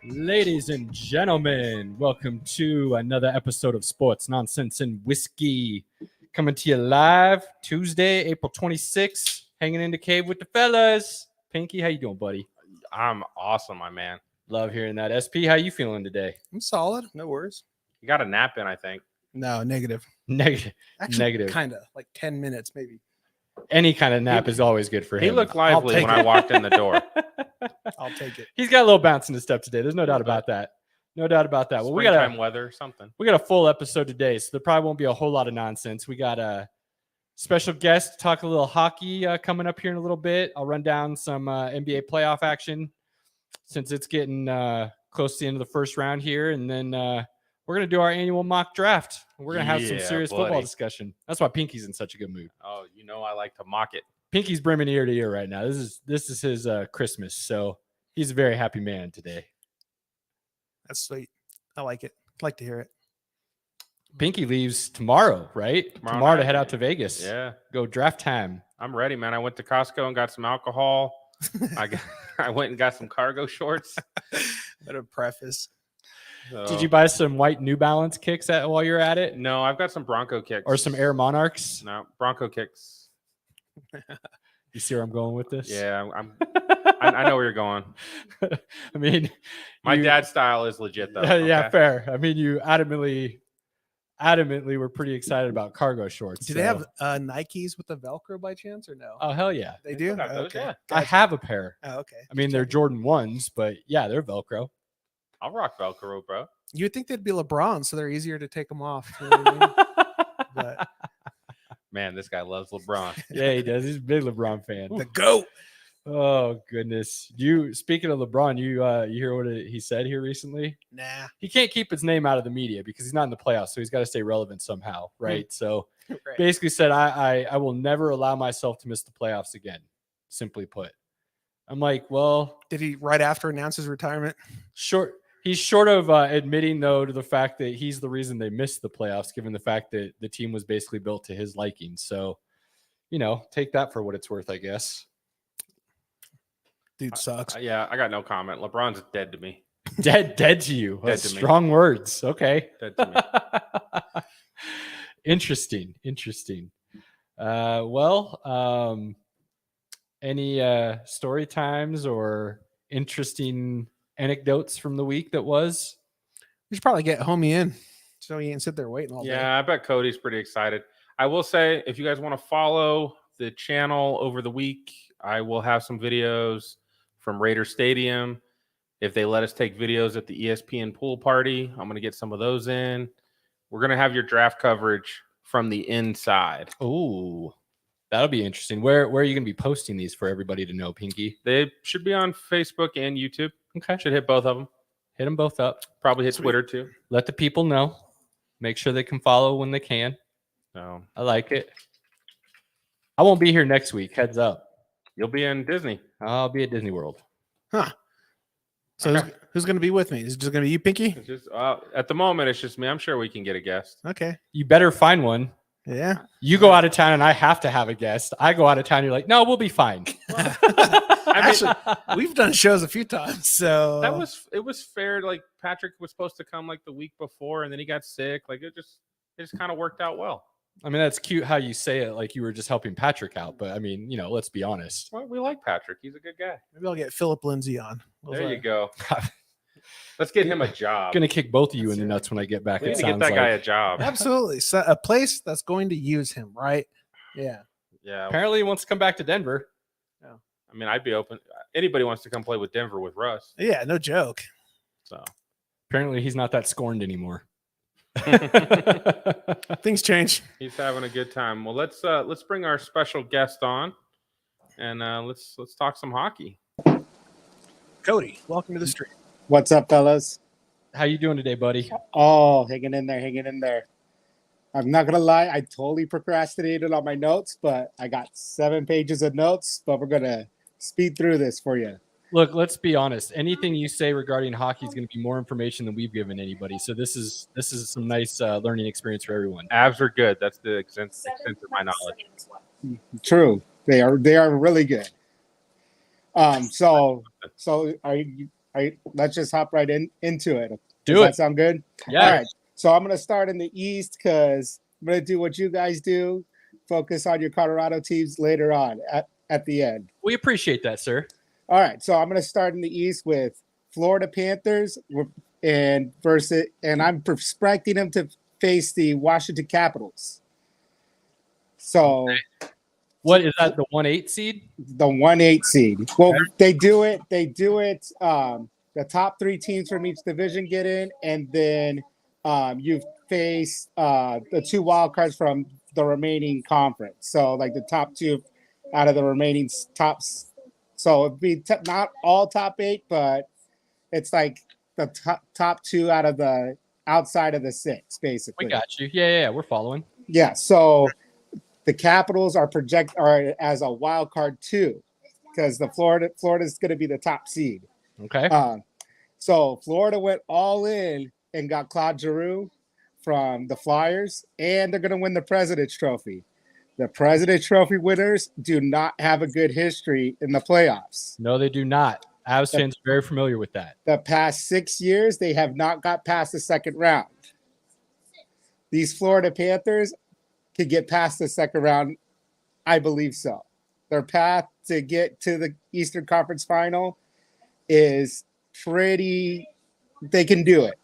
Ladies and gentlemen, welcome to another episode of Sports Nonsense and Whiskey. Coming to you live Tuesday, April 26th. Hanging in the cave with the fellas. Pinky, how you doing, buddy? I'm awesome, my man. Love hearing that. SP, how you feeling today? I'm solid. No worries. You got a nap in, I think. No, negative. Negative. Actually, Negative. kind of like 10 minutes, maybe. Any kind of nap is always good for him. He looked lively when take I walked in the door. I'll take it. He's got a little bounce in his step today. There's no doubt about that. No doubt about that. Well, Springtime weather, something. We got a full episode today, so there probably won't be a whole lot of nonsense. We got a special guest to talk a little hockey coming up here in a little bit. I'll run down some NBA playoff action since it's getting close to the end of the first round here, and then we're going to do our annual mock draft. We're going to have some serious football discussion. That's why Pinky's in such a good mood. Oh, you know I like to mock it. Pinky's brimming ear to ear right now. This is his Christmas, so he's a very happy man today. That's sweet. I like it. I'd like to hear it. Pinky leaves tomorrow, right? Tomorrow to head out to Vegas. Yeah. Go draft time. I'm ready, man. I went to Costco and got some alcohol. I went and got some cargo shorts. What a preface. So, Did you buy some white New Balance kicks while you're at it? No, I've got some Bronco kicks. Or some Air Monarchs? No, Bronco kicks. You see where I'm going with this? Yeah, I know where you're going. I mean, My dad's style is legit, though. Yeah, okay? fair. I mean, you adamantly were pretty excited about cargo shorts. Do they have Nikes with the Velcro by chance or no? Oh, hell yeah. They do? got those, Okay. yeah. I have a pair. Oh, okay. I mean, they're Jordan 1s, but yeah, they're Velcro. I'll rock Velcro, bro. You would think they'd be LeBron, so they're easier to take them off. You know what I mean? But Man, this guy loves LeBron. Yeah, he does. He's a big LeBron fan. the GOAT. Oh, goodness. Speaking of LeBron, you hear what he said here recently? Nah. He can't keep his name out of the media because he's not in the playoffs, so he's got to stay relevant somehow, right? So Right. basically said, I will never allow myself to miss the playoffs again, simply put. I'm like, well, Did he right after announce his retirement? he's short of admitting, though, to the fact that he's the reason they missed the playoffs, given the fact that the team was basically built to his liking. So, take that for what it's worth, I guess. Dude sucks. Yeah, I got no comment. LeBron's dead to me. Dead to you. Dead That's to me. strong words. Okay. Dead to me. Interesting. Any story times or interesting anecdotes from the week that was? We should probably get homie in so he ain't sit there waiting all day. Yeah, I bet Cody's pretty excited. I will say, if you guys want to follow the channel over the week, I will have some videos from Raider Stadium. If they let us take videos at the ESPN pool party, I'm going to get some of those in. We're going to have your draft coverage from the inside. Oh, that'll be interesting. Where are you going to be posting these for everybody to know, Pinky? They should be on Facebook and YouTube. Okay. Should hit both of them. Hit them both up. Probably hit Twitter too. Let the people know. Make sure they can follow when they can. So I like it. I won't be here next week. Heads up. you'll be in Disney. I'll be at Disney World. Huh. So Okay. who's going to be with me? Is it just going to be you, Pinky? It's just at the moment, it's just me. I'm sure we can get a guest. Okay. You better find one. Yeah. You go out of town and I have to have a guest. I go out of town. You're like, no, we'll be fine. Actually, we've done shows a few times, so It was fair. Like Patrick was supposed to come like the week before, and then he got sick. Like it just kind of worked out well. I mean, that's cute how you say it, like you were just helping Patrick out. But I mean, let's be honest. Well, we like Patrick. He's a good guy. maybe I'll get Philip Lindsay on. There you go. Let's get him a job. Gonna kick both of you in the nuts when I get back. We need It to get sounds that like. guy a job. Absolutely. So a place that's going to use him, right? Yeah. Yeah. Apparently, he wants to come back to Denver. I mean, I'd be open. Anybody wants to come play with Denver with Russ. Yeah, no joke. So Apparently, he's not that scorned anymore. Things change. he's having a good time. Well, let's bring our special guest on, and let's talk some hockey. Cody, welcome to the stream. What's up, fellas? How you doing today, buddy? Oh, hanging in there. I'm not going to lie. I totally procrastinated on my notes, but I got 7 pages of notes, but we're going to speed through this for you. Look, let's be honest. Anything you say regarding hockey is going to be more information than we've given anybody. So this is some nice learning experience for everyone. Avs are good. That's the extent of my knowledge. True. They are really good. So are you let's just hop right into it. Do Does it. that sound good? Yeah. All right. So I'm going to start in the East because I'm going to do what you guys do. Focus on your Colorado teams later on at the end. We appreciate that, sir. All right. So I'm going to start in the East with Florida Panthers and I'm expecting them to face the Washington Capitals. So what is that? The 1-8 seed? The 1-8 seed. Well, they do it. The top 3 teams from each division get in, and then you face the 2 wild cards from the remaining conference. So like the top 2 out of the remaining tops. So it'd be not all top 8, but it's like the top 2 out of the outside of the 6, basically. We got you. Yeah, we're following. Yeah. So the Capitals are as a wild card 2 because Florida's going to be the top seed. Okay. So Florida went all in and got Claude Giroux from the Flyers, and they're going to win the President's Trophy. The President's Trophy winners do not have a good history in the playoffs. No, they do not. Avs fans are very familiar with that. The past 6 years, they have not got past the second round. These Florida Panthers could get past the second round. I believe so. Their path to get to the Eastern Conference Final is pretty. They can do it.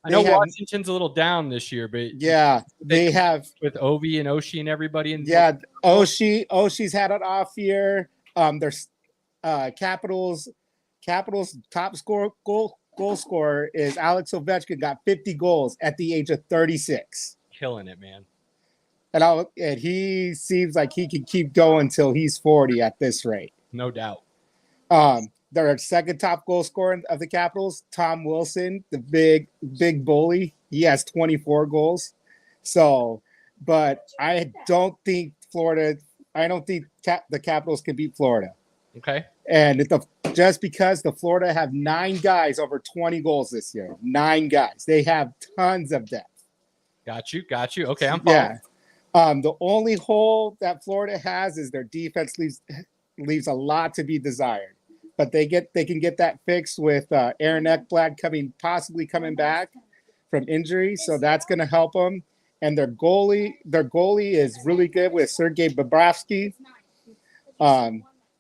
I know Washington's a little down this year, but yeah, they have with Ovi and Oshie and everybody. Oshie's had an off year. There's Capitals top goal scorer is Alex Ovechkin, got 50 goals at the age of 36. Killing it, man. And he seems like he can keep going until he's 40 at this rate. No doubt. Their second top goal scorer of the Capitals, Tom Wilson, the big bully. He has 24 goals. So, but I don't think the Capitals can beat Florida. Okay. And just because the Florida have 9 guys over 20 goals this year, 9 guys, they have tons of depth. Got you. Okay, I'm following. Yeah. The only hole that Florida has is their defense leaves a lot to be desired. But they can get that fixed with Aaron Ekblad possibly coming back from injury, so that's going to help them. And their goalie is really good with Sergei Bobrovsky.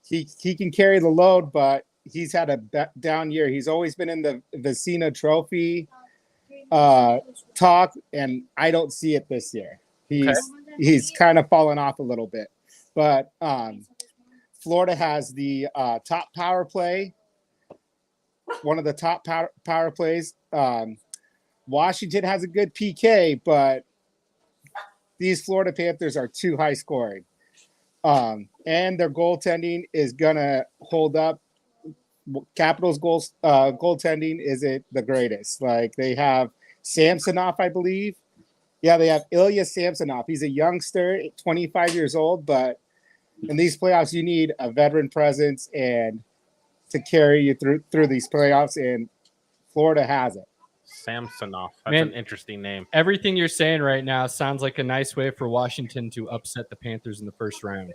He can carry the load, but he's had a down year. He's always been in the Vezina Trophy talk, and I don't see it this year. He's kind of fallen off a little bit, but Florida has the top power play, one of the top power plays. Washington has a good PK, but these Florida Panthers are too high scoring. And their goaltending is going to hold up. Capitals goaltending isn't the greatest. Like they have Samsonov, I believe. Yeah, they have Ilya Samsonov. He's a youngster, 25 years old, but in these playoffs, you need a veteran presence and to carry you through these playoffs, and Florida has it. Samsonov. That's an interesting name. Everything you're saying right now sounds like a nice way for Washington to upset the Panthers in the first round.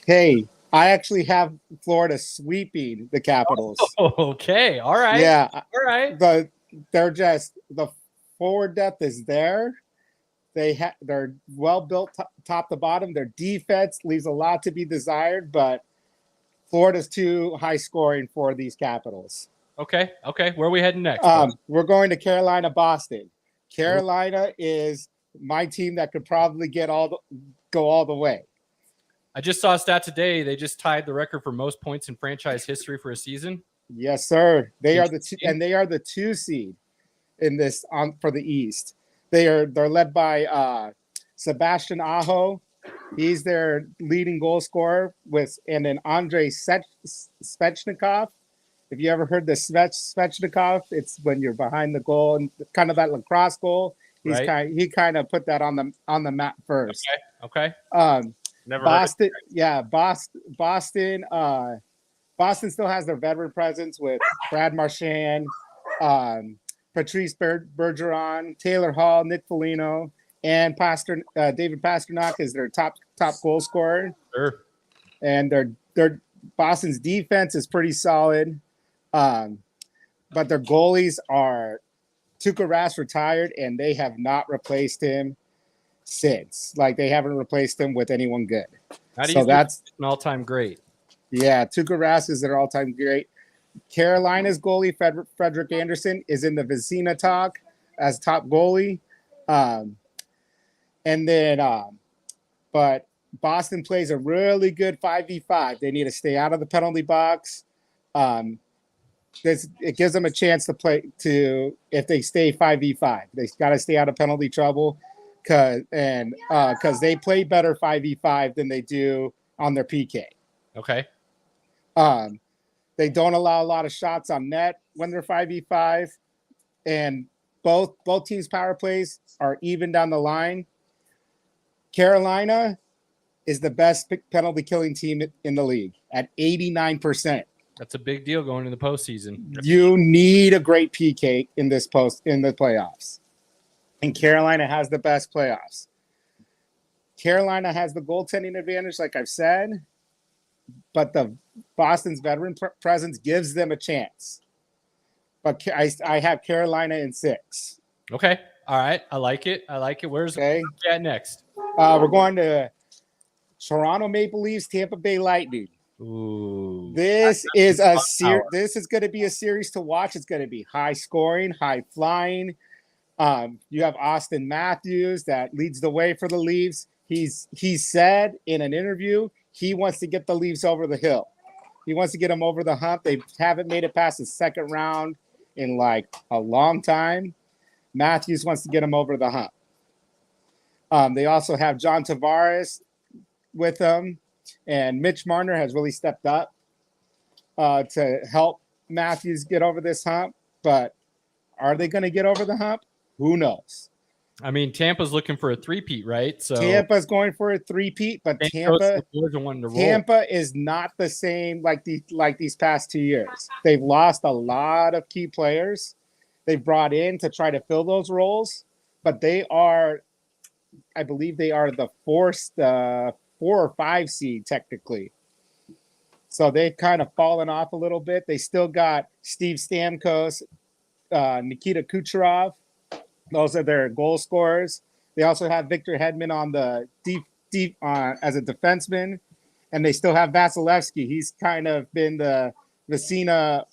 Hey, I actually have Florida sweeping the Capitals. Oh, okay. All right. Yeah. All right. The forward depth is there. They're well built top to bottom. Their defense leaves a lot to be desired, but Florida's too high scoring for these Capitals. Okay. Where are we heading next? We're going to Carolina, Boston. Carolina is my team that could probably go all the way. I just saw a stat today. They just tied the record for most points in franchise history for a season. Yes, sir. They are the 2 seed in this for the East. They're led by Sebastian Aho. He's their leading goal scorer and then Andrei Svechnikov. If you ever heard the Svechnikov, it's when you're behind the goal and kind of that lacrosse goal. He kind of put that on the map first. Okay. Never Boston. heard of it. Yeah, Boston. Boston still has their veteran presence with Brad Marchand, Patrice Bergeron, Taylor Hall, Nick Foligno, and David Pasternak is their top goal scorer. Sure. And their Boston's defense is pretty solid. But their goalies are Tuukka Rask retired, and they have not replaced him since. Like, they haven't replaced him with anyone good. So that's an all-time great. Yeah, Tuukka Rask is their all-time great. Carolina's goalie, Frederick Anderson, is in the Vezina talk as top goalie. But Boston plays a really good 5v5. They need to stay out of the penalty box. It gives them a chance to play if they stay 5v5. They got to stay out of penalty trouble because they play better 5v5 than they do on their PK. Okay. They don't allow a lot of shots on net when they're 5v5, and both teams' power plays are even down the line. Carolina is the best penalty killing team in the league at 89%. That's a big deal going into the postseason. You need a great PK in the playoffs, and Carolina has the best playoffs. Carolina has the goaltending advantage, like I've said, but the Boston's veteran presence gives them a chance. But I have Carolina in 6. Okay. All right. I like it. Where's okay? At next? We're going to Toronto Maple Leafs, Tampa Bay Lightning. Ooh. This is going to be a series to watch. It's going to be high scoring, high flying. You have Austin Matthews that leads the way for the Leafs. He said in an interview he wants to get the Leafs over the hill. He wants to get them over the hump. They haven't made it past the second round in like a long time. Matthews wants to get them over the hump. They also have John Tavares with them, and Mitch Marner has really stepped up to help Matthews get over this hump. But are they going to get over the hump? Who knows? I mean, Tampa's looking for a three-peat, right? So Tampa's going for a three-peat, but Tampa is not the same like these past 2 years. They've lost a lot of key players. They've brought in to try to fill those roles, but I believe they are the 4 or 5 seed technically. So they've kind of fallen off a little bit. They still got Steve Stamkos, Nikita Kucherov. Those are their goal scorers. They also have Victor Hedman on the deep as a defenseman, and they still have Vasilevsky. He's kind of been the Vezina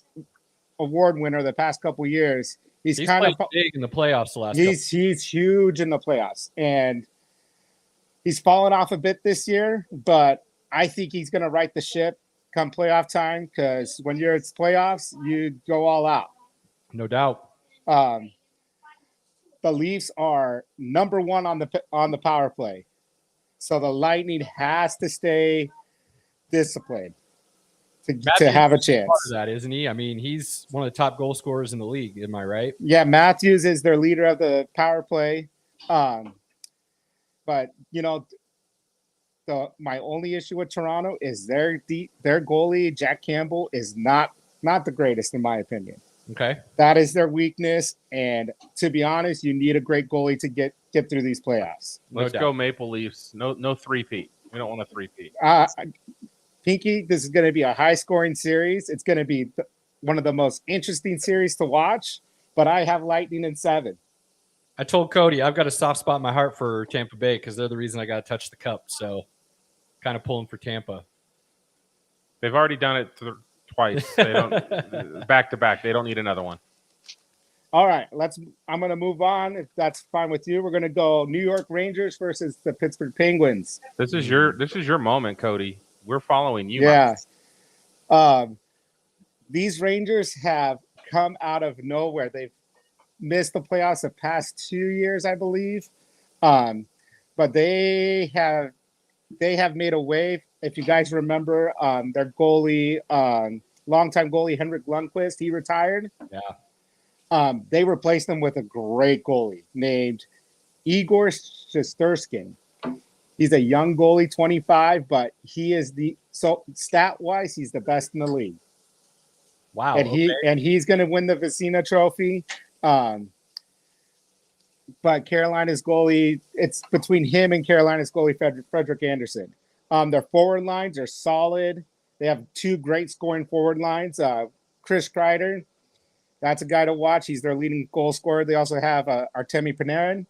award winner the past couple of years. He's kind of big in the playoffs the last. He's huge in the playoffs, and he's fallen off a bit this year. But I think he's going to right the ship come playoff time, because when you're at playoffs, you go all out. No doubt. The Leafs are number 1 on the power play, so the Lightning has to stay disciplined to have a chance. Part of that, isn't he? I mean, he's one of the top goal scorers in the league. Am I right? Yeah, Matthews is their leader of the power play. But my only issue with Toronto is their goalie Jack Campbell is not the greatest in my opinion. Okay. That is their weakness, and to be honest, you need a great goalie to get through these playoffs. Let's go Maple Leafs. No three-peat. We don't want a three-peat. Pinky, this is going to be a high-scoring series. It's going to be one of the most interesting series to watch, but I have Lightning in 7. I told Cody I've got a soft spot in my heart for Tampa Bay because they're the reason I got to touch the cup, so kind of pulling for Tampa. They've already done it twice. They don't back to back. They don't need another one. All right, I'm going to move on if that's fine with you. We're going to go New York Rangers versus the Pittsburgh Penguins. This is your moment, Cody. We're following you. Yeah. These Rangers have come out of nowhere. They've missed the playoffs the past 2 years, I believe. But they have made a wave. If you guys remember, their goalie, longtime goalie Henrik Lundqvist, he retired. Yeah. They replaced him with a great goalie named Igor Shesterkin. He's a young goalie, 25, but he is stat-wise, he's the best in the league. Wow. And he's going to win the Vezina Trophy. But Carolina's goalie, it's between him and Carolina's goalie, Frederick Anderson. Their forward lines are solid. They have 2 great scoring forward lines Chris Kreider. That's a guy to watch. He's their leading goal scorer. They also have Artemi Panarin.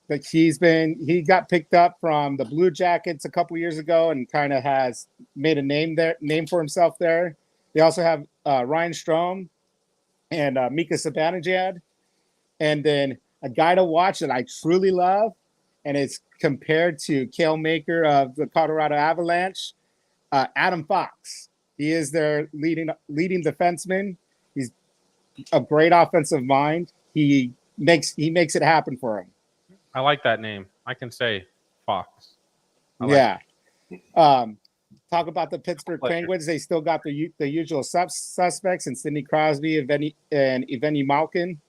But he got picked up from the Blue Jackets a couple years ago and kind of has made a name for himself there. They also have Ryan Strome and Mika Zibanejad. And then a guy to watch that I truly love, and it's compared to Cale Maker of the Colorado Avalanche, Adam Fox. He is their leading defenseman. He's a great offensive mind. He makes it happen for him. I like that name. I can say Fox. Yeah. Talk about the Pittsburgh Penguins. They still got the usual suspects in Sidney Crosby and Evgeny Malkin.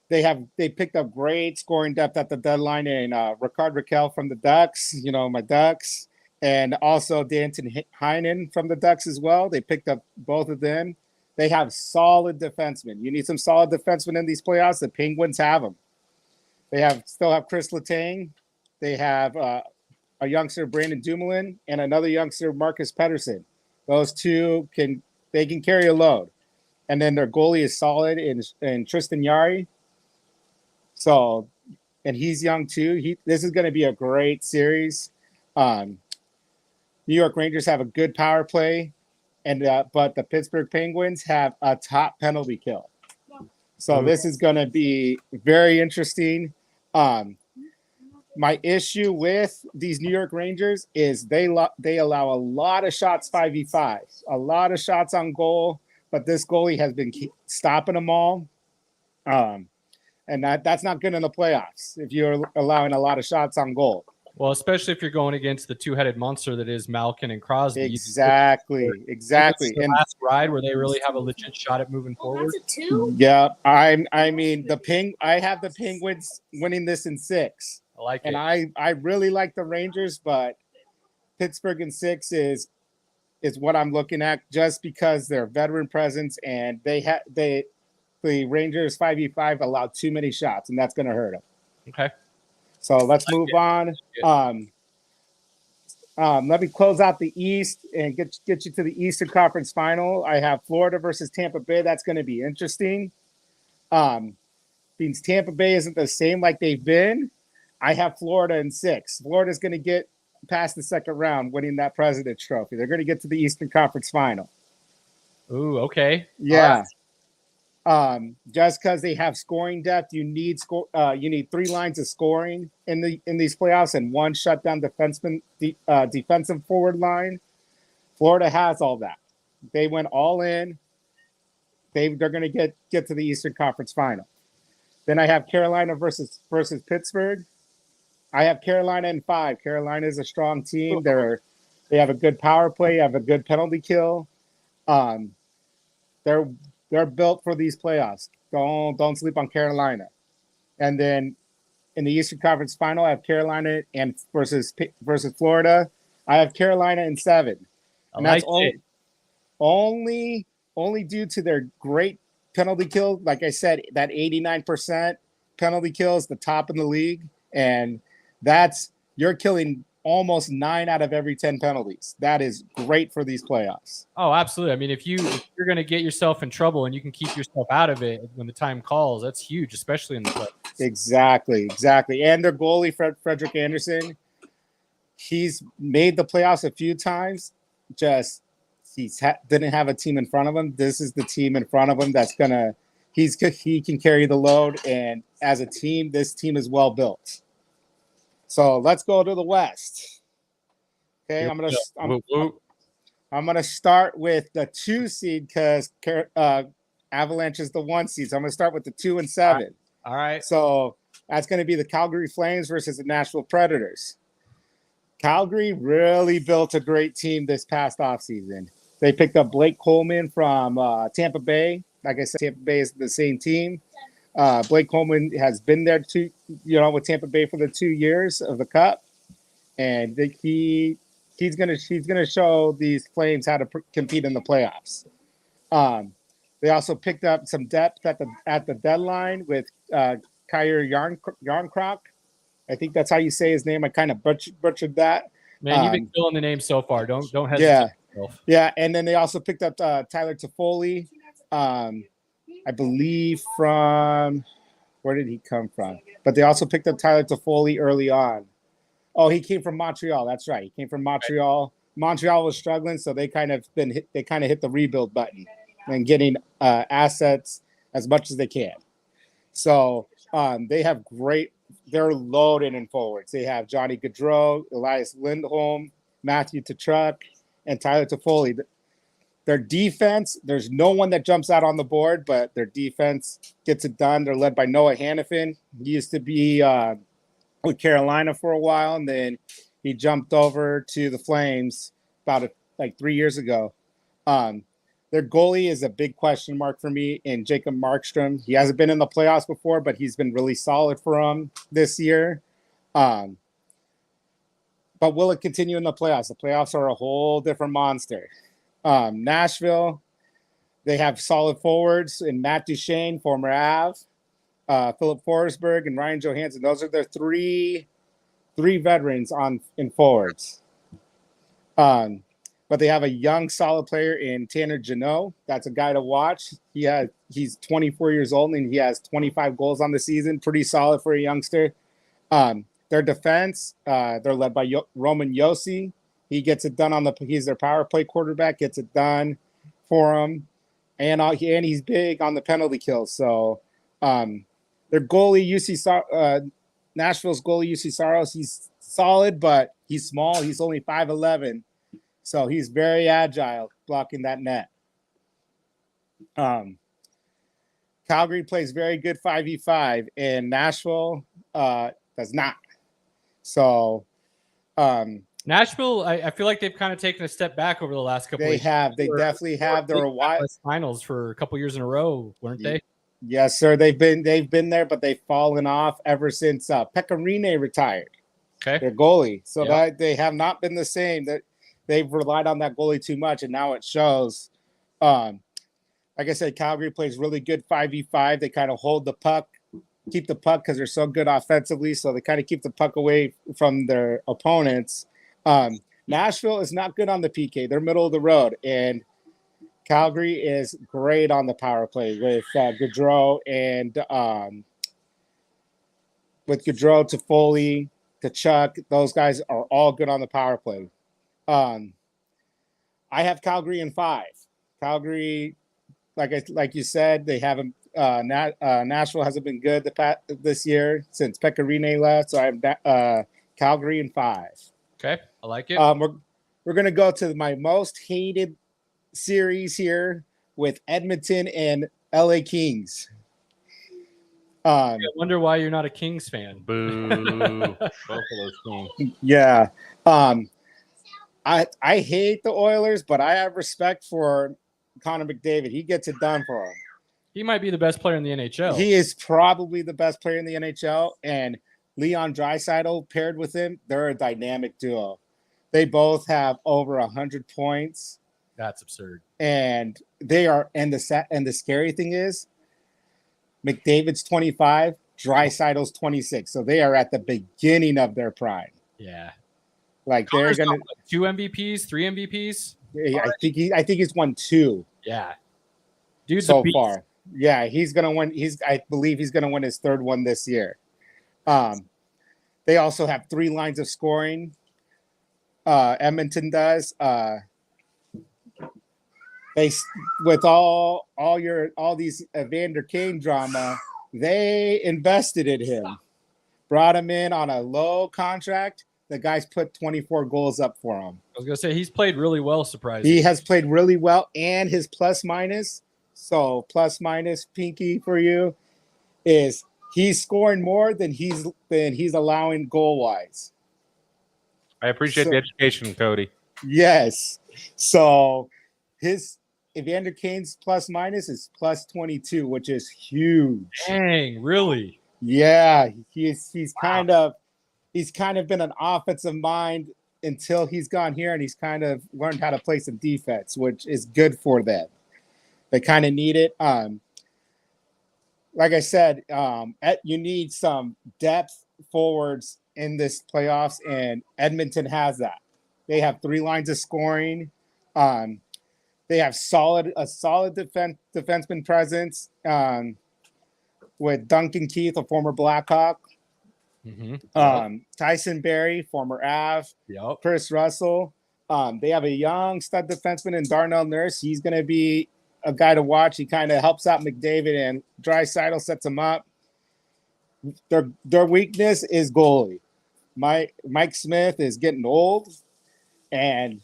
They picked up great scoring depth at the deadline in Ricard Raquel from the Ducks, my Ducks, and also Danton Heinen from the Ducks as well. They picked up both of them. They have solid defensemen. You need some solid defensemen in these playoffs. The Penguins have them. They still have Chris Letang. They have a youngster, Brandon Dumoulin, and another youngster, Marcus Pettersson. Those two can carry a load. And then their goalie is solid in Tristan Jarry. So, and he's young too. This is going to be a great series. New York Rangers have a good power play, but the Pittsburgh Penguins have a top penalty kill. So this is going to be very interesting. My issue with these New York Rangers is they allow a lot of shots 5v5, a lot of shots on goal, but this goalie has been stopping them all. And that's not good in the playoffs if you're allowing a lot of shots on goal. Well, especially if you're going against the two-headed monster that is Malkin and Crosby. Exactly. It's the last ride where they really have a legit shot at moving forward. That's a 2? Yeah, I have the Penguins winning this in 6. I like and it. I really like the Rangers, but Pittsburgh in 6 is what I'm looking at just because their veteran presence and the Rangers 5v5 allow too many shots, and that's going to hurt them. Okay. So let's move on. Let me close out the East and get you to the Eastern Conference Final. I have Florida versus Tampa Bay. That's going to be interesting. Means Tampa Bay isn't the same like they've been. I have Florida in 6. Florida's going to get past the second round, winning that President's Trophy. They're going to get to the Eastern Conference Final. Ooh, okay. Yeah. Just because they have scoring depth, you need 3 lines of scoring in these playoffs and 1 shutdown defensive forward line. Florida has all that. They went all in. They're going to get to the Eastern Conference Final. Then I have Carolina versus Pittsburgh. I have Carolina in 5. Carolina is a strong team. They have a good power play, have a good penalty kill. They're built for these playoffs. Don't sleep on Carolina. And then in the Eastern Conference Final, I have Carolina versus Florida. I have Carolina in 7. And that's only due to their great penalty kill. Like I said, that 89% penalty kill is the top in the league. And you're killing almost 9 out of every 10 penalties. That is great for these playoffs. Oh, absolutely. I mean, if you're going to get yourself in trouble and you can keep yourself out of it when the time calls, that's huge, especially in the playoffs. Exactly. And their goalie, Frederick Anderson, he's made the playoffs a few times. Just didn't have a team in front of him. This is the team in front of him that's he can carry the load. And as a team, this team is well built. So let's go to the West. Okay, I'm gonna start with the 2 seed because Avalanche is the 1 seed. So I'm gonna start with the 2 and 7. All right. So that's gonna be the Calgary Flames versus the Nashville Predators. Calgary really built a great team this past offseason. They picked up Blake Coleman from Tampa Bay. Like I said, Tampa Bay is the same team. Blake Coleman has been there with Tampa Bay for the 2 years of the Cup, and he's gonna show these Flames how to compete in the playoffs. They also picked up some depth at the deadline with Kyer Yarncroc. I think that's how you say his name. I kind of butchered that. Man, you've been killing the name so far. Don't hesitate. Yeah, and then they also picked up Tyler Toffoli, I believe from where did he come from? But they also picked up Tyler Toffoli early on. Oh, he came from Montreal. That's right. He came from Montreal. Montreal was struggling, so they kind of hit the rebuild button and getting assets as much as they can. So they have they're loaded in forwards. They have Johnny Gaudreau, Elias Lindholm, Matthew Tkachuk, and Tyler Toffoli. Their defense, there's no one that jumps out on the board, but their defense gets it done. They're led by Noah Hannafin. He used to be with Carolina for a while, and then he jumped over to the Flames about 3 years ago. Their goalie is a big question mark for me in Jacob Markstrom. He hasn't been in the playoffs before, but he's been really solid for them this year. But will it continue in the playoffs? The playoffs are a whole different monster. Nashville, they have solid forwards in Matt Duchene, former Av, Philip Forsberg, and Ryan Johansson. Those are their three veterans in forwards. But they have a young, solid player in Tanner Jeannot. That's a guy to watch. He's 24 years old, and he has 25 goals on the season. Pretty solid for a youngster. Their defense, they're led by Roman Josi. He gets it done he's their power play quarterback, gets it done for them. And he's big on the penalty kills. So their goalie, Nashville's goalie, UC Saros, he's solid, but he's small. He's only 5'11". So he's very agile blocking that net. Calgary plays very good 5v5, and Nashville does not. So Nashville, I feel like they've kind of taken a step back over the last couple of years. They definitely have. They're a while finals for a couple years in a row, weren't they? Yes, sir. They've been there, but they've fallen off ever since Pecorine retired. Okay. Their goalie. So that they have not been the same. That they've relied on that goalie too much, and now it shows. Like I said, Calgary plays really good 5v5. They kind of hold the puck, keep the puck because they're so good offensively. So they kind of keep the puck away from their opponents. Nashville is not good on the PK. They're middle of the road, and Calgary is great on the power play with Gaudreau and Toffoli, Tkachuk. Those guys are all good on the power play. I have Calgary in 5. Calgary, like you said, they haven't. Nashville hasn't been good this year since Pecorine left, so I have Calgary in 5. Okay, I like it. We're gonna go to my most hated series here with Edmonton and LA Kings. I wonder why you're not a Kings fan. Boo! Both of those Kings. Yeah. I hate the Oilers, but I have respect for Connor McDavid. He gets it done for them. He might be the best player in the NHL. He is probably the best player in the NHL, and Leon Draisaitl paired with him, they're a dynamic duo. They both have over 100 points. That's absurd. And they are, and the scary thing is, McDavid's 25, Draisaitl's 26. So they are at the beginning of their prime. Yeah. Like they're gonna 2 MVPs, 3 MVPs. I think he's won 2. Yeah. Dude, so far. Yeah, he's gonna win. I believe he's gonna win his 3rd one this year. They also have 3 lines of scoring. Edmonton does. They with all these Evander Kane drama, they invested in him, brought him in on a low contract. The guy's put 24 goals up for him. I was gonna say he's played really well. Surprisingly, he has played really well, and his plus minus. So plus minus pinky for you is he's scoring more than he's allowing goal wise. I appreciate the education, Cody. Yes. So his Evander Kane's plus minus is plus 22, which is huge. Dang, really? Yeah, he's kind of been an offensive mind until he's gone here, and he's kind of learned how to play some defense, which is good for them. They kind of need it. Like I said, you need some depth forwards in this playoffs, and Edmonton has that. They have 3 lines of scoring. They have a solid defenseman presence with Duncan Keith, a former Blackhawk. Tyson Berry, former Av. Chris Russell. They have a young stud defenseman in Darnell Nurse. He's going to be a guy to watch. He kind of helps out McDavid, and Draisaitl sets him up. Their weakness is goalie. Mike Smith is getting old, and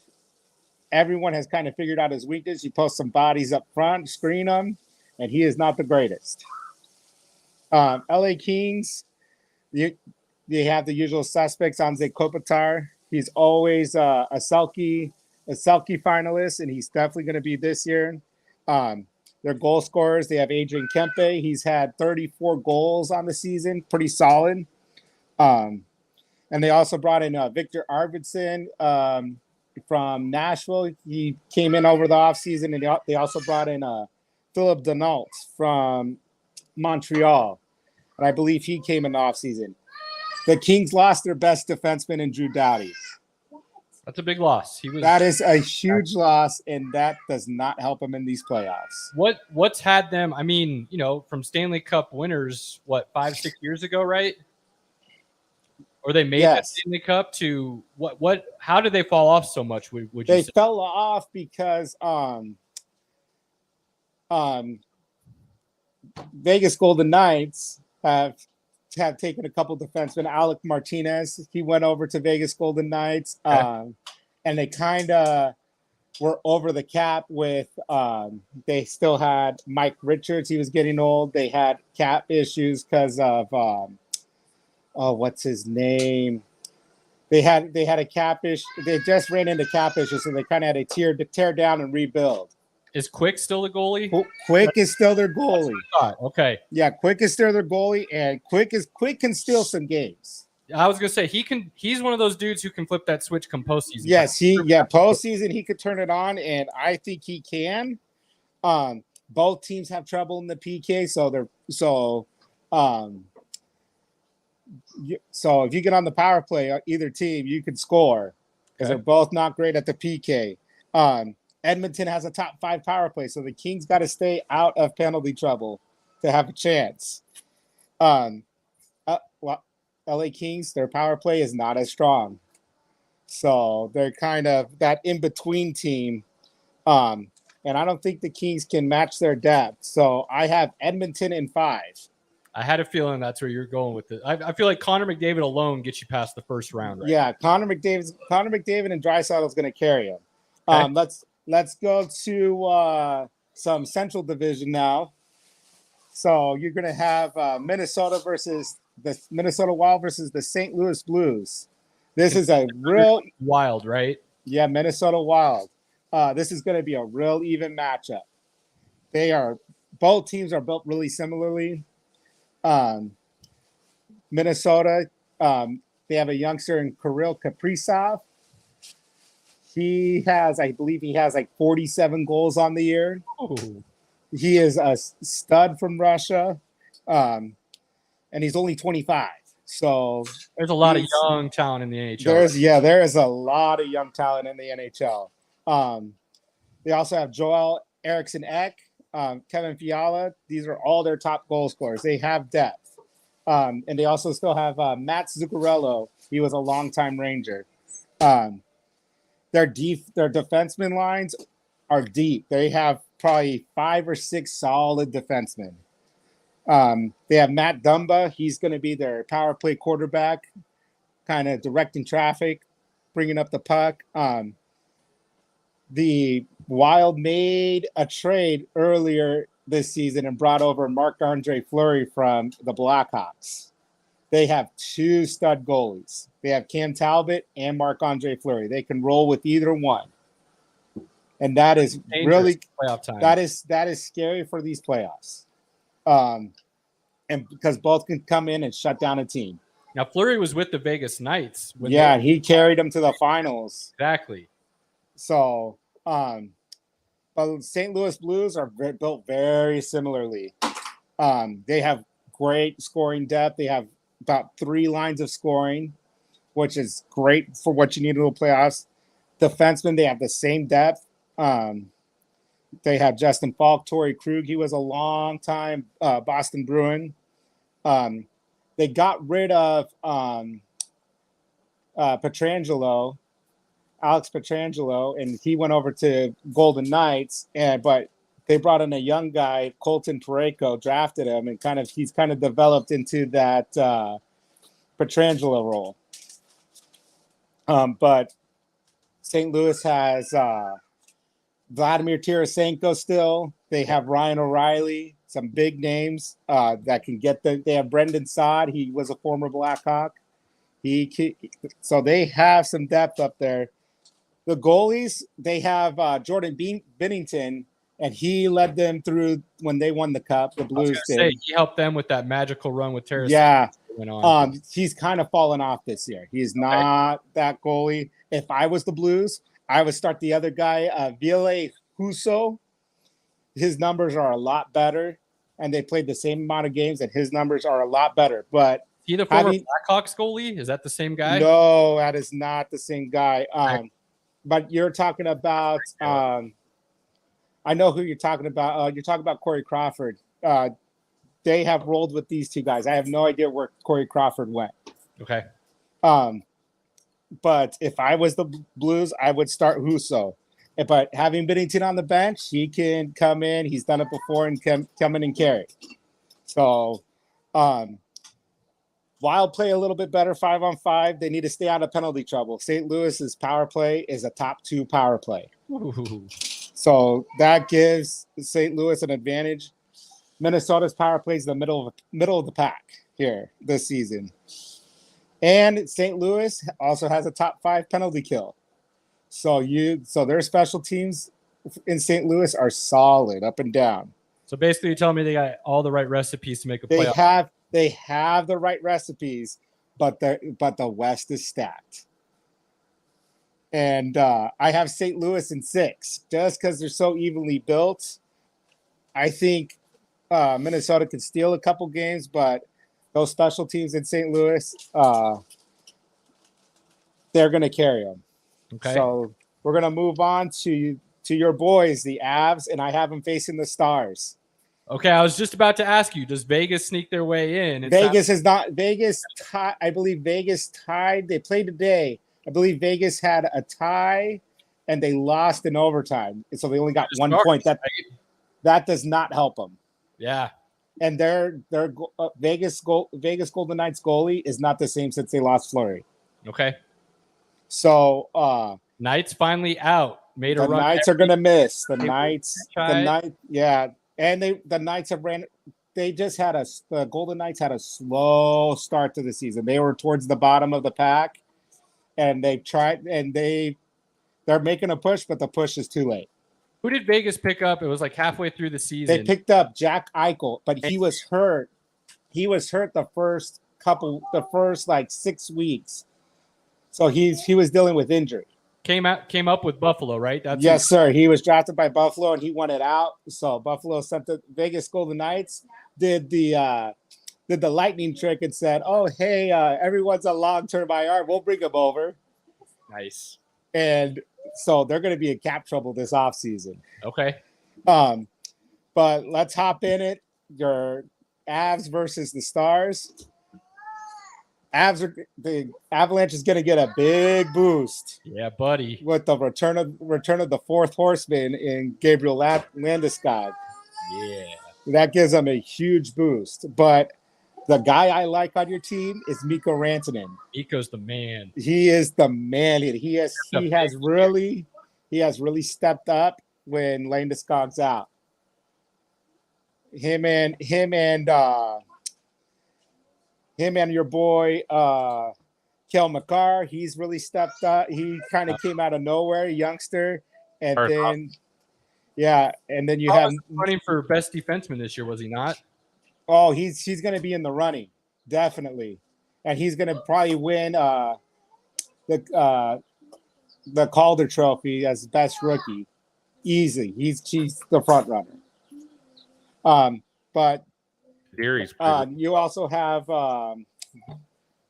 everyone has kind of figured out his weakness. You post some bodies up front, screen them, and he is not the greatest. LA Kings, they have the usual suspects. Anze Kopitar, he's always a Selke finalist, and he's definitely going to be this year. Their goal scorers, they have Adrian Kempe. He's had 34 goals on the season, pretty solid. And they also brought in Victor Arvidsson from Nashville. He came in over the offseason, and they also brought in Philip Denault from Montreal. And I believe he came in the offseason. The Kings lost their best defenseman in Drew Doughty. That's a big loss. That is a huge loss, and that does not help them in these playoffs. What's had them? I mean, from Stanley Cup winners, 5-6 years ago, right? Or they made that Stanley Cup to what? How did they fall off so much? Would you they say? Fell off because Vegas Golden Knights have taken a couple defensemen. Alec Martinez, he went over to Vegas Golden Knights, and they kind of were over the cap with. They still had Mike Richards. He was getting old. They had cap issues because of what's his name? They had a cap issue. They just ran into cap issues, so they kind of had to tear down and rebuild. Is Quick still the goalie? Quick is still their goalie. Okay. Yeah, Quick is still their goalie, and Quick can steal some games. I was gonna say he's one of those dudes who can flip that switch come postseason. Yes, postseason he could turn it on, and I think he can. Both teams have trouble in the PK, so if you get on the power play, either team, you can score because they're both not great at the PK. Edmonton has a top 5 power play, so the Kings got to stay out of penalty trouble to have a chance. LA Kings, their power play is not as strong, so they're kind of that in-between team. And I don't think the Kings can match their depth. So I have Edmonton in 5. I had a feeling that's where you're going with it. I feel like Connor McDavid alone gets you past the first round. Right? Yeah, Connor McDavid and Draisaitl is going to carry him. Okay. Let's go to some Central Division now. So you're going to have Minnesota versus the Minnesota Wild versus the St. Louis Blues. This is a real Wild, right? Yeah, Minnesota Wild. This is going to be a real even matchup. Both teams are built really similarly. Minnesota, they have a youngster in Kirill Kaprizov. I believe he has like 47 goals on the year. Ooh. He is a stud from Russia, and he's only 25. So there's a lot of young talent in the NHL. There is a lot of young talent in the NHL. They also have Joel Eriksson Ek, Kevin Fiala. These are all their top goal scorers. They have depth. And they also still have Matt Zuccarello. He was a longtime Ranger. Their defenseman lines are deep. They have probably 5 or 6 solid defensemen. They have Matt Dumba. He's going to be their power play quarterback, kind of directing traffic, bringing up the puck. The Wild made a trade earlier this season and brought over Marc-Andre Fleury from the Blackhawks. They have 2 stud goalies. They have Cam Talbot and Marc-Andre Fleury. They can roll with either one. And that is really playoff time. That is scary for these playoffs. And because both can come in and shut down a team. Now Fleury was with the Vegas Knights. He carried them to the finals. Exactly. So, but St. Louis Blues are built very similarly. They have great scoring depth. They have about 3 lines of scoring, which is great for what you need in the playoffs. Defensemen, they have the same depth. They have Justin Falk, Torrey Krug. He was a long time Boston Bruin. They got rid of Pietrangelo, Alex Pietrangelo, and he went over to Golden Knights. But they brought in a young guy, Colton Parayko, drafted him, and he's kind of developed into that Pietrangelo role. But St. Louis has Vladimir Tarasenko still. They have Ryan O'Reilly, some big names that can get they have Brendan Saad. He was a former Blackhawk. So they have some depth up there. The goalies, they have Jordan Binnington, and he led them through when they won the Cup. The Blues did. He helped them with that magical run with Tarasenko. Yeah. Went on. He's kind of fallen off this year. He's not that goalie. If I was the Blues, I would start the other guy, Ville Husso. His numbers are a lot better, and they played the same amount of games, and his numbers are a lot better. But he the former Blackhawks goalie? Is that the same guy? No, that is not the same guy. But you're talking about I know who you're talking about. You're talking about Corey Crawford. They have rolled with these two guys. I have no idea where Corey Crawford went. Okay. But if I was the Blues, I would start Husso. But having Binnington on the bench, he can come in. He's done it before and come in and carry. So Wild play a little bit better 5-on-5. They need to stay out of penalty trouble. St. Louis's power play is a top 2 power play. Ooh. So that gives St. Louis an advantage. Minnesota's power play is the middle of the pack here this season. And St. Louis also has a top 5 penalty kill. So their special teams in St. Louis are solid up and down. So basically, you're telling me they got all the right recipes to make a playoff. They have the right recipes, but the West is stacked. And I have St. Louis in 6 just because they're so evenly built. I think Minnesota can steal a couple games, but those special teams in St. Louis, they're going to carry them. Okay. So we're going to move on to your boys, the Avs, and I have them facing the Stars. Okay, I was just about to ask you, does Vegas sneak their way in? Vegas tied. I believe Vegas tied. They played today. I believe Vegas had a tie, and they lost in overtime. And so they only got 1 point. That does not help them. Yeah. And their Vegas Golden Knights goalie is not the same since they lost Fleury. Okay. So Knights finally out. Made a the run. Knights are gonna miss. The Knights, yeah. And the Knights have ran. They just had the Golden Knights had a slow start to the season. They were towards the bottom of the pack, and they tried, and they're making a push, but the push is too late. Who did Vegas pick up? It was like halfway through the season. They picked up Jack Eichel, but he was hurt. He was hurt the first 6 weeks. So he was dealing with injury. Came up with Buffalo, right? Yes, sir. He was drafted by Buffalo and he wanted out. So Buffalo sent the Vegas Golden Knights, did the lightning trick and said, "Oh, hey, everyone's on long-term IR. We'll bring them over." Nice. And so they're going to be in cap trouble this offseason. Okay. But let's hop in it. Your Avs versus the Stars. The Avalanche is going to get a big boost. Yeah, buddy. With the return of the fourth horseman in Gabriel Landeskog. Yeah. That gives them a huge boost. But the guy I like on your team is Mikko Rantanen. Mikko's the man. He is the man. He has really stepped up when Landeskog's out. Him and your boy Kel McCarr, he's really stepped up. He kind of came out of nowhere, youngster, and then you have running for best defenseman this year, was he not? Oh, he's going to be in the running, definitely, and he's going to probably win the Calder Trophy as best rookie, easy. He's the front runner. But Theory's you also have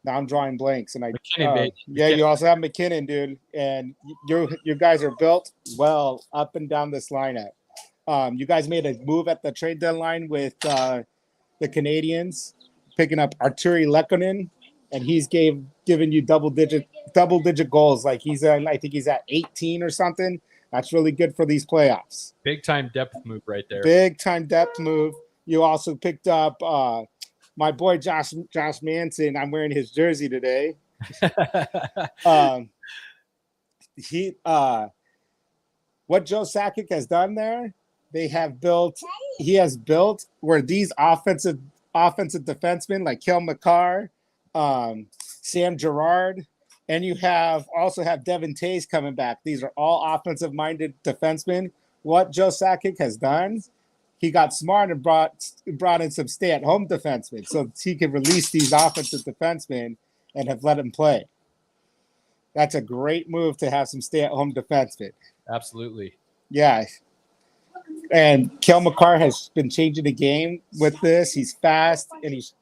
Now I'm drawing blanks, and McKinnon, baby. yeah, you also have McKinnon, dude, and you guys are built well up and down this lineup. You guys made a move at the trade deadline with the Canadians, picking up Arturi Lekkonen, and he's giving you double digit goals. Like I think he's at 18 or something. That's really good for these playoffs. Big time depth move right there. Big time depth move. You also picked up my boy Josh Manson. I'm wearing his jersey today. What Joe Sakic has done there, he has built where these offensive defensemen like Kel McCarr, Sam Girard, and you also have Devin Tays coming back. These are all offensive-minded defensemen. What Joe Sakic has done, he got smart and brought in some stay-at-home defensemen so he could release these offensive defensemen and have let him play. That's a great move to have some stay-at-home defensemen. Absolutely. Yeah. And Kel McCarr has been changing the game with this. He's fast. He's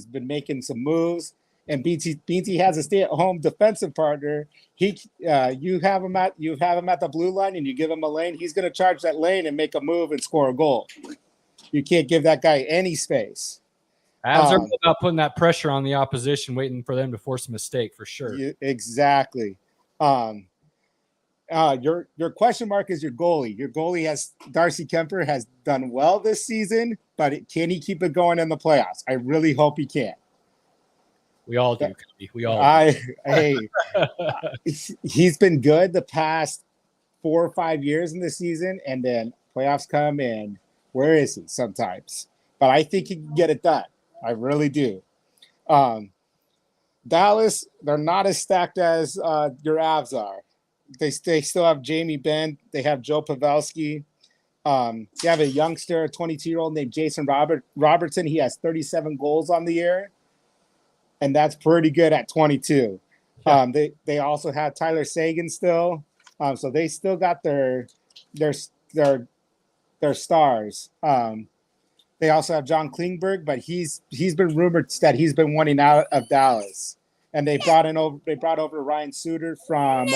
been making some moves. And BT has a stay-at-home defensive partner. You have him at the blue line and you give him a lane. He's going to charge that lane and make a move and score a goal. You can't give that guy any space. Avs are about putting that pressure on the opposition, waiting for them to force a mistake for sure. Exactly. Your question mark is your goalie. Your goalie Darcy Kemper has done well this season, but can he keep it going in the playoffs? I really hope he can. We all do. We all. He's been good the past 4 or 5 years in the season, and then playoffs come, and where is he sometimes? But I think he can get it done. I really do. Dallas, they're not as stacked as your Avs are. They still have Jamie Benn. They have Joe Pavelski. They have a youngster, a 22-year-old named Jason Robertson. He has 37 goals on the year, and that's pretty good at 22. Yeah. They also have Tyler Seguin still, so they still got their stars. They also have John Klingberg, but he's been rumored that he's been wanting out of Dallas, and they brought over Ryan Suter from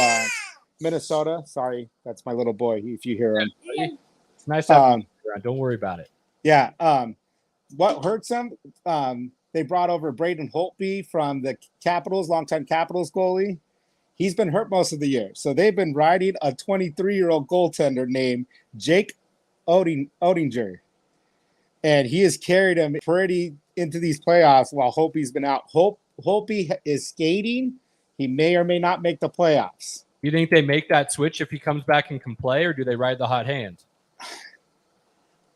Minnesota. Sorry, that's my little boy. If you hear him, it's nice to have him around. Don't worry about it. Yeah. What hurts them? They brought over Braden Holtby from the Capitals, longtime Capitals goalie. He's been hurt most of the year, so they've been riding a 23-year-old goaltender named Jake Odinger, and he has carried him pretty into these playoffs while Holtby's been out. Holtby is skating. He may or may not make the playoffs. You think they make that switch if he comes back and can play, or do they ride the hot hand?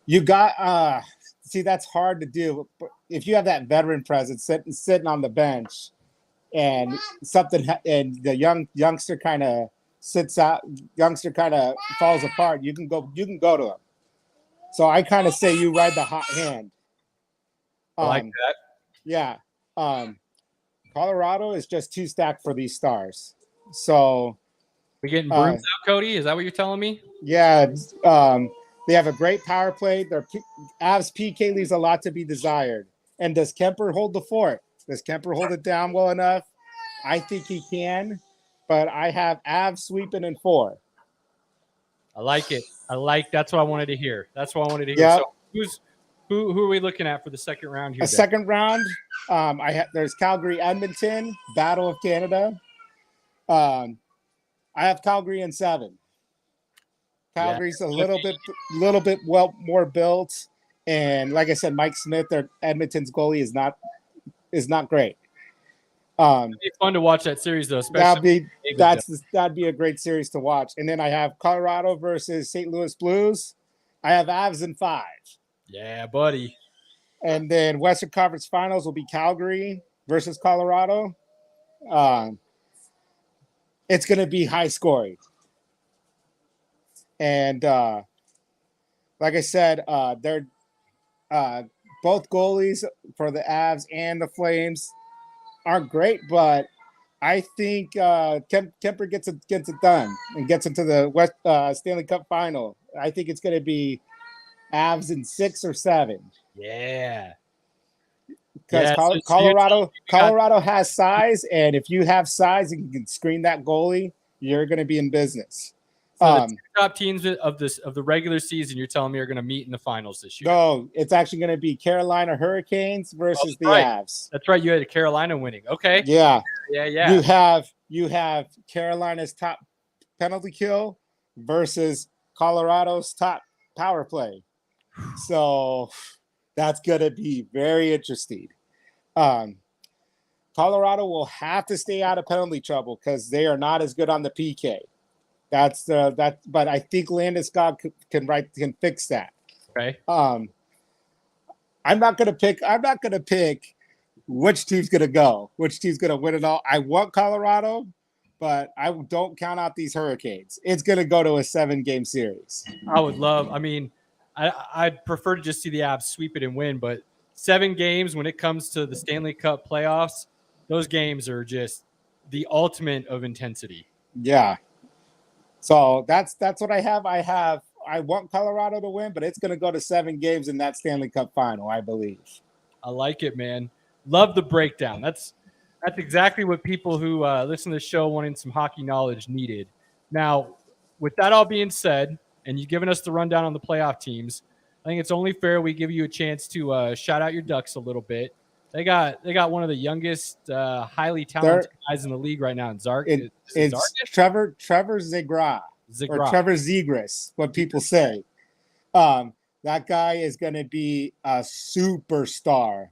You got see, that's hard to do. If you have that veteran presence sitting on the bench, and the youngster kind of falls apart, you can go to him. So I kind of say you ride the hot hand. I like that. Yeah. Colorado is just too stacked for these stars. So we getting brooms out, Cody? Is that what you're telling me? Yeah. They have a great power play. Their Avs PK leaves a lot to be desired. And does Kemper hold the fort? Does Kemper hold it down well enough? I think he can, but I have Avs sweeping in 4. I like it. That's what I wanted to hear. Yep. So who are we looking at for the second round here? Second round. There's Calgary, Edmonton, Battle of Canada. I have Calgary in 7. Calgary's a little bit more built, and like I said, Mike Smith, their Edmonton's goalie, is not great. It'd be fun to watch that series though. Especially that'd be a great series to watch. And then I have Colorado versus St. Louis Blues. I have Avs in 5. Yeah, buddy. And then Western Conference Finals will be Calgary versus Colorado. It's going to be high scoring. And like I said, they're both goalies for the Avs and the Flames aren't great, but I think Kemper gets it done and gets into the Stanley Cup final. I think it's going to be Avs in 6 or 7. Yeah. because Yeah, so you're Colorado has size, and if you have size and you can screen that goalie, you're going to be in business. So the two top teams of the regular season, you're telling me are going to meet in the finals this year? No, it's actually going to be Carolina Hurricanes versus the Avs. That's right. You had Carolina winning. Okay. Yeah. Yeah. You have Carolina's top penalty kill versus Colorado's top power play. So that's going to be very interesting. Colorado will have to stay out of penalty trouble because they are not as good on the PK. But I think Landeskog can fix that. Okay. I'm not gonna pick which team's gonna go, which team's gonna win it all. I want Colorado, but I don't count out these Hurricanes. It's gonna go to a 7-game series. I'd prefer to just see the Avs sweep it and win, but 7 games when it comes to the Stanley Cup playoffs, those games are just the ultimate of intensity. Yeah. So that's what I have. I want Colorado to win, but it's going to go to 7 games in that Stanley Cup final, I believe. I like it, man. Love the breakdown. That's exactly what people who listen to the show wanting some hockey knowledge needed. Now, with that all being said, and you've given us the rundown on the playoff teams, I think it's only fair we give you a chance to shout out your Ducks a little bit. They got one of the youngest, highly talented guys in the league right now in Zark. It's Trevor Zegras or Trevor Zegras, what people say. That guy is going to be a superstar.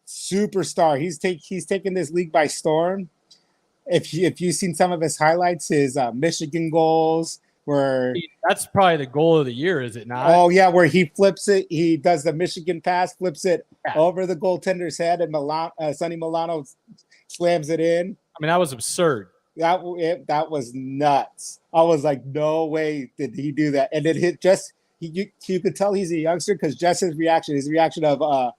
He's taken this league by storm. If you've seen some of his highlights, his Michigan goals. That's probably the goal of the year, is it not? Oh yeah, where he flips it, he does the Michigan pass, flips it over the goaltender's head, and Sonny Milano slams it in. I mean, that was absurd. That was nuts. I was like, no way did he do that. And it you could tell he's a youngster because just his reaction of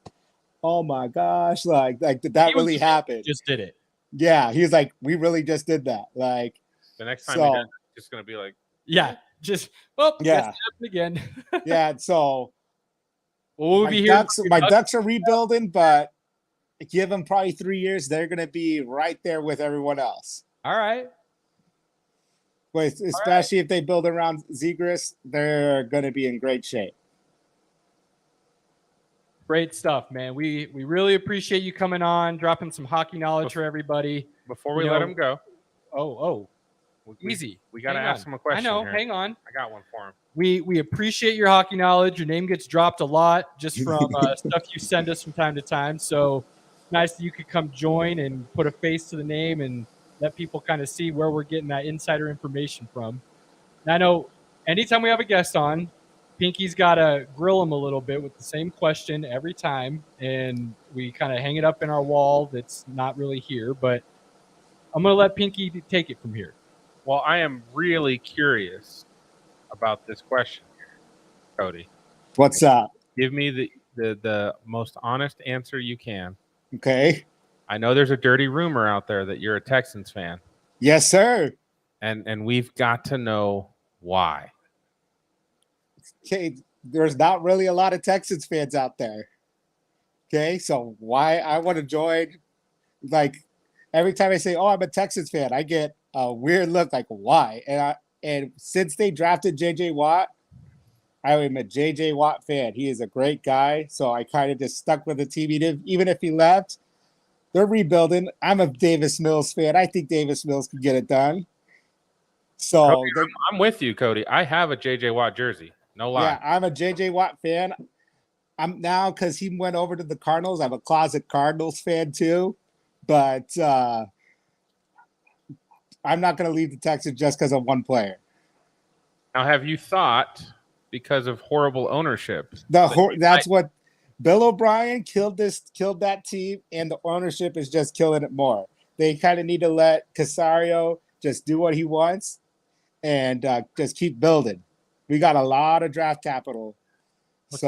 oh my gosh, like did that really happen? Just did it. Yeah, he was like, we really just did that. Like the next time he does, it's just gonna be like. Yeah, just again. Yeah, so we'll be here. My Ducks are rebuilding, but give them probably 3 years, they're going to be right there with everyone else. All right. But especially if they build around Zegras, they're going to be in great shape. Great stuff, man. We really appreciate you coming on, dropping some hockey knowledge for everybody. Before we let him go. Easy. We got to ask him a question. I know. Here. Hang on. I got one for him. We appreciate your hockey knowledge. Your name gets dropped a lot just from stuff you send us from time to time. So nice that you could come join and put a face to the name and let people kind of see where we're getting that insider information from. And I know anytime we have a guest on, Pinky's got to grill him a little bit with the same question every time. And we kind of hang it up in our wall that's not really here. But I'm going to let Pinky take it from here. Well, I am really curious about this question here, Cody. What's up? Give me the most honest answer you can. Okay. I know there's a dirty rumor out there that you're a Texans fan. Yes, sir. And we've got to know why. Okay, there's not really a lot of Texans fans out there. Okay, so why I want to join, like every time I say, "Oh, I'm a Texans fan," I get a weird look like, why? And since they drafted JJ Watt, I am a JJ Watt fan. He is a great guy. So I kind of just stuck with the team. Even if he left, they're rebuilding. I'm a Davis Mills fan. I think Davis Mills can get it done. So Cody, I'm with you, Cody. I have a JJ Watt jersey. No lie. Yeah, I'm a JJ Watt fan. I'm now, because he went over to the Cardinals, I'm a closet Cardinals fan too. But I'm not going to leave the Texans just because of one player. Now, have you thought, because of horrible ownership, that's what Bill O'Brien killed that team, and the ownership is just killing it more. They kind of need to let Casario just do what he wants and just keep building. We got a lot of draft capital. Who's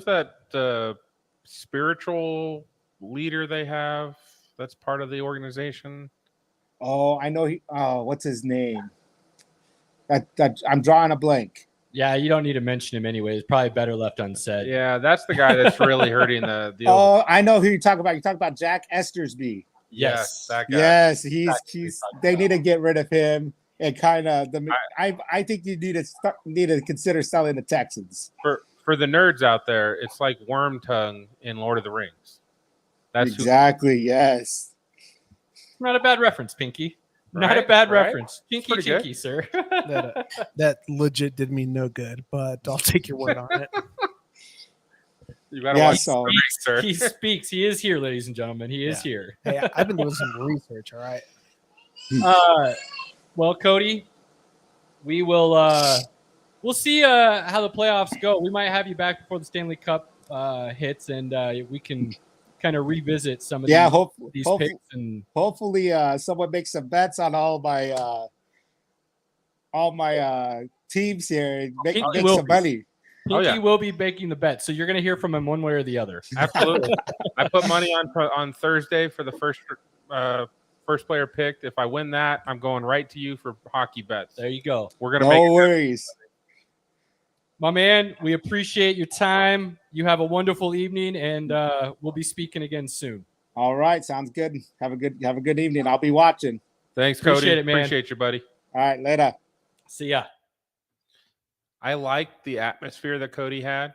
that spiritual leader they have that's part of the organization? Oh, I know. What's his name? I'm drawing a blank. Yeah, you don't need to mention him anyway. It's probably better left unsaid. Yeah, that's the guy that's really hurting the Oh, I know who you talk about. You talk about Jack Estersby. Yes, that guy. Yes, Exactly what he's. he's talking They about. need to get rid of him and kind of the. I think you need to consider selling the Texans. For the nerds out there, it's like Worm Tongue in Lord of the Rings. That's Exactly. Yes. Not a bad reference, Pinky. Not a Right? bad Right? reference. Pinky, pretty good. chinky, sir. That legit did me no good, but I'll take your word on it. You gotta Yeah, watch so- the race, sir. He speaks. He is here, ladies and gentlemen. He is here. Hey, I've been doing some research. All right. Well, Cody, we will. We'll see how the playoffs go. We might have you back before the Stanley Cup hits, and we can kind of revisit some of these picks. And Hopefully, someone makes some bets on all my teams here and make will some be. money. Pinky yeah. will be making the bet, so you're going to hear from him one way or the other. Absolutely. I put money on Thursday for the first player picked. If I win that, I'm going right to you for hockey bets. There you go. We're gonna No make it. worries. My man, we appreciate your time. You have a wonderful evening, and we'll be speaking again soon. All right, sounds good. Have a good evening. I'll be watching. Thanks, Cody. Appreciate it, man. Appreciate you, buddy. All right, later. See ya. I liked the atmosphere that Cody had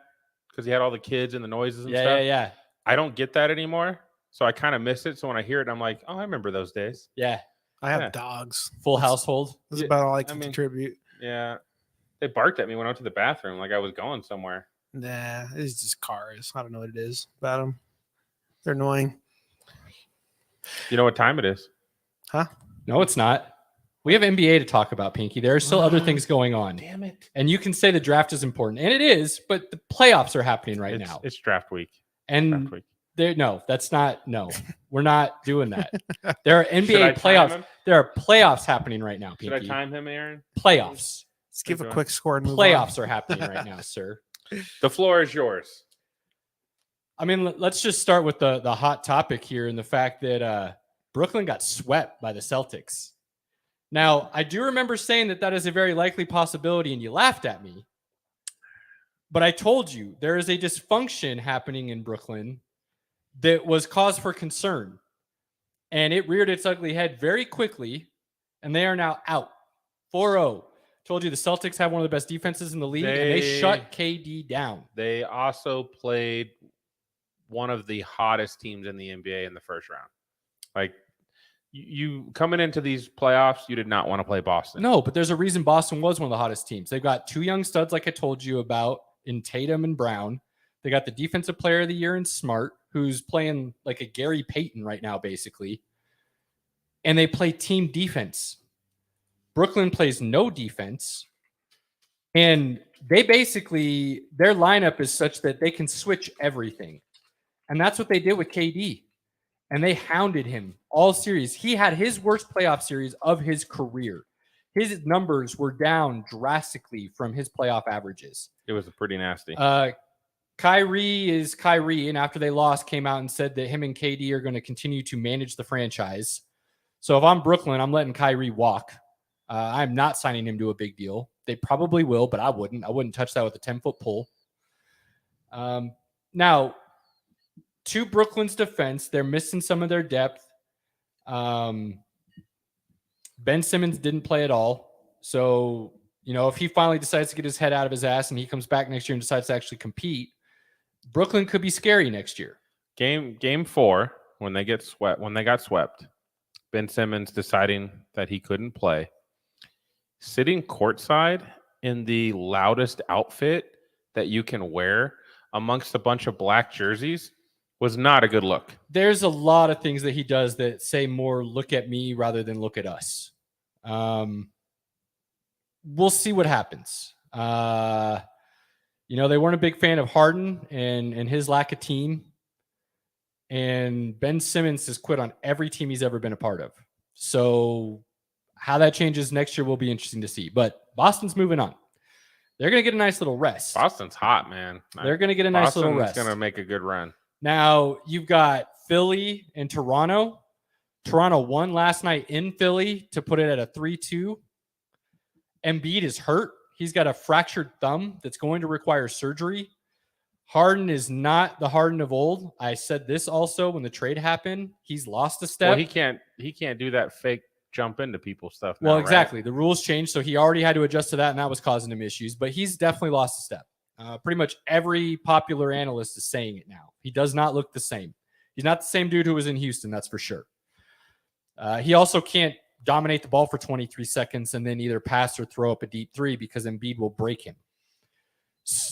because he had all the kids and the noises and Yeah, stuff. yeah. I don't get that anymore, so I kind of miss it. So when I hear it, I'm like, oh, I remember those days. Yeah. I have Yeah. dogs. Full household. That's Yeah, about all I can I mean- contribute. Yeah, they barked at me when I went to the bathroom like I was going somewhere. Nah, it's just cars. I don't know what it is about them. They're annoying. You know what time it is? No, it's not. We have NBA to talk about, Pinky. There are still other things going on. Damn it! And you can say the draft is important, and it is, but the playoffs are happening right now. It's draft week. And Draft week. we're not doing that. There are Should I NBA time playoffs. him? There are playoffs happening right now, Should I Pinky. time him, Aaron? Playoffs. Let's give a Okay. quick score and move Playoffs are happening right now, sir. The floor is yours. I mean, let's just start with the hot topic here and the fact that Brooklyn got swept by the Celtics. Now, I do remember saying that is a very likely possibility, and you laughed at me. But I told you there is a dysfunction happening in Brooklyn that was cause for concern. And it reared its ugly head very quickly, and they are now out. 4-0. Told you the Celtics have one of the best defenses in the league, and they shut KD down. They also played one of the hottest teams in the NBA in the first round. Like, you coming into these playoffs, you did not want to play Boston. No, but there's a reason Boston was one of the hottest teams. They've got two young studs, like I told you about, in Tatum and Brown. They got the defensive player of the year in Smart, who's playing like a Gary Payton right now, basically. And they play team defense. Brooklyn plays no defense. And they basically, their lineup is such that they can switch everything. And that's what they did with KD. And they hounded him all series. He had his worst playoff series of his career. His numbers were down drastically from his playoff averages. It was pretty nasty. Kyrie is Kyrie, and after they lost, came out and said that him and KD are going to continue to manage the franchise. So if I'm Brooklyn, I'm letting Kyrie walk. I'm not signing him to a big deal. They probably will, but I wouldn't. I wouldn't touch that with a 10-foot pole. Now, to Brooklyn's defense, they're missing some of their depth. Ben Simmons didn't play at all. So, if he finally decides to get his head out of his ass and he comes back next year and decides to actually compete, Brooklyn could be scary next year. Game 4, when they got swept, Ben Simmons deciding that he couldn't play, sitting courtside in the loudest outfit that you can wear amongst a bunch of black jerseys was not a good look. There's a lot of things that he does that say more look at me rather than look at us. We'll see what happens. They weren't a big fan of Harden and his lack of team. And Ben Simmons has quit on every team he's ever been a part of. So how that changes next year will be interesting to see. But Boston's moving on. They're going to get a nice little rest. Boston's hot, man. They're going to get a nice little rest. Boston's going to make a good run. Now, you've got Philly and Toronto. Toronto won last night in Philly to put it at a 3-2. Embiid is hurt. He's got a fractured thumb that's going to require surgery. Harden is not the Harden of old. I said this also when the trade happened. He's lost a step. Well, he can't do that fake jump into people stuff now, Well, exactly. right? The rules changed, so he already had to adjust to that, and that was causing him issues. But he's definitely lost a step. Pretty much every popular analyst is saying it now. He does not look the same. He's not the same dude who was in Houston, that's for sure. He also can't dominate the ball for 23 seconds and then either pass or throw up a deep three because Embiid will break him.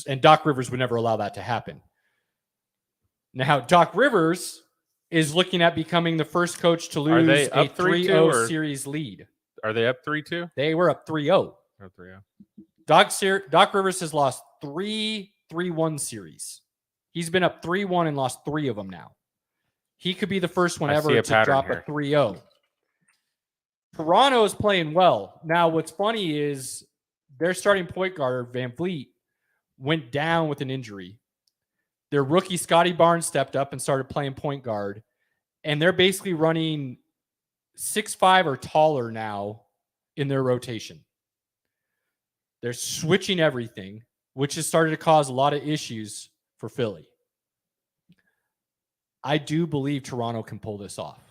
And Doc Rivers would never allow that to happen. Now, Doc Rivers is looking at becoming the first coach to lose they a up 3-2 3-0 series lead. Are they up 3-2? They were up 3-0. Or 3-0. Doc Rivers has lost 3-3-1 series. He's been up 3-1 and lost 3 of them now. He could be the first one I ever see a to pattern drop here. a 3-0. Toronto is playing well. Now, what's funny is their starting point guard, Van Vliet, went down with an injury. Their rookie, Scotty Barnes, stepped up and started playing point guard. And they're basically running 6'5" or taller now in their rotation. They're switching everything, which has started to cause a lot of issues for Philly. I do believe Toronto can pull this off.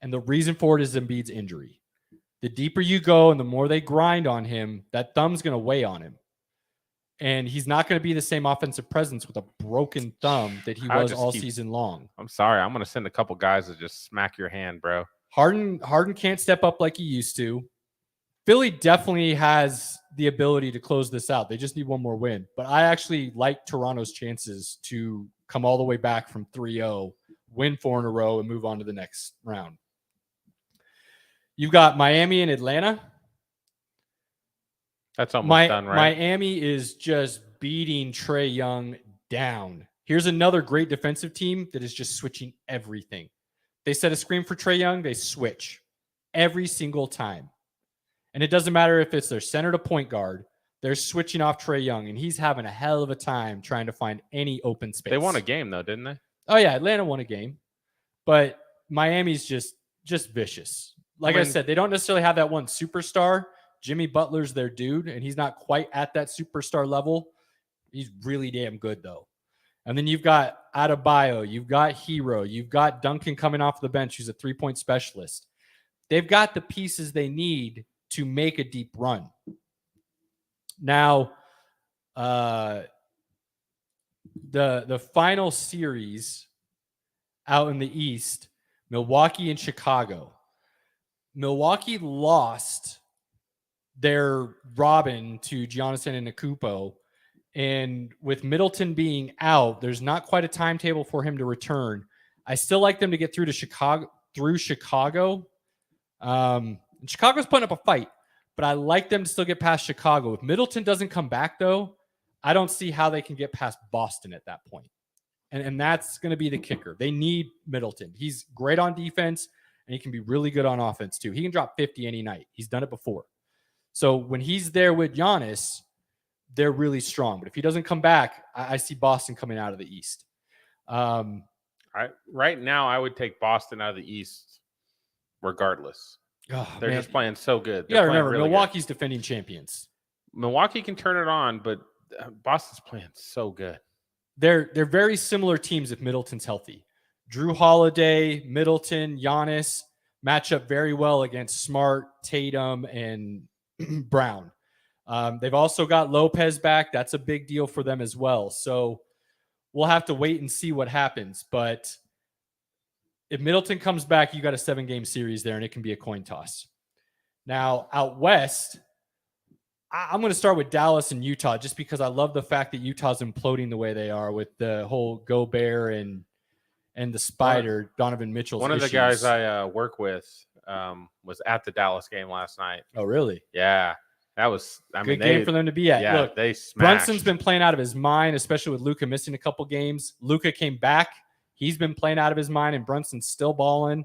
And the reason for it is Embiid's injury. The deeper you go and the more they grind on him, that thumb's going to weigh on him. And he's not going to be the same offensive presence with a broken thumb that he was all season long. I'm sorry. I'm going to send a couple guys to just smack your hand, bro. Harden can't step up like he used to. Philly definitely has the ability to close this out. They just need one more win. But I actually like Toronto's chances to come all the way back from 3-0, win 4 in a row, and move on to the next round. You've got Miami and Atlanta. That's almost done, right? Miami is just beating Trae Young down. Here's another great defensive team that is just switching everything. They set a screen for Trae Young, they switch every single time. And it doesn't matter if it's their center to point guard, they're switching off Trae Young, and he's having a hell of a time trying to find any open space. They won a game, though, didn't they? Oh, yeah, Atlanta won a game. But Miami's just vicious. Like I said, they don't necessarily have that one superstar. Jimmy Butler's their dude, and he's not quite at that superstar level. He's really damn good, though. And then you've got Adebayo, you've got Hero, you've got Duncan coming off the bench, who's a three-point specialist. They've got the pieces they need to make a deep run. Now, the final series out in the East, Milwaukee and Chicago. Milwaukee lost their Robin to Giannis Antetokounmpo, and with Middleton being out, there's not quite a timetable for him to return. I still like them to get through Chicago. Chicago's putting up a fight, but I like them to still get past Chicago. If Middleton doesn't come back, though, I don't see how they can get past Boston at that point. And that's going to be the kicker. They need Middleton. He's great on defense, and he can be really good on offense, too. He can drop 50 any night. He's done it before. So when he's there with Giannis, they're really strong. But if he doesn't come back, I see Boston coming out of the East. Right now, I would take Boston out of the East regardless. They're just playing so good. Yeah, remember, really Milwaukee's defending champions. Milwaukee can turn it on, but Boston's playing so good. They're very similar teams if Middleton's healthy. Drew Holiday, Middleton, Giannis match up very well against Smart, Tatum, and Brown. They've also got Lopez back. That's a big deal for them as well. So we'll have to wait and see what happens. But if Middleton comes back, you got a 7-game series there, and it can be a coin toss. Now, out west, I'm going to start with Dallas and Utah just because I love the fact that Utah's imploding the way they are with the whole Gobert and the Spider, Donovan Mitchell's One of the issues. guys I work with was at the Dallas game last night. Oh, really? Yeah. That was good game for them to be at. Yeah, Look, they smashed. Brunson's been playing out of his mind, especially with Luka missing a couple games. Luka came back. He's been playing out of his mind, and Brunson's still balling.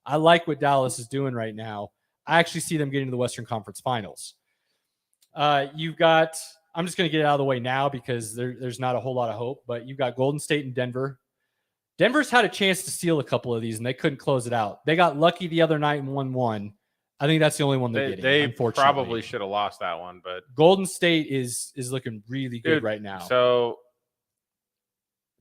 I like what Dallas is doing right now. I actually see them getting to the Western Conference Finals. You've got, I'm just going to get it out of the way now because there's not a whole lot of hope, but you've got Golden State and Denver. Denver's had a chance to steal a couple of these, and they couldn't close it out. They got lucky the other night and won one. I think that's the only one they're getting. They Unfortunately, probably should have lost that one, but Golden State is looking really good Dude, right now. So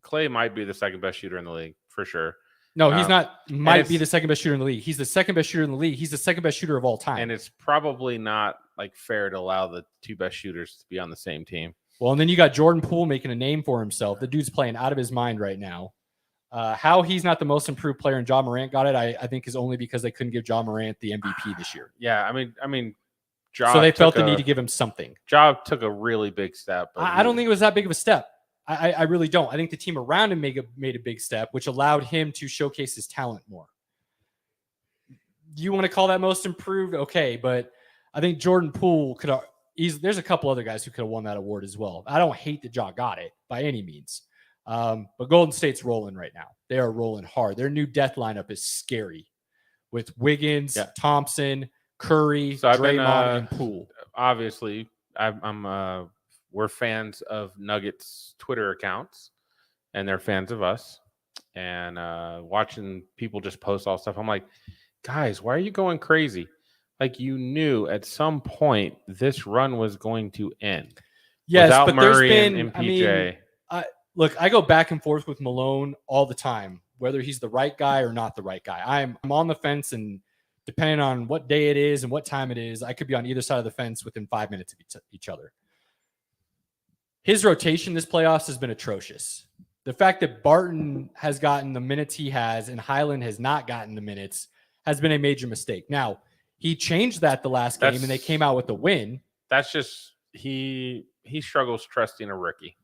Clay might be the second best shooter in the league for sure. No, he's not. Might be it's- the second best shooter in the league. He's the second best shooter in the league. He's the second best shooter of all time. And it's probably not like fair to allow the two best shooters to be on the same team. Well, and then you got Jordan Poole making a name for himself. The dude's playing out of his mind right now. How he's not the most improved player and Ja Morant got it, I think, is only because they couldn't give Ja Morant the MVP this year. Yeah, I mean, Ja So they felt the took need to give him something. Ja took a really big step. but I don't think it was that big of a step. I really don't. I think the team around him made a big step, which allowed him to showcase his talent more. You want to call that most improved? Okay, but I think Jordan Poole could have. There's a couple other guys who could have won that award as well. I don't hate that Ja got it by any means. But Golden State's rolling right now. They are rolling hard. Their new death lineup is scary with Wiggins, Thompson, Curry, So Draymond, and Poole. Obviously, we're fans of Nuggets Twitter accounts, and they're fans of us. And watching people just post all stuff, I'm like, guys, why are you going crazy? Like, you knew at some point this run was going to end. Yes, without but Murray there's been and MPJ. Look, I go back and forth with Malone all the time, whether he's the right guy or not the right guy. I'm on the fence, and depending on what day it is and what time it is, I could be on either side of the fence within 5 minutes of each other. His rotation this playoffs has been atrocious. The fact that Barton has gotten the minutes he has and Highland has not gotten the minutes has been a major mistake. Now, he changed that the last game, and they came out with the win. That's just he struggles trusting a rookie.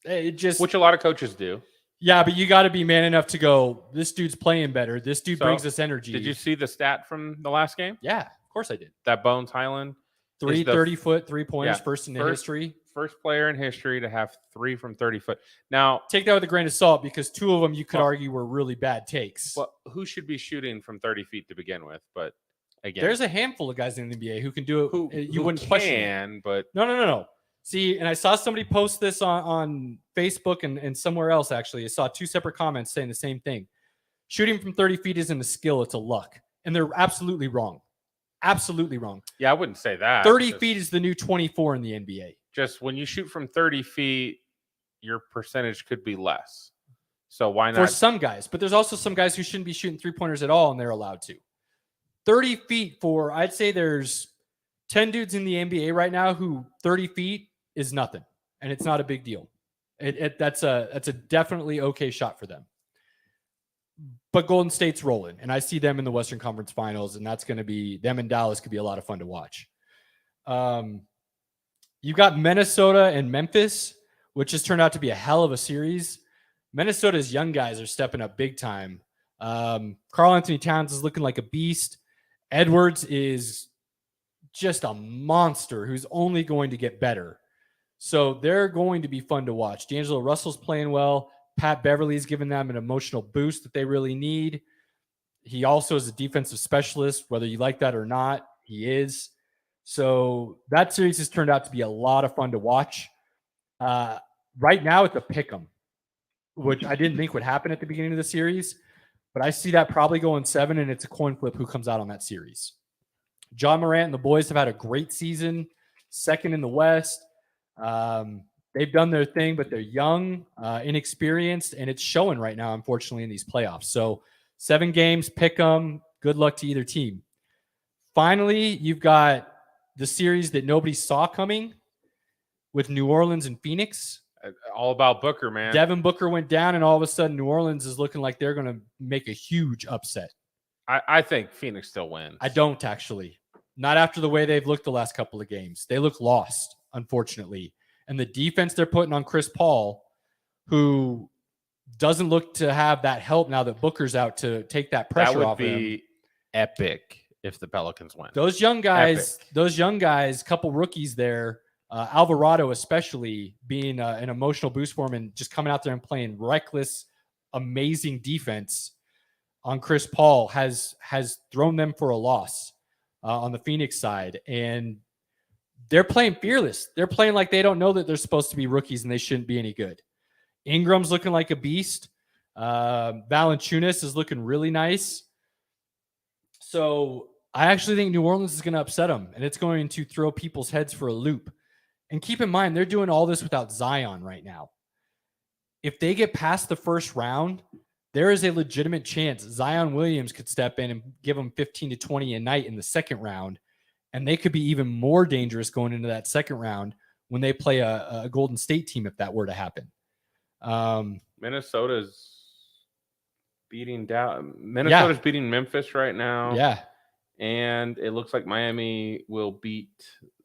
Which a lot of coaches do. Yeah, but you got to be man enough to go, this dude's playing better. This dude brings us energy. Did you see the stat from the last game? Yeah, of course I did. That Bones Highland. 30-foot three-pointers, first in history. First player in history to have 3 from 30 foot. Now, take that with a grain of salt, because 2 of them you could argue were really bad takes. Well, who should be shooting from 30 feet to begin with? But again, there's a handful of guys in the NBA who can do it. You wouldn't question, but no. See, and I saw somebody post this on Facebook and somewhere else, actually. I saw 2 separate comments saying the same thing. Shooting from 30 feet isn't a skill, it's a luck. And they're absolutely wrong. Absolutely wrong. Yeah, I wouldn't say that. 30 feet is the new 24 in the NBA. Just when you shoot from 30 feet, your percentage could be less. So why not? For some guys. But there's also some guys who shouldn't be shooting three-pointers at all, and they're allowed to. 30 feet for, I'd say there's 10 dudes in the NBA right now who 30 feet is nothing, and it's not a big deal. That's a definitely okay shot for them. But Golden State's rolling, and I see them in the Western Conference Finals, and that's going to be them in Dallas. Could be a lot of fun to watch. You've got Minnesota and Memphis, which has turned out to be a hell of a series. Minnesota's young guys are stepping up big time. Karl Anthony Towns is looking like a beast. Edwards is just a monster who's only going to get better. So they're going to be fun to watch. D'Angelo Russell's playing well. Pat Beverly's giving them an emotional boost that they really need. He also is a defensive specialist, whether you like that or not, he is. So that series has turned out to be a lot of fun to watch. Right now, it's a pick'em, which I didn't think would happen at the beginning of the series, but I see that probably going 7, and it's a coin flip who comes out on that series. Ja Morant and the boys have had a great season, second in the West. They've done their thing, but they're young, inexperienced, and it's showing right now, unfortunately, in these playoffs. So 7 games, pick them. Good luck to either team. Finally, you've got the series that nobody saw coming with New Orleans and Phoenix. All about Booker, man. Devin Booker went down, and all of a sudden New Orleans is looking like they're going to make a huge upset. I think Phoenix still wins. I don't, actually. Not after the way they've looked the last couple of games. They look lost, unfortunately. And the defense they're putting on Chris Paul, who doesn't look to have that help now that Booker's out to take that pressure off of him. That would be epic if the Pelicans win. Those young guys, couple rookies there, Alvarado especially being an emotional boost for him and just coming out there and playing reckless, amazing defense on Chris Paul has thrown them for a loss on the Phoenix side. And they're playing fearless. They're playing like they don't know that they're supposed to be rookies and they shouldn't be any good. Ingram's looking like a beast. Valanciunas is looking really nice. So I actually think New Orleans is going to upset them, and it's going to throw people's heads for a loop. And keep in mind, they're doing all this without Zion right now. If they get past the first round, there is a legitimate chance Zion Williams could step in and give them 15 to 20 a night in the second round, and they could be even more dangerous going into that second round when they play a Golden State team if that were to happen. Minnesota's beating beating Memphis right now. Yeah. And it looks like Miami will beat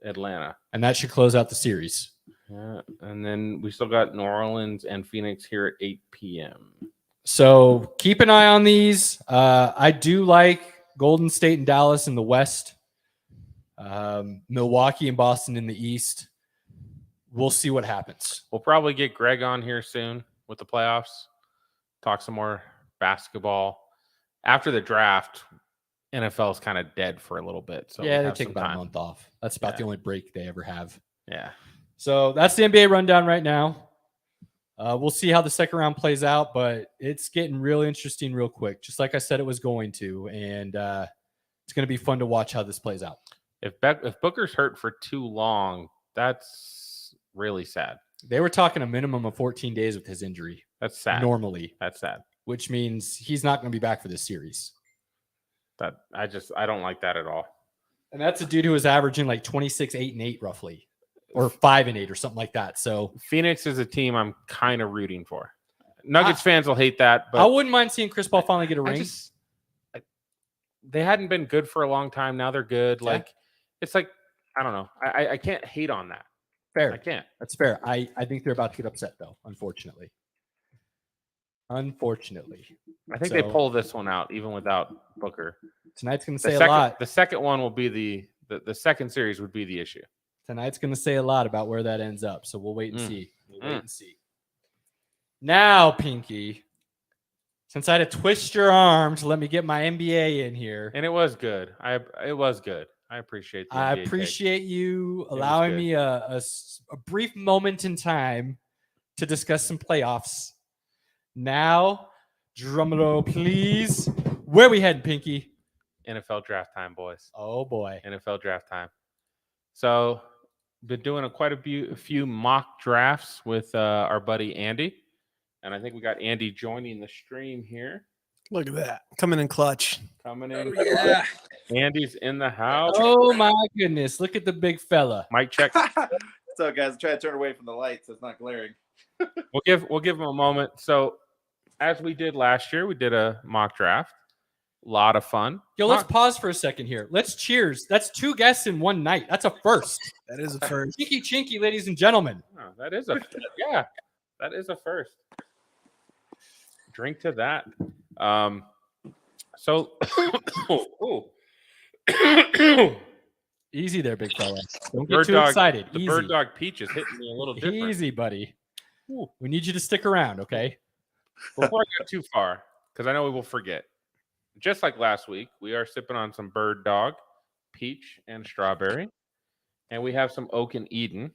Atlanta. And that should close out the series. Yeah. And then we still got New Orleans and Phoenix here at 8 p.m. So keep an eye on these. I do like Golden State and Dallas in the West. Milwaukee and Boston in the East. We'll see what happens. We'll probably get Greg on here soon with the playoffs. Talk some more basketball. After the draft, NFL is kind of dead for a little bit. So yeah, they take about a month off. That's about the only break they ever have. Yeah. So that's the NBA rundown right now. We'll see how the second round plays out, but it's getting real interesting real quick, just like I said it was going to. And it's going to be fun to watch how this plays out. If Booker's hurt for too long, that's really sad. They were talking a minimum of 14 days with his injury. That's sad. Normally. That's sad. Which means he's not going to be back for this series. I don't like that at all. And that's a dude who was averaging like 26, 8, and 8 roughly, or 5 and 8 or something like that. So Phoenix is a team I'm kind of rooting for. Nuggets fans will hate that, but I wouldn't mind seeing Chris Paul finally get a ring. They hadn't been good for a long time. Now they're good. Yeah. Like it's like I don't know. I can't hate on that. Fair. I can't. That's fair. I think they're about to get upset though, unfortunately. I think they pull this one out even without Booker. Tonight's going to say a lot. The second one will be the second series would be the issue. Tonight's going to say a lot about where that ends up. So we'll wait and see. Now, Pinky, since I had to twist your arm to let me get my NBA in here. And it was good. It was good. I appreciate the I NBA appreciate you allowing me a brief moment in time to discuss some playoffs. Now, drum roll, please. Where we heading, Pinky? NFL draft time, boys. Oh, boy. NFL draft time. So, been doing quite a few mock drafts with our buddy Andy. And I think we got Andy joining the stream here. Look at that. Coming in clutch. Yeah. Andy's in the house. Oh, my goodness. Look at the big fella. Mic check. So, guys, I'm trying to turn away from the light so it's not glaring. We'll give him a moment. So, as we did last year, we did a mock draft. A lot of fun. Yo, let's pause for a second here. Let's cheers. That's 2 guests in one night. That's a first. That is a first. Chinky chinky, ladies and gentlemen. Oh, that is a first. Drink to that. So easy there, big fella. Don't get too excited. The bird dog peach is hitting me a little different. Easy, buddy. Ooh, we need you to stick around, okay? Before I go too far, because I know we will forget. Just like last week, we are sipping on some bird dog, peach, and strawberry. And we have some Oak and Eden.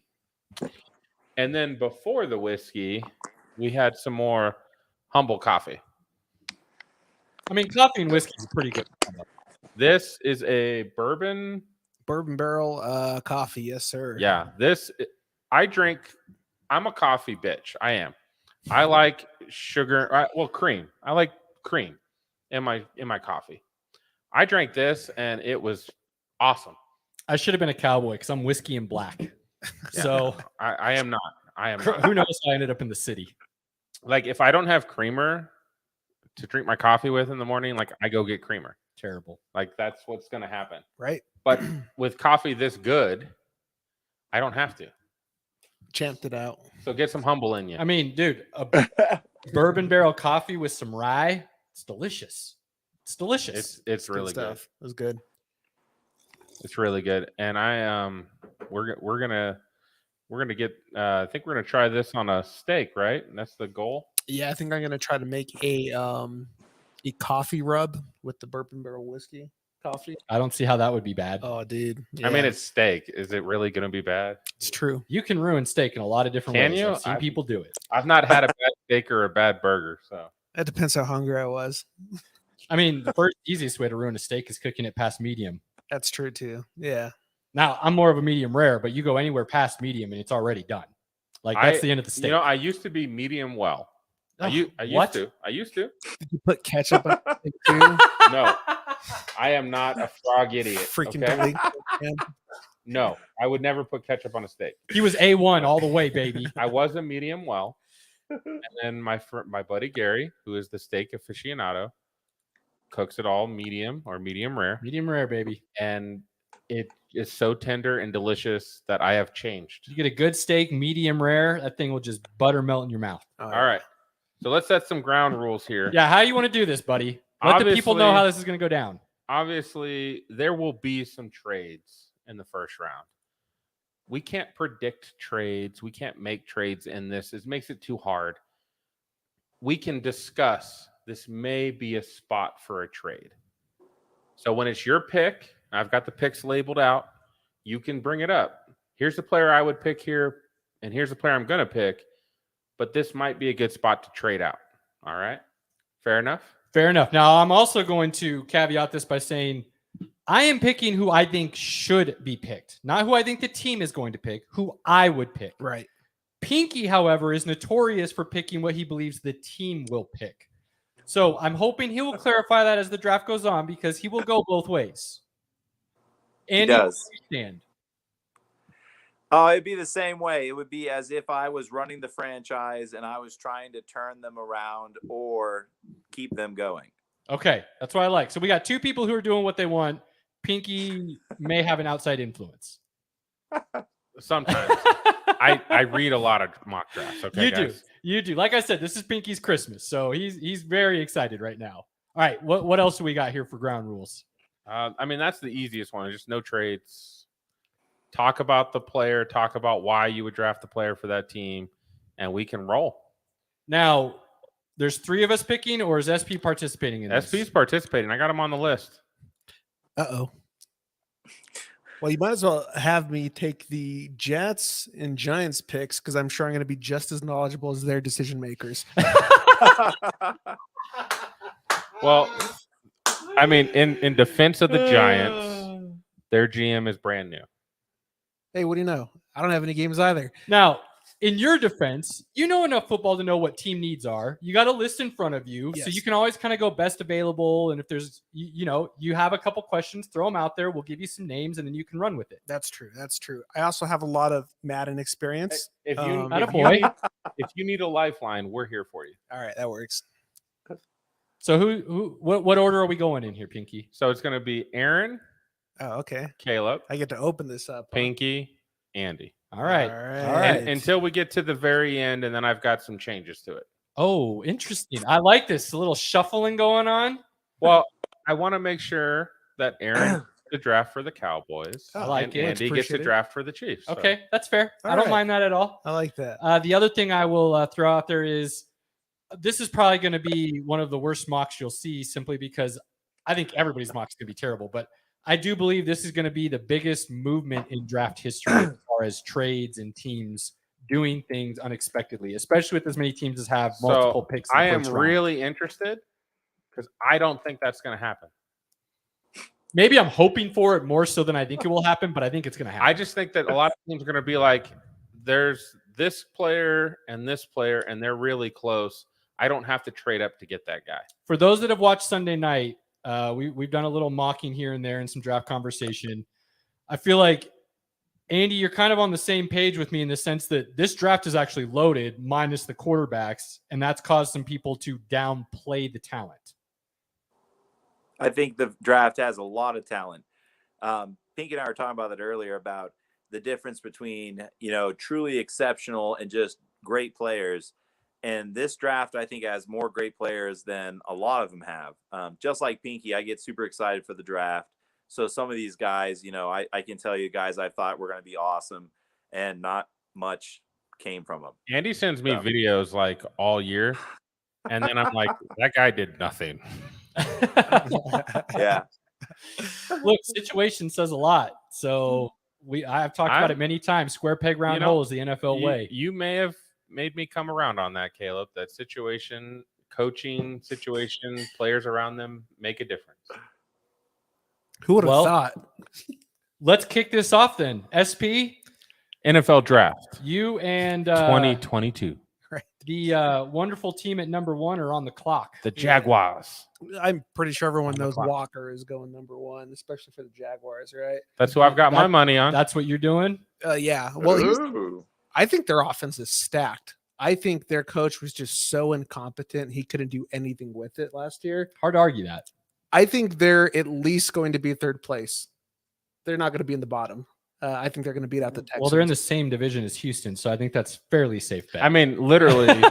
And then before the whiskey, we had some more humble coffee. I mean, coffee and whiskey is pretty good. This is a bourbon barrel coffee. Yes, sir. Yeah. I'm a coffee bitch. I am. I like sugar. Cream. I like cream in my coffee. I drank this and it was awesome. I should have been a cowboy because I'm whiskey and black. Yeah. So I am not. Who knows how I ended up in the city? Like if I don't have creamer to drink my coffee with in the morning, like I go get creamer. Terrible. Like that's what's going to happen. Right. But with coffee this good, I don't have to. Champed it out. So get some humble in you. I mean, dude, a bourbon barrel coffee with some rye. It's delicious. It's delicious. It's really good. It was good. It's really good. And we're gonna get I think we're gonna try this on a steak, right? And that's the goal. Yeah, I think I'm gonna try to make a coffee rub with the bourbon barrel whiskey coffee. I don't see how that would be bad. Oh, dude. Yeah. I mean, it's steak. Is it really gonna be bad? It's true. You can ruin steak in a lot of different Can ways. you? I've seen people do it. I've not had a bad steak or a bad burger, so It depends how hungry I was. I mean, the first easiest way to ruin a steak is cooking it past medium. That's true too. Yeah. Now, I'm more of a medium rare, but you go anywhere past medium and it's already done. Like that's the end of the steak. You know, I used to be medium well. I used to. Did you put ketchup on it too? No, I am not a frog idiot. Freaking okay? delete it, No, I would never put ketchup on a steak. He was A1 all the way, baby. I was a medium well. And then my buddy Gary, who is the steak aficionado, cooks it all medium or medium rare. Medium rare, baby. And it is so tender and delicious that I have changed. You get a good steak, medium rare, that thing will just butter melt in your mouth. All right. So let's set some ground rules here. Yeah, how you want to do this, buddy? Let the people know how this is going to go down. Obviously, there will be some trades in the first round. We can't predict trades. We can't make trades in this. It makes it too hard. We can discuss this may be a spot for a trade. So when it's your pick, I've got the picks labeled out. You can bring it up. Here's the player I would pick here, and here's the player I'm going to pick. But this might be a good spot to trade out. All right. Fair enough? Fair enough. Now, I'm also going to caveat this by saying I am picking who I think should be picked, not who I think the team is going to pick, who I would pick. Right. Pinky, however, is notorious for picking what he believes the team will pick. So I'm hoping he will clarify that as the draft goes on because he will go both ways. And He does. Understand. Oh, it'd be the same way. It would be as if I was running the franchise and I was trying to turn them around or keep them going. Okay, that's what I like. So we got two people who are doing what they want. Pinky may have an outside influence. Sometimes. I read a lot of mock drafts. Okay, You do. Like I said, this is Pinky's Christmas, so he's very excited right now. All right, what else do we got here for ground rules? I mean, that's the easiest one. Just no trades. Talk about the player. Talk about why you would draft the player for that team, and we can roll. Now, there's three of us picking, or is SP participating in this? SP's participating. I got him on the list. Uh-oh. Well, you might as well have me take the Jets and Giants picks because I'm sure I'm going to be just as knowledgeable as their decision makers. Well, I mean, in defense of the Giants, their GM is brand new. Hey, what do you know? I don't have any games either. Now, in your defense, you know enough football to know what team needs are. You got a list in front of you, so you can always kind of go best available. And if there's, you have a couple questions, throw them out there. We'll give you some names, and then you can run with it. That's true. That's true. I also have a lot of Madden experience. If you need a lifeline, we're here for you. All right, that works. So what order are we going in here, Pinky? So it's going to be Aaron. Oh, okay. Caleb. I get to open this up. Pinky. Andy. All right. And until we get to the very end, and then I've got some changes to it. Oh, interesting. I like this. A little shuffling going on. Well, I want to make sure that Aaron gets the draft for the Cowboys. I like and it. Andy gets the draft for the Chiefs. So. Okay, that's fair. All I don't right. mind that at all. I like that. The other thing I will throw out there is this is probably going to be one of the worst mocks you'll see simply because I think everybody's mock is going to be terrible, but I do believe this is going to be the biggest movement in draft history as far as trades and teams doing things unexpectedly, especially with as many teams as have multiple picks. I am really interested because I don't think that's going to happen. Maybe I'm hoping for it more so than I think it will happen, but I think it's going to happen. I just think that a lot of teams are going to be like, there's this player, and they're really close. I don't have to trade up to get that guy. For those that have watched Sunday night, we've done a little mocking here and there and some draft conversation. I feel like, Andy, you're kind of on the same page with me in the sense that this draft is actually loaded minus the quarterbacks, and that's caused some people to downplay the talent. I think the draft has a lot of talent. Pink and I were talking about that earlier about the difference between, truly exceptional and just great players. And this draft, I think, has more great players than a lot of them have. Just like Pinky, I get super excited for the draft. So some of these guys, I can tell you guys I thought were going to be awesome, and not much came from them. Andy sends me videos like all year, and then I'm like, that guy did nothing. Yeah. Look, situation says a lot. So I've talked about it many times. Square peg, round hole is the NFL way. You may have made me come around on that, Caleb. That situation coaching situation, players around them make a difference. Who would have Well, thought? Let's kick this off then. SP, NFL draft you and 2022. the wonderful team at number 1 are on the clock. The Jaguars. I'm pretty sure everyone On the knows clock. Walker is going number 1, especially for the Jaguars, right? That's who I've got my money on. That's what you're doing? Yeah. Well, Ooh. I think their offense is stacked. I think their coach was just so incompetent he couldn't do anything with it last year. Hard to argue that. I think they're at least going to be third place. They're not going to be in the bottom. I think they're going to beat out the Texans. Well, they're in the same division as Houston, so I think that's fairly safe bet. I mean, literally.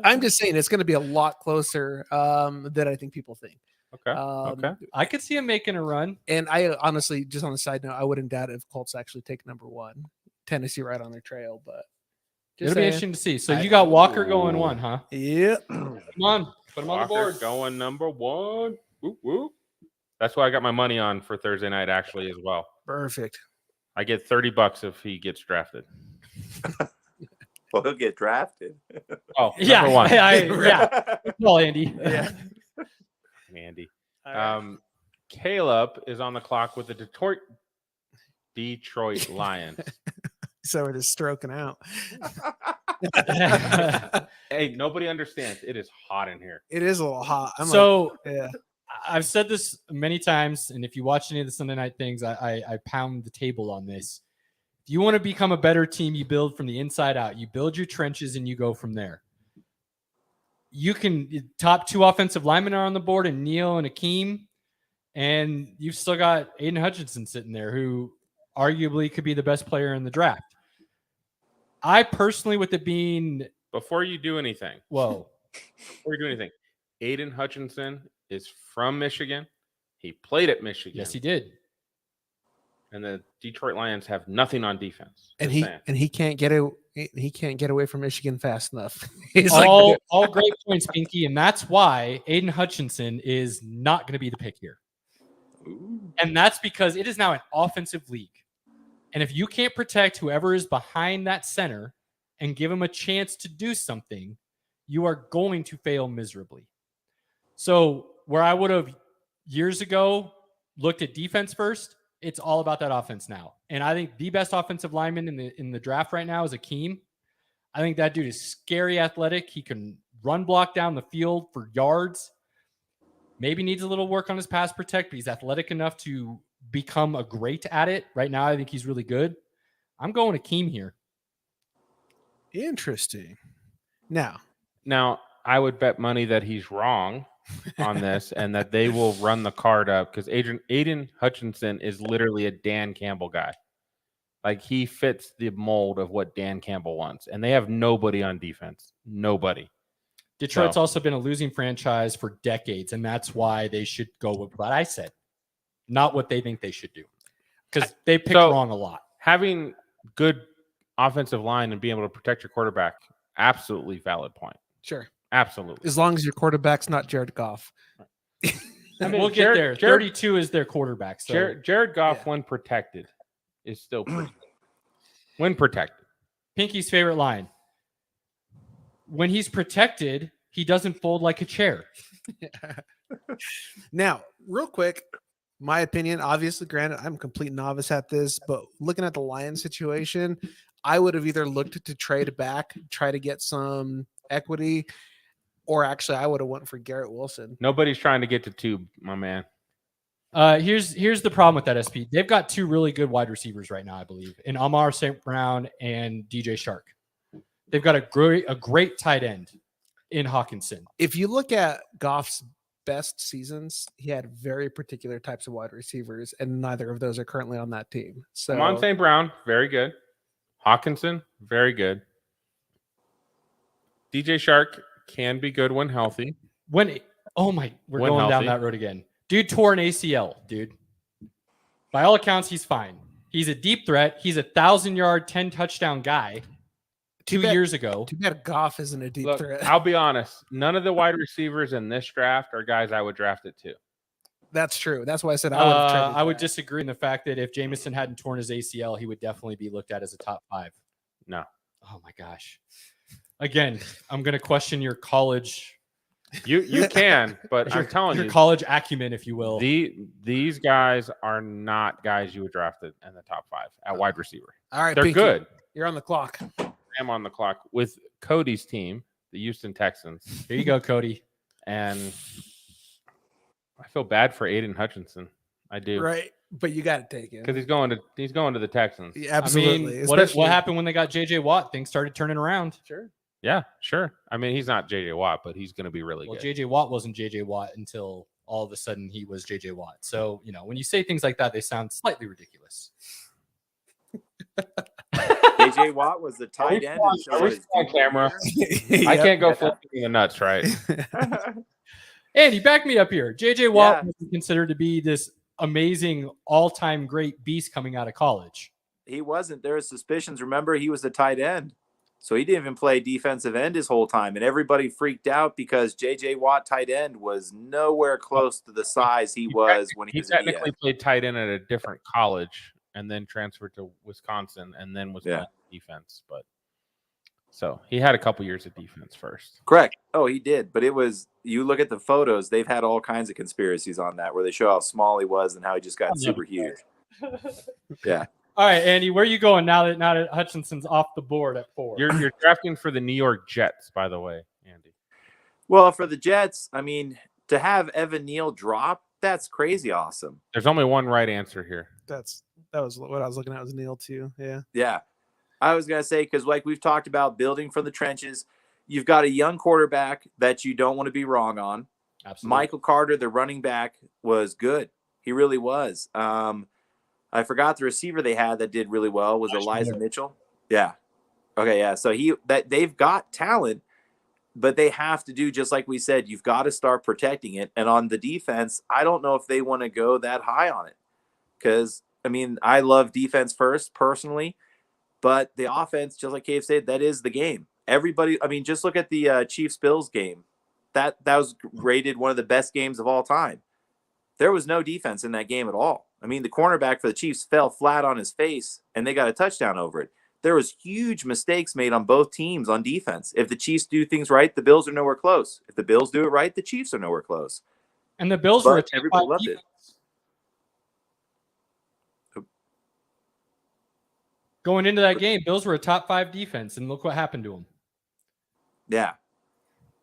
I'm just saying it's going to be a lot closer than I think people think. Okay. Okay. I could see him making a run. And I honestly, just on a side note, I wouldn't doubt if Colts actually take number 1. Tennessee right on their trail, but It'll be interesting to see. So you got Walker going 1, huh? Yeah. Come on, put him on the board. Going number 1. Whoop, whoop. That's why I got my money on for Thursday night, actually, as well. Perfect. I get $30 if he gets drafted. Well, he'll get drafted. Oh, Yeah, number 1. yeah. Well, Andy. Yeah. Andy. All right. Caleb is on the clock with the Detroit Lions. So it is stroking out. Hey, nobody understands. It is hot in here. It is a little hot. Yeah. I've said this many times, and if you watch any of the Sunday night things, I pound the table on this. If you want to become a better team, you build from the inside out. You build your trenches, and you go from there. You can top 2 offensive linemen are on the board, and Neal and Akeem, and you've still got Aiden Hutchinson sitting there, who arguably could be the best player in the draft. I personally, with it being Before you do anything, Aiden Hutchinson is from Michigan. He played at Michigan. yes, he did. And the Detroit Lions have nothing on defense. And Just saying. he can't get away from Michigan fast enough. all great points, Pinky, and that's why Aiden Hutchinson is not going to be the pick here. Ooh. And that's because it is now an offensive league. And if you can't protect whoever is behind that center and give him a chance to do something, you are going to fail miserably. So where I would have years ago looked at defense first, it's all about that offense now. And I think the best offensive lineman in the draft right now is Akeem. I think that dude is scary athletic. He can run block down the field for yards. Maybe needs a little work on his pass protect, but he's athletic enough to become a great at it. Right now, I think he's really good. I'm going Akeem here. Interesting. Now, I would bet money that he's wrong on this and that they will run the card up because Aiden Hutchinson is literally a Dan Campbell guy. Like, he fits the mold of what Dan Campbell wants, and they have nobody on defense. Nobody. Detroit's also been a losing franchise for decades, and that's why they should go with what I said, not what they think they should do, because they picked wrong a lot. Having good offensive line and being able to protect your quarterback, absolutely valid point. sure. Absolutely. As long as your quarterback's not Jared Goff. I mean, we'll get there. 32 is their quarterback. So. Jared Goff, when protected, is still pretty good. When protected. Pinky's favorite line. When he's protected, he doesn't fold like a chair. Now, real quick, my opinion, obviously, granted, I'm a complete novice at this, but looking at the Lions situation, I would have either looked to trade back, try to get some equity, or actually I would have went for Garrett Wilson. Nobody's trying to get to 2, my man. Here's the problem with that, SP. They've got 2 really good wide receivers right now, I believe, in Amar St. Brown and DJ Shark. They've got a great tight end in Hawkinson. If you look at Goff's best seasons, he had very particular types of wide receivers, and neither of those are currently on that team. So Amon St. Brown, very good. Hawkinson, very good. DJ Shark can be good when healthy. We're going down that road again. Dude tore an ACL, dude. By all accounts, he's fine. He's a deep threat. He's a 1,000-yard, 10-touchdown guy 2 years ago. Too bad Goff isn't a deep threat. I'll be honest. None of the wide receivers in this draft are guys I would draft it to. That's true. That's why I said I would have traded I would back. disagree in the fact that if Jameson hadn't torn his ACL, he would definitely be looked at as a top 5. No. Oh, my gosh. Again, I'm going to question your college You can, but I'm telling your you, college acumen, if you will. these guys are not guys you would draft in the top 5 at wide receiver. All right, They're Pinky, good. You're on the clock. I'm on the clock with Cody's team, the Houston Texans, Here you go, Cody. and I feel bad for Aiden Hutchinson. I do, Right, but you got to take it because he's going to the Texans. Yeah, absolutely. I mean, what happened when they got J.J. Watt? Things started turning around. Sure. Yeah, sure. I mean, he's not J.J. Watt, but he's going to be really Well, good. J.J. Watt wasn't J.J. Watt until all of a sudden he was J.J. Watt. So, when you say things like that, they sound slightly ridiculous. J.J. Watt was the tight end. Are we on camera? I can't go flipping in the nuts, right? Andy, back me up here. J.J. Watt Yeah. was considered to be this amazing all-time great beast coming out of college. He wasn't. There were suspicions. Remember, he was the tight end. So he didn't even play defensive end his whole time. And everybody freaked out because J.J. Watt, tight end, was nowhere close to the size he was when he was a technically DN. played tight end at a different college and then transferred to Wisconsin and then was playing defense. But so he had a couple years of defense first. Correct. Oh, he did. But it was, you look at the photos, they've had all kinds of conspiracies on that where they show how small he was and how he just got super huge. Yeah. All right, Andy, where are you going now that Hutchinson's off the board at 4? You're drafting for the New York Jets, by the way, Andy. Well, for the Jets, I mean, to have Evan Neal drop, that's crazy awesome. There's only one right answer here. That was what I was looking at was Neil too. Yeah. Yeah. I was going to say, because like we've talked about building from the trenches, you've got a young quarterback that you don't want to be wrong on. Absolutely. Michael Carter, the running back, was good. He really was. I forgot the receiver they had that did really well was Elijah Mitchell. Yeah. Okay. Yeah. So they've got talent, but they have to do just like we said. You've got to start protecting it. And on the defense, I don't know if they want to go that high on it, because I mean, I love defense first personally, but the offense, just like Cave said, that is the game. Everybody. I mean, just look at the Chiefs-Bills game. That was rated one of the best games of all time. There was no defense in that game at all. I mean, the cornerback for the Chiefs fell flat on his face, and they got a touchdown over it. There was huge mistakes made on both teams on defense. If the Chiefs do things right, the Bills are nowhere close. If the Bills do it right, the Chiefs are nowhere close. And the Bills were everybody loved it. Going into that game, Bills were a top 5 defense, and look what happened to them. Yeah.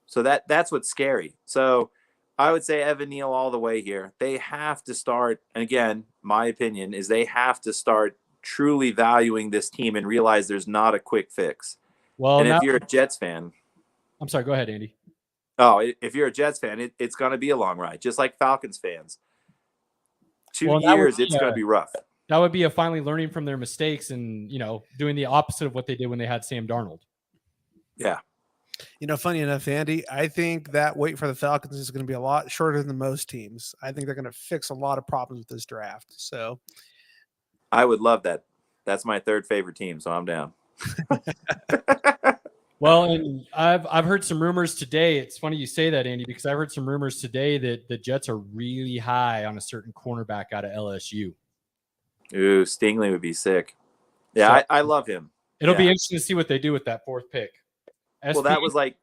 So that's what's scary. So I would say Evan Neal all the way here. They have to start, and again, my opinion is they have to start truly valuing this team and realize there's not a quick fix. Well, and if you're a Jets fan, I'm sorry, go ahead, Andy. Oh, if you're a Jets fan, it's going to be a long ride, just like Falcons fans. 2 years, it's going to be rough. That would be a finally learning from their mistakes and, doing the opposite of what they did when they had Sam Darnold. Yeah. Funny enough, Andy, I think that wait for the Falcons is going to be a lot shorter than most teams. I think they're going to fix a lot of problems with this draft. So I would love that. That's my 3rd favorite team, so I'm down. Well, and I've heard some rumors today. It's funny you say that, Andy, because I've heard some rumors today that the Jets are really high on a certain cornerback out of LSU. Ooh, Stingley would be sick. Yeah, I love him. It'll be interesting to see what they do with that 4th pick. Well, that was like,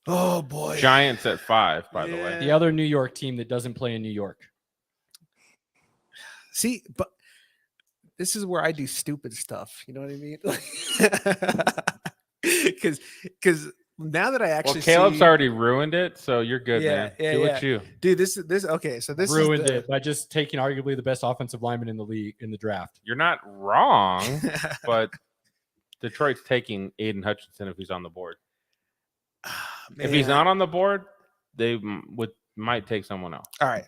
oh boy, Giants at 5, by the way. The other New York team that doesn't play in New York. See, but this is where I do stupid stuff. You know what I mean? Because now that I actually Caleb's already ruined it, so you're good, man. Do what you dude. This okay. So this ruined it by just taking arguably the best offensive lineman in the league in the draft. You're not wrong, but Detroit's taking Aiden Hutchinson if he's on the board. If he's not on the board, they might take someone else. All right.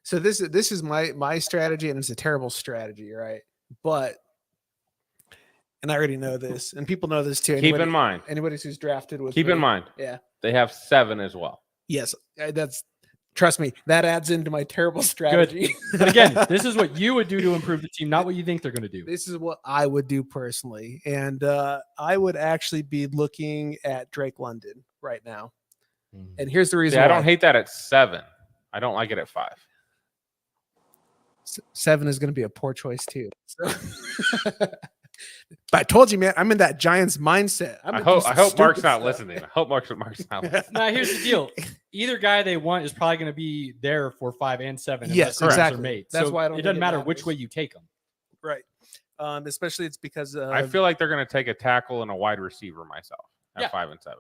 So this is my strategy, and it's a terrible strategy, right? But and I already know this, and people know this too. Keep in mind, anybody who's drafted with keep in mind, they have 7 as well. Yes, trust me, that adds into my terrible strategy. But again, this is what you would do to improve the team, not what you think they're going to do. This is what I would do personally, and I would actually be looking at Drake London right now. And here's the reason. I don't hate that at 7. I don't like it at 5. 7 is going to be a poor choice too. So. But I told you, man, I'm in that Giants mindset. I hope Mark's not listening. I hope Mark's not listening. Now, here's the deal. Either guy they want is probably going to be there for 5 and 7. Yes, unless exactly. Are made. That's so why I don't it doesn't think it matter matters. which way you take them. Right. Especially it's because I feel like they're going to take a tackle and a wide receiver myself at 5 and 7.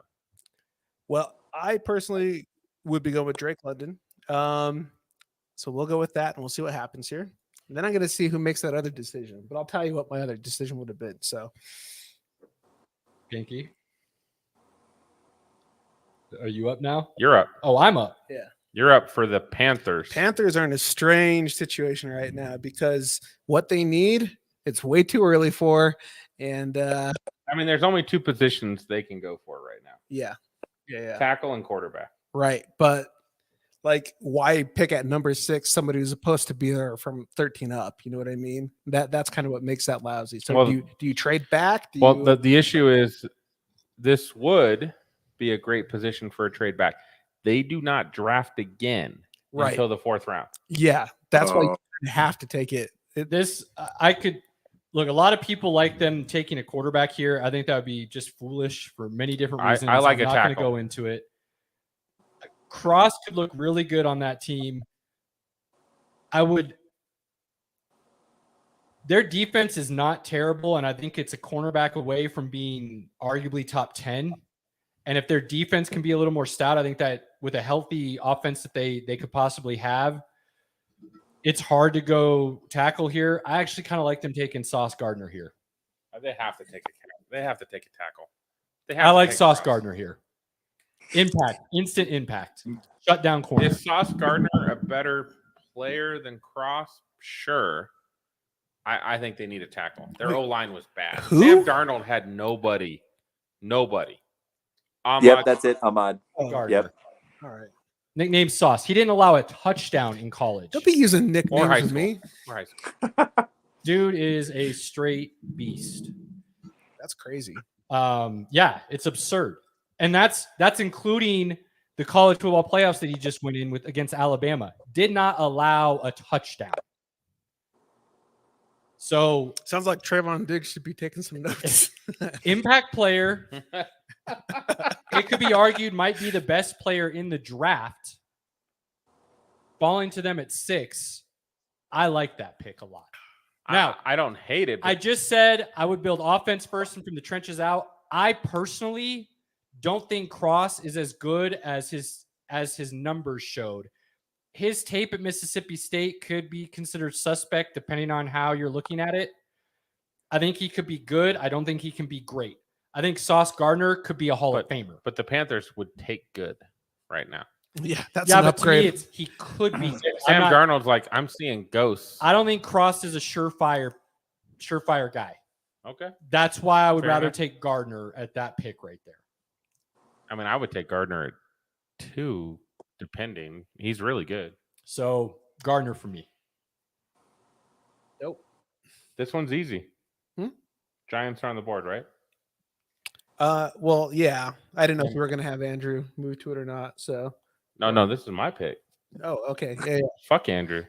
Well, I personally would be going with Drake London. So we'll go with that, and we'll see what happens here. And then I'm going to see who makes that other decision. But I'll tell you what my other decision would have been. So, Pinky, are you up now? You're up. Oh, I'm up. yeah. You're up for the Panthers. Panthers are in a strange situation right now because what they need, it's way too early for. And I mean, there's only 2 positions they can go for right now. yeah. Tackle and quarterback. Right. But like, why pick at number 6 somebody who's supposed to be there from 13 up? You know what I mean? That's kind of what makes that lousy. So Well, do you trade back? The issue is this would be a great position for a trade back. They do not draft again until the 4th round. Yeah, that's why you have to take it. I could look. A lot of people like them taking a quarterback here. I think that would be just foolish for many different reasons. I like I'm a not going to tackle. go into it. Cross could look really good on that team. Their defense is not terrible, and I think it's a cornerback away from being arguably top 10. And if their defense can be a little more stout, I think that with a healthy offense that they could possibly have, it's hard to go tackle here. I actually kind of like them taking Sauce Gardner here. They have to take a tackle. I like Sauce Gardner here. Instant impact. Shut down corner. Is Sauce Gardner a better player than Cross? Sure. I think they need a tackle. Their O-line was bad. Who? Sam Darnold had nobody. Yep, that's it, Ahmad. Gardner. Yep. All right. Nickname Sauce. He didn't allow a touchdown in college. Don't be using Or nicknames high with school. me. Or high school. Dude is a straight beast. That's crazy. Yeah, it's absurd. And that's including the college football playoffs that he just went in with against Alabama. Did not allow a touchdown. So Sounds like Trayvon Diggs should be taking some notes. impact player. It could be argued might be the best player in the draft. Falling to them at 6. I like that pick a lot. Now, I don't hate it. I just said I would build offense first and from the trenches out. I personally don't think Cross is as good as his numbers showed. His tape at Mississippi State could be considered suspect depending on how you're looking at it. I think he could be good. I don't think he can be great. I think Sauce Gardner could be a Hall of Famer. But the Panthers would take good right now. Yeah, that's Yeah, an but to me, upgrade. he could be. Sam Darnold's like, I'm seeing ghosts. I don't think Cross is a surefire guy. Okay. That's why I would Fair rather enough. take Gardner at that pick right there. I mean, I would take Gardner at 2, depending. He's really good. So Gardner for me. Nope. This one's easy. Hmm? Giants are on the board, right? Well, yeah. I didn't know if we were gonna have Andrew move to it or not. So No, this is my pick. okay. Yeah. Fuck Andrew.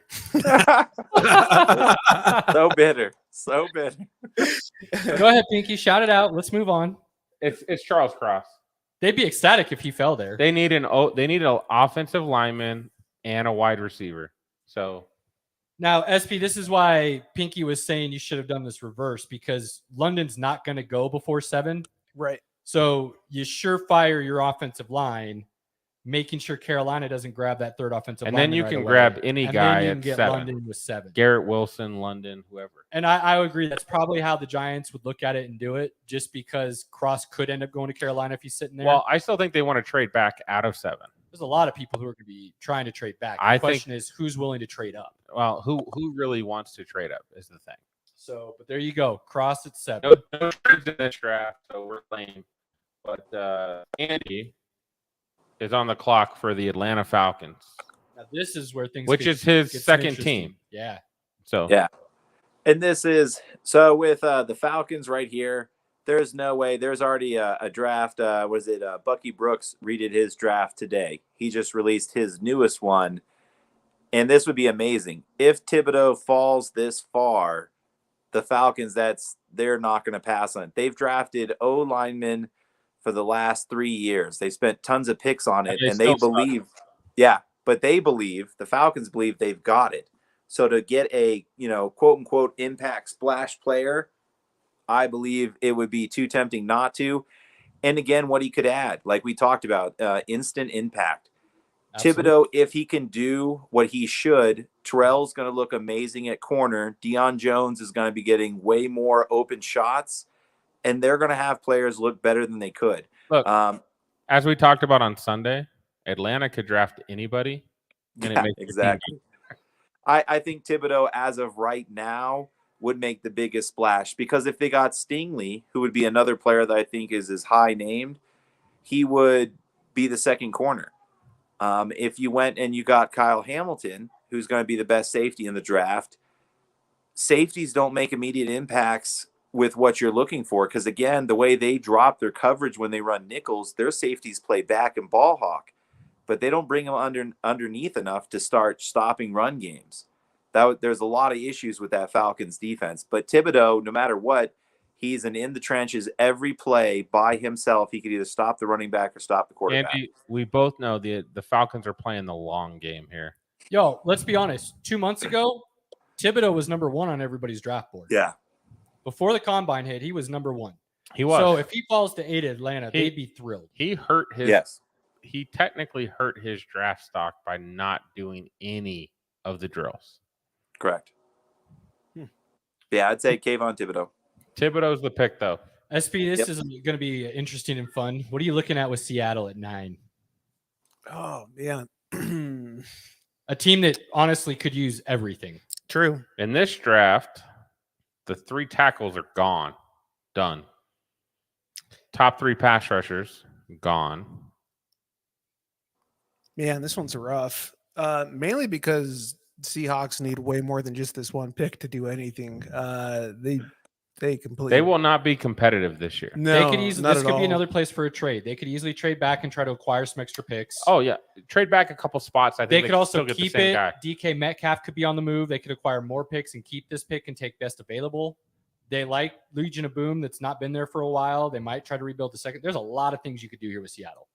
So bitter. Go ahead, Pinky. Shout it out. Let's move on. It's Charles Cross. They'd be ecstatic if he fell there. They need an offensive lineman and a wide receiver. So Now, SP, this is why Pinky was saying you should have done this reverse because London's not going to go before 7. Right. So you surefire your offensive line, making sure Carolina doesn't grab that third offensive line. and then you can grab any guy at 7. London with 7. Garrett Wilson, London, whoever. And I agree. That's probably how the Giants would look at it and do it, just because Cross could end up going to Carolina if he's sitting there. Well, I still think they want to trade back out of 7. There's a lot of people who are going to be trying to trade back. The I think- question is who's willing to trade up. Well, who really wants to trade up is the thing. So, but there you go. Cross at 7. No trades in this draft, so we're lame. But Andy is on the clock for the Atlanta Falcons, Now, this is where things which get- is his gets second interesting. team. Yeah. So Yeah. And this is so with the Falcons right here. There's no way. There's already a draft. Bucky Brooks redid his draft today. He just released his newest one. And this would be amazing. If Thibodeau falls this far, the Falcons, that's they're not going to pass on it. They've drafted O linemen for the last 3 years. They spent tons of picks on it, and they believe, the Falcons believe they've got it. So to get a, quote unquote impact splash player, I believe it would be too tempting not to. And again, what he could add, like we talked about, instant impact. Absolutely. Thibodeau, if he can do what he should, Terrell's going to look amazing at corner. Deion Jones is going to be getting way more open shots, and they're going to have players look better than they could. Look, as we talked about on Sunday, Atlanta could draft anybody. And it makes exactly. I think Thibodeau, as of right now, would make the biggest splash, because if they got Stingley, who would be another player that I think is as high named, he would be the second corner. If you went and you got Kyle Hamilton, who's going to be the best safety in the draft, safeties don't make immediate impacts with what you're looking for. Because again, the way they drop their coverage when they run nickels, their safeties play back and ball hawk, but they don't bring them underneath enough to start stopping run games. There's a lot of issues with that Falcons defense, but Thibodeau, no matter what, he's an in the trenches every play by himself. He could either stop the running back or stop the quarterback. Andy, we both know the Falcons are playing the long game here. Yo, let's be honest. 2 months ago, Thibodeau was number 1 on everybody's draft board. Yeah. Before the combine hit, he was number 1. He was. So if he falls to 8 at Atlanta, they'd be thrilled. He hurt his. Yes. He technically hurt his draft stock by not doing any of the drills. Correct. Yeah, I'd say Kayvon Thibodeau. Thibodeau's the pick, though. SP, this is going to be interesting and fun. What are you looking at with Seattle at 9? Oh, man. A team that honestly could use everything. True. In this draft, the 3 tackles are gone. Done. Top 3 pass rushers, gone. Man, this one's rough. Mainly because Seahawks need way more than just this one pick to do anything. They completely. They will not be competitive this year. No, this could be another place for a trade. They could easily trade back and try to acquire some extra picks. Oh yeah, trade back a couple spots. I think they could also keep keep the same it. Guy. DK Metcalf could be on the move. They could acquire more picks and keep this pick and take best available. They like Legion of Boom that's not been there for a while. They might try to rebuild the second. There's a lot of things you could do here with Seattle.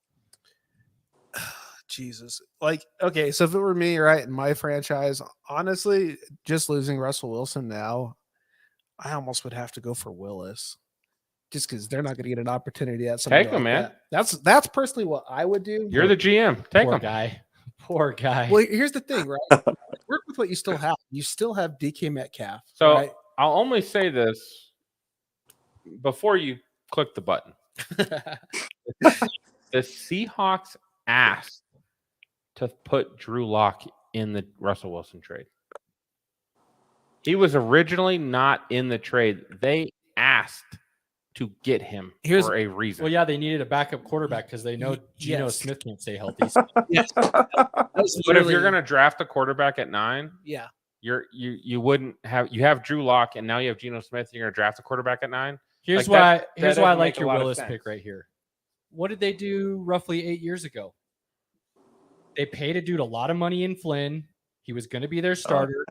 Jesus. Like, okay, so if it were me, right, in my franchise, honestly, just losing Russell Wilson now, I almost would have to go for Willis. Just because they're not going to get an opportunity at something. Take him, man. That's personally what I would do. You're the GM. Take him. Poor guy. Well, here's the thing, right? Work with what you still have. You still have DK Metcalf. So right? I'll only say this before you click the button. The Seahawks asked to put Drew Lock in the Russell Wilson trade. He was originally not in the trade. They asked to get him for a reason. Well, yeah, they needed a backup quarterback because they know Geno Smith can't stay healthy. Yes. But if you're going to draft a quarterback at 9, yeah, you wouldn't have Drew Lock and now you have Geno Smith. And you're going to draft a quarterback at 9. Here's why I like your Willis pick right here. What did they do roughly 8 years ago? They paid a dude a lot of money in Flynn. He was going to be their starter.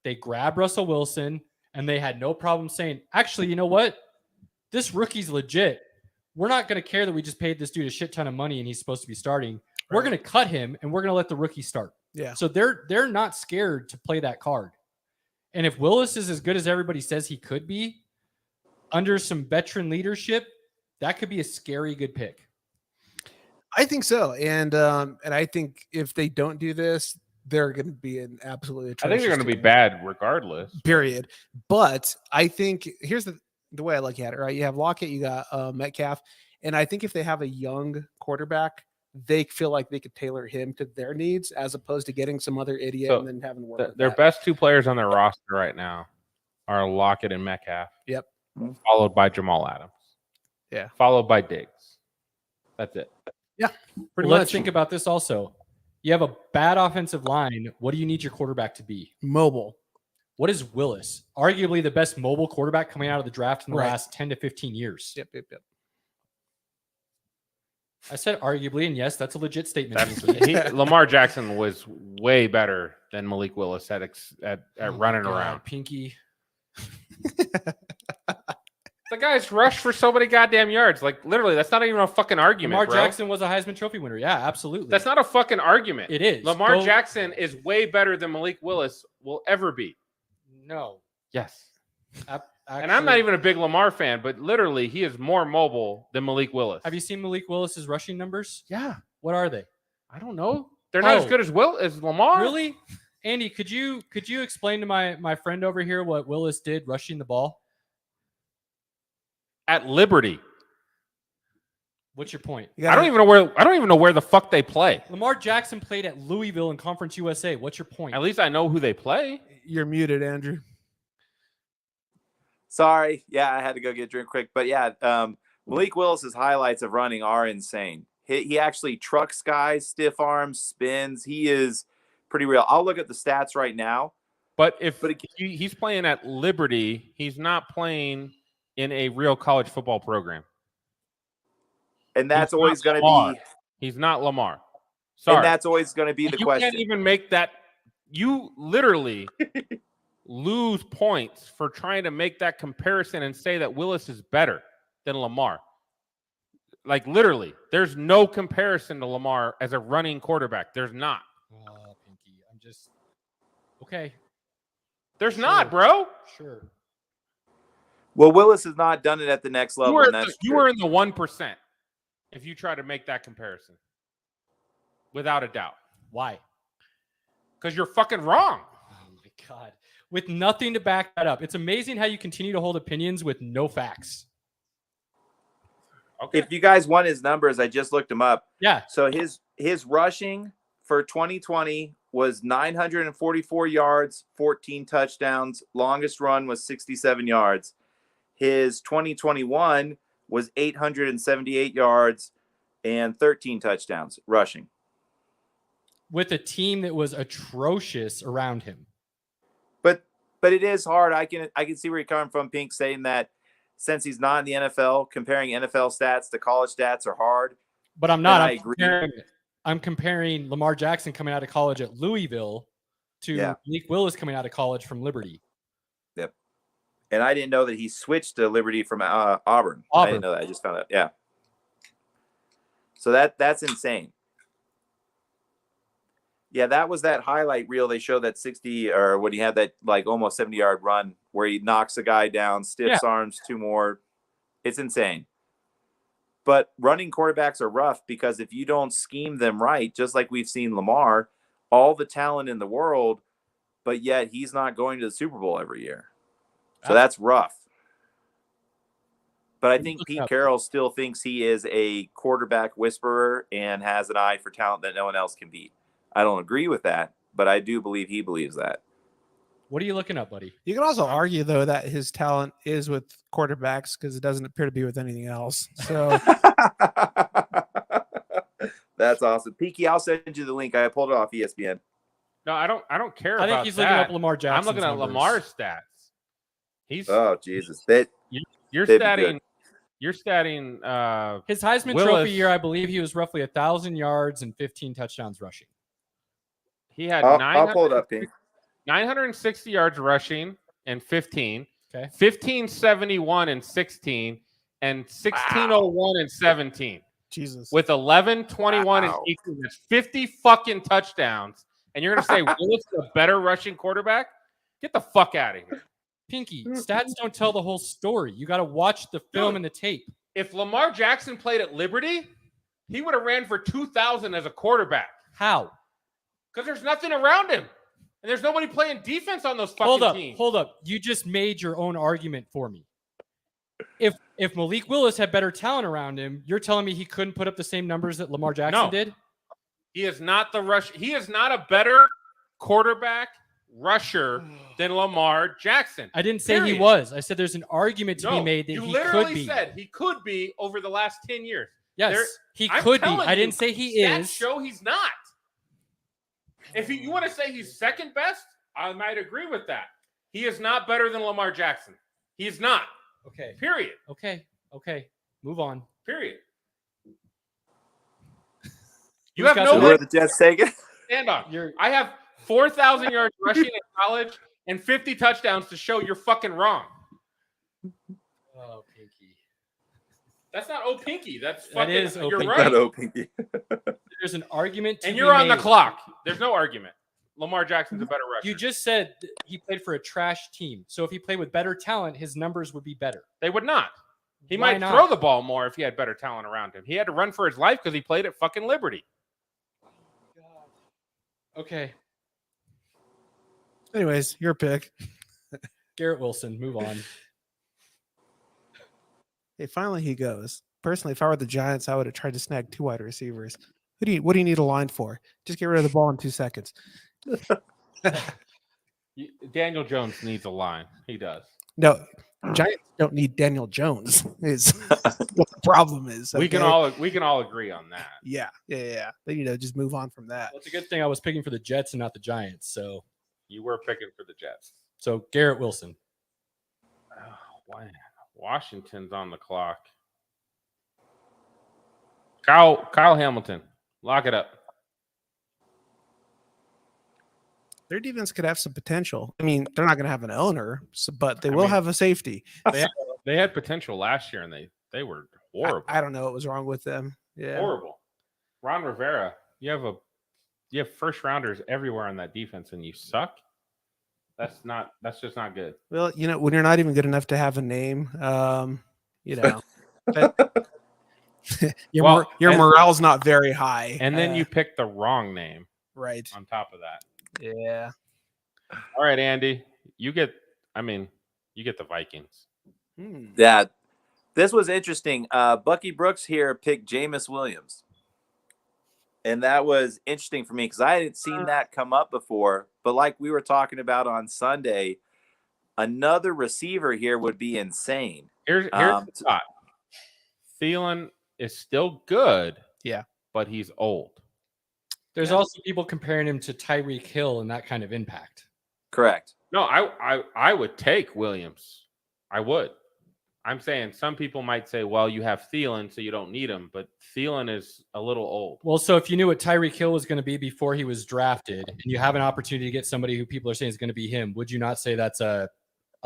They grabbed Russell Wilson, and they had no problem saying, actually, you know what? This rookie's legit. We're not going to care that we just paid this dude a shit ton of money and he's supposed to be starting. Right. We're going to cut him, and we're going to let the rookie start. Yeah. So they're not scared to play that card. And if Willis is as good as everybody says he could be, under some veteran leadership, that could be a scary good pick. I think so, and I think if they don't do this, they're going to be an absolutely atrocious. I think they're going to be bad regardless. Period. But I think here's the way I look at it. Right, you have Lockett, you got Metcalf, and I think if they have a young quarterback, they feel like they could tailor him to their needs as opposed to getting some other idiot and then having to work. Their best 2 players on their roster right now are Lockett and Metcalf. Yep. Followed by Jamal Adams. Yeah. Followed by Diggs. That's it. Yeah. Pretty much. Let's think about this also. You have a bad offensive line. What do you need your quarterback to be? Mobile. What is Willis? Arguably the best mobile quarterback coming out of the draft in the last 10 to 15 years. Yep. I said arguably, and yes, that's a legit statement. Lamar Jackson was way better than Malik Willis at running around. Pinky. guy's rushed for so many goddamn yards. Like, literally, that's not even a fucking argument, Lamar bro. Jackson was a Heisman Trophy winner. Yeah, absolutely. That's not a fucking argument. It is. Lamar Jackson is way better than Malik Willis will ever be. No. Yes. Actually, And I'm not even a big Lamar fan, but literally, he is more mobile than Malik Willis. Have you seen Malik Willis's rushing numbers? Yeah. What are they? I don't know. They're not as good as Lamar. Really? Andy, could you explain to my friend over here what Willis did rushing the ball? At Liberty. What's your point? I don't even know where the fuck they play. Lamar Jackson played at Louisville in Conference USA. What's your point? At least I know who they play. You're muted, Andrew. Sorry. Yeah, I had to go get a drink quick. But yeah, Malik Willis's highlights of running are insane. He actually trucks guys, stiff arms, spins. He is pretty real. I'll look at the stats right now. But he's playing at Liberty, he's not playing in a real college football program. And that's always going to be. He's not Lamar. Sorry. And that's always going to be the question. You can't even make that. You literally lose points for trying to make that comparison and say that Willis is better than Lamar. Like, literally, there's no comparison to Lamar as a running quarterback. There's not. Oh, Pinky, I'm just okay. There's not, bro. Sure. Well, Willis has not done it at the next level. You were in the 1% if you try to make that comparison, without a doubt. Why? Because you're fucking wrong. Oh my God. With nothing to back that up. It's amazing how you continue to hold opinions with no facts. Okay. If you guys want his numbers, I just looked him up. Yeah. So his rushing for 2020 was 944 yards, 14 touchdowns. Longest run was 67 yards. His 2021 was 878 yards and 13 touchdowns rushing. With a team that was atrocious around him. But it is hard. I can see where you're coming from, Pink, saying that since he's not in the NFL, comparing NFL stats to college stats are hard. But I'm not. I'm comparing Lamar Jackson coming out of college at Louisville to Malik Willis coming out of college from Liberty. Yep. And I didn't know that he switched to Liberty from Auburn. I didn't know that. I just found out. Yeah. So that's insane. Yeah, that was that highlight reel. They showed that 60 or when he had that like almost 70-yard run where he knocks a guy down, stiffs arms, two more. It's insane. But running quarterbacks are rough because if you don't scheme them right, just like we've seen Lamar, all the talent in the world, but yet he's not going to the Super Bowl every year. So that's rough. But I think Pete Carroll still thinks he is a quarterback whisperer and has an eye for talent that no one else can beat. I don't agree with that, but I do believe he believes that. What are you looking up, buddy? You can also argue, though, that his talent is with quarterbacks because it doesn't appear to be with anything else. So that's awesome. Peaky, I'll send you the link. I pulled it off ESPN. No, I don't care about that. I think he's looking up Lamar Jackson. I'm looking at Lamar's stats. Oh, Jesus. You're statting his Heisman Trophy year, I believe he was roughly 1,000 yards and 15 touchdowns rushing. He had I'll pull it up, Pink. 960 yards rushing and 15. Okay. 1571 and 16 and 1601 and 17. Jesus. With 11, 21 and 18. That's 50 fucking touchdowns. And you're going to say Willis is a better rushing quarterback? Get the fuck out of here. Pinky, stats don't tell the whole story. You got to watch the film and the tape. If Lamar Jackson played at Liberty, he would have ran for 2,000 as a quarterback. How? Because there's nothing around him. And there's nobody playing defense on those fucking teams. Hold up. You just made your own argument for me. If Malik Willis had better talent around him, you're telling me he couldn't put up the same numbers that Lamar Jackson did? He is not the rush. He is not a better quarterback rusher than Lamar Jackson. I didn't say he was. I said there's an argument to be made that he could be. You literally said he could be over the last 10 years. Yes, he could be. I didn't say he is. Show he's not. If you want to say he's second best, I might agree with that. He is not better than Lamar Jackson. He is not. Okay. Period. Okay. Move on. Period. You have no way. The Jets take it. Stand on. I have 4,000 yards rushing in college and 50 touchdowns to show you're fucking wrong. Oh, Pinky. That's not O Pinky. That's That fucking. is O You're Pinky. right. Not open. There's an argument to And be you're on the made. clock. There's no argument. Lamar Jackson's a better rusher. You just said he played for a trash team. So if he played with better talent, his numbers would be better. They would not. He Why might not? throw the ball more if he had better talent around him. He had to run for his life because he played at fucking Liberty. Okay. Anyways, your pick. Garrett Wilson, move on. Hey, finally he goes. Personally, if I were the Giants, I would have tried to snag 2 wide receivers. What do you need a line for? Just get rid of the ball in 2 seconds. Daniel Jones needs a line. He does. No, Giants don't need Daniel Jones. Is what the problem is. We can okay? all agree on that. Yeah. They need to just move on from that. Well, it's a good thing I was picking for the Jets and not the Giants. So You were picking for the Jets. Garrett Wilson. Oh, man. Washington's on the clock. Kyle Hamilton. Lock it up. Their defense could have some potential. I mean, they're not going to have an owner, but they will mean, have a safety. They had potential last year, and they were horrible. I don't know what was wrong with them. Yeah. Horrible. Ron Rivera, you have first rounders everywhere on that defense, and you suck. That's just not good. Well, when you're not even good enough to have a name, your morale's not very high. And then you pick the wrong name right on top of that. Yeah. All right, Andy, you get the Vikings. Yeah, this was interesting. Bucky Brooks here picked Jameis Williams. And that was interesting for me because I hadn't seen that come up before. But like we were talking about on Sunday, another receiver here would be insane. Here's the thought. Thielen is still good. Yeah. But he's old. There's also people comparing him to Tyreek Hill and that kind of impact. Correct. No, I would take Williams. I would. I'm saying some people might say, well, you have Thielen, so you don't need him. But Thielen is a little old. Well, so if you knew what Tyreek Hill was going to be before he was drafted, and you have an opportunity to get somebody who people are saying is going to be him, would you not say that's a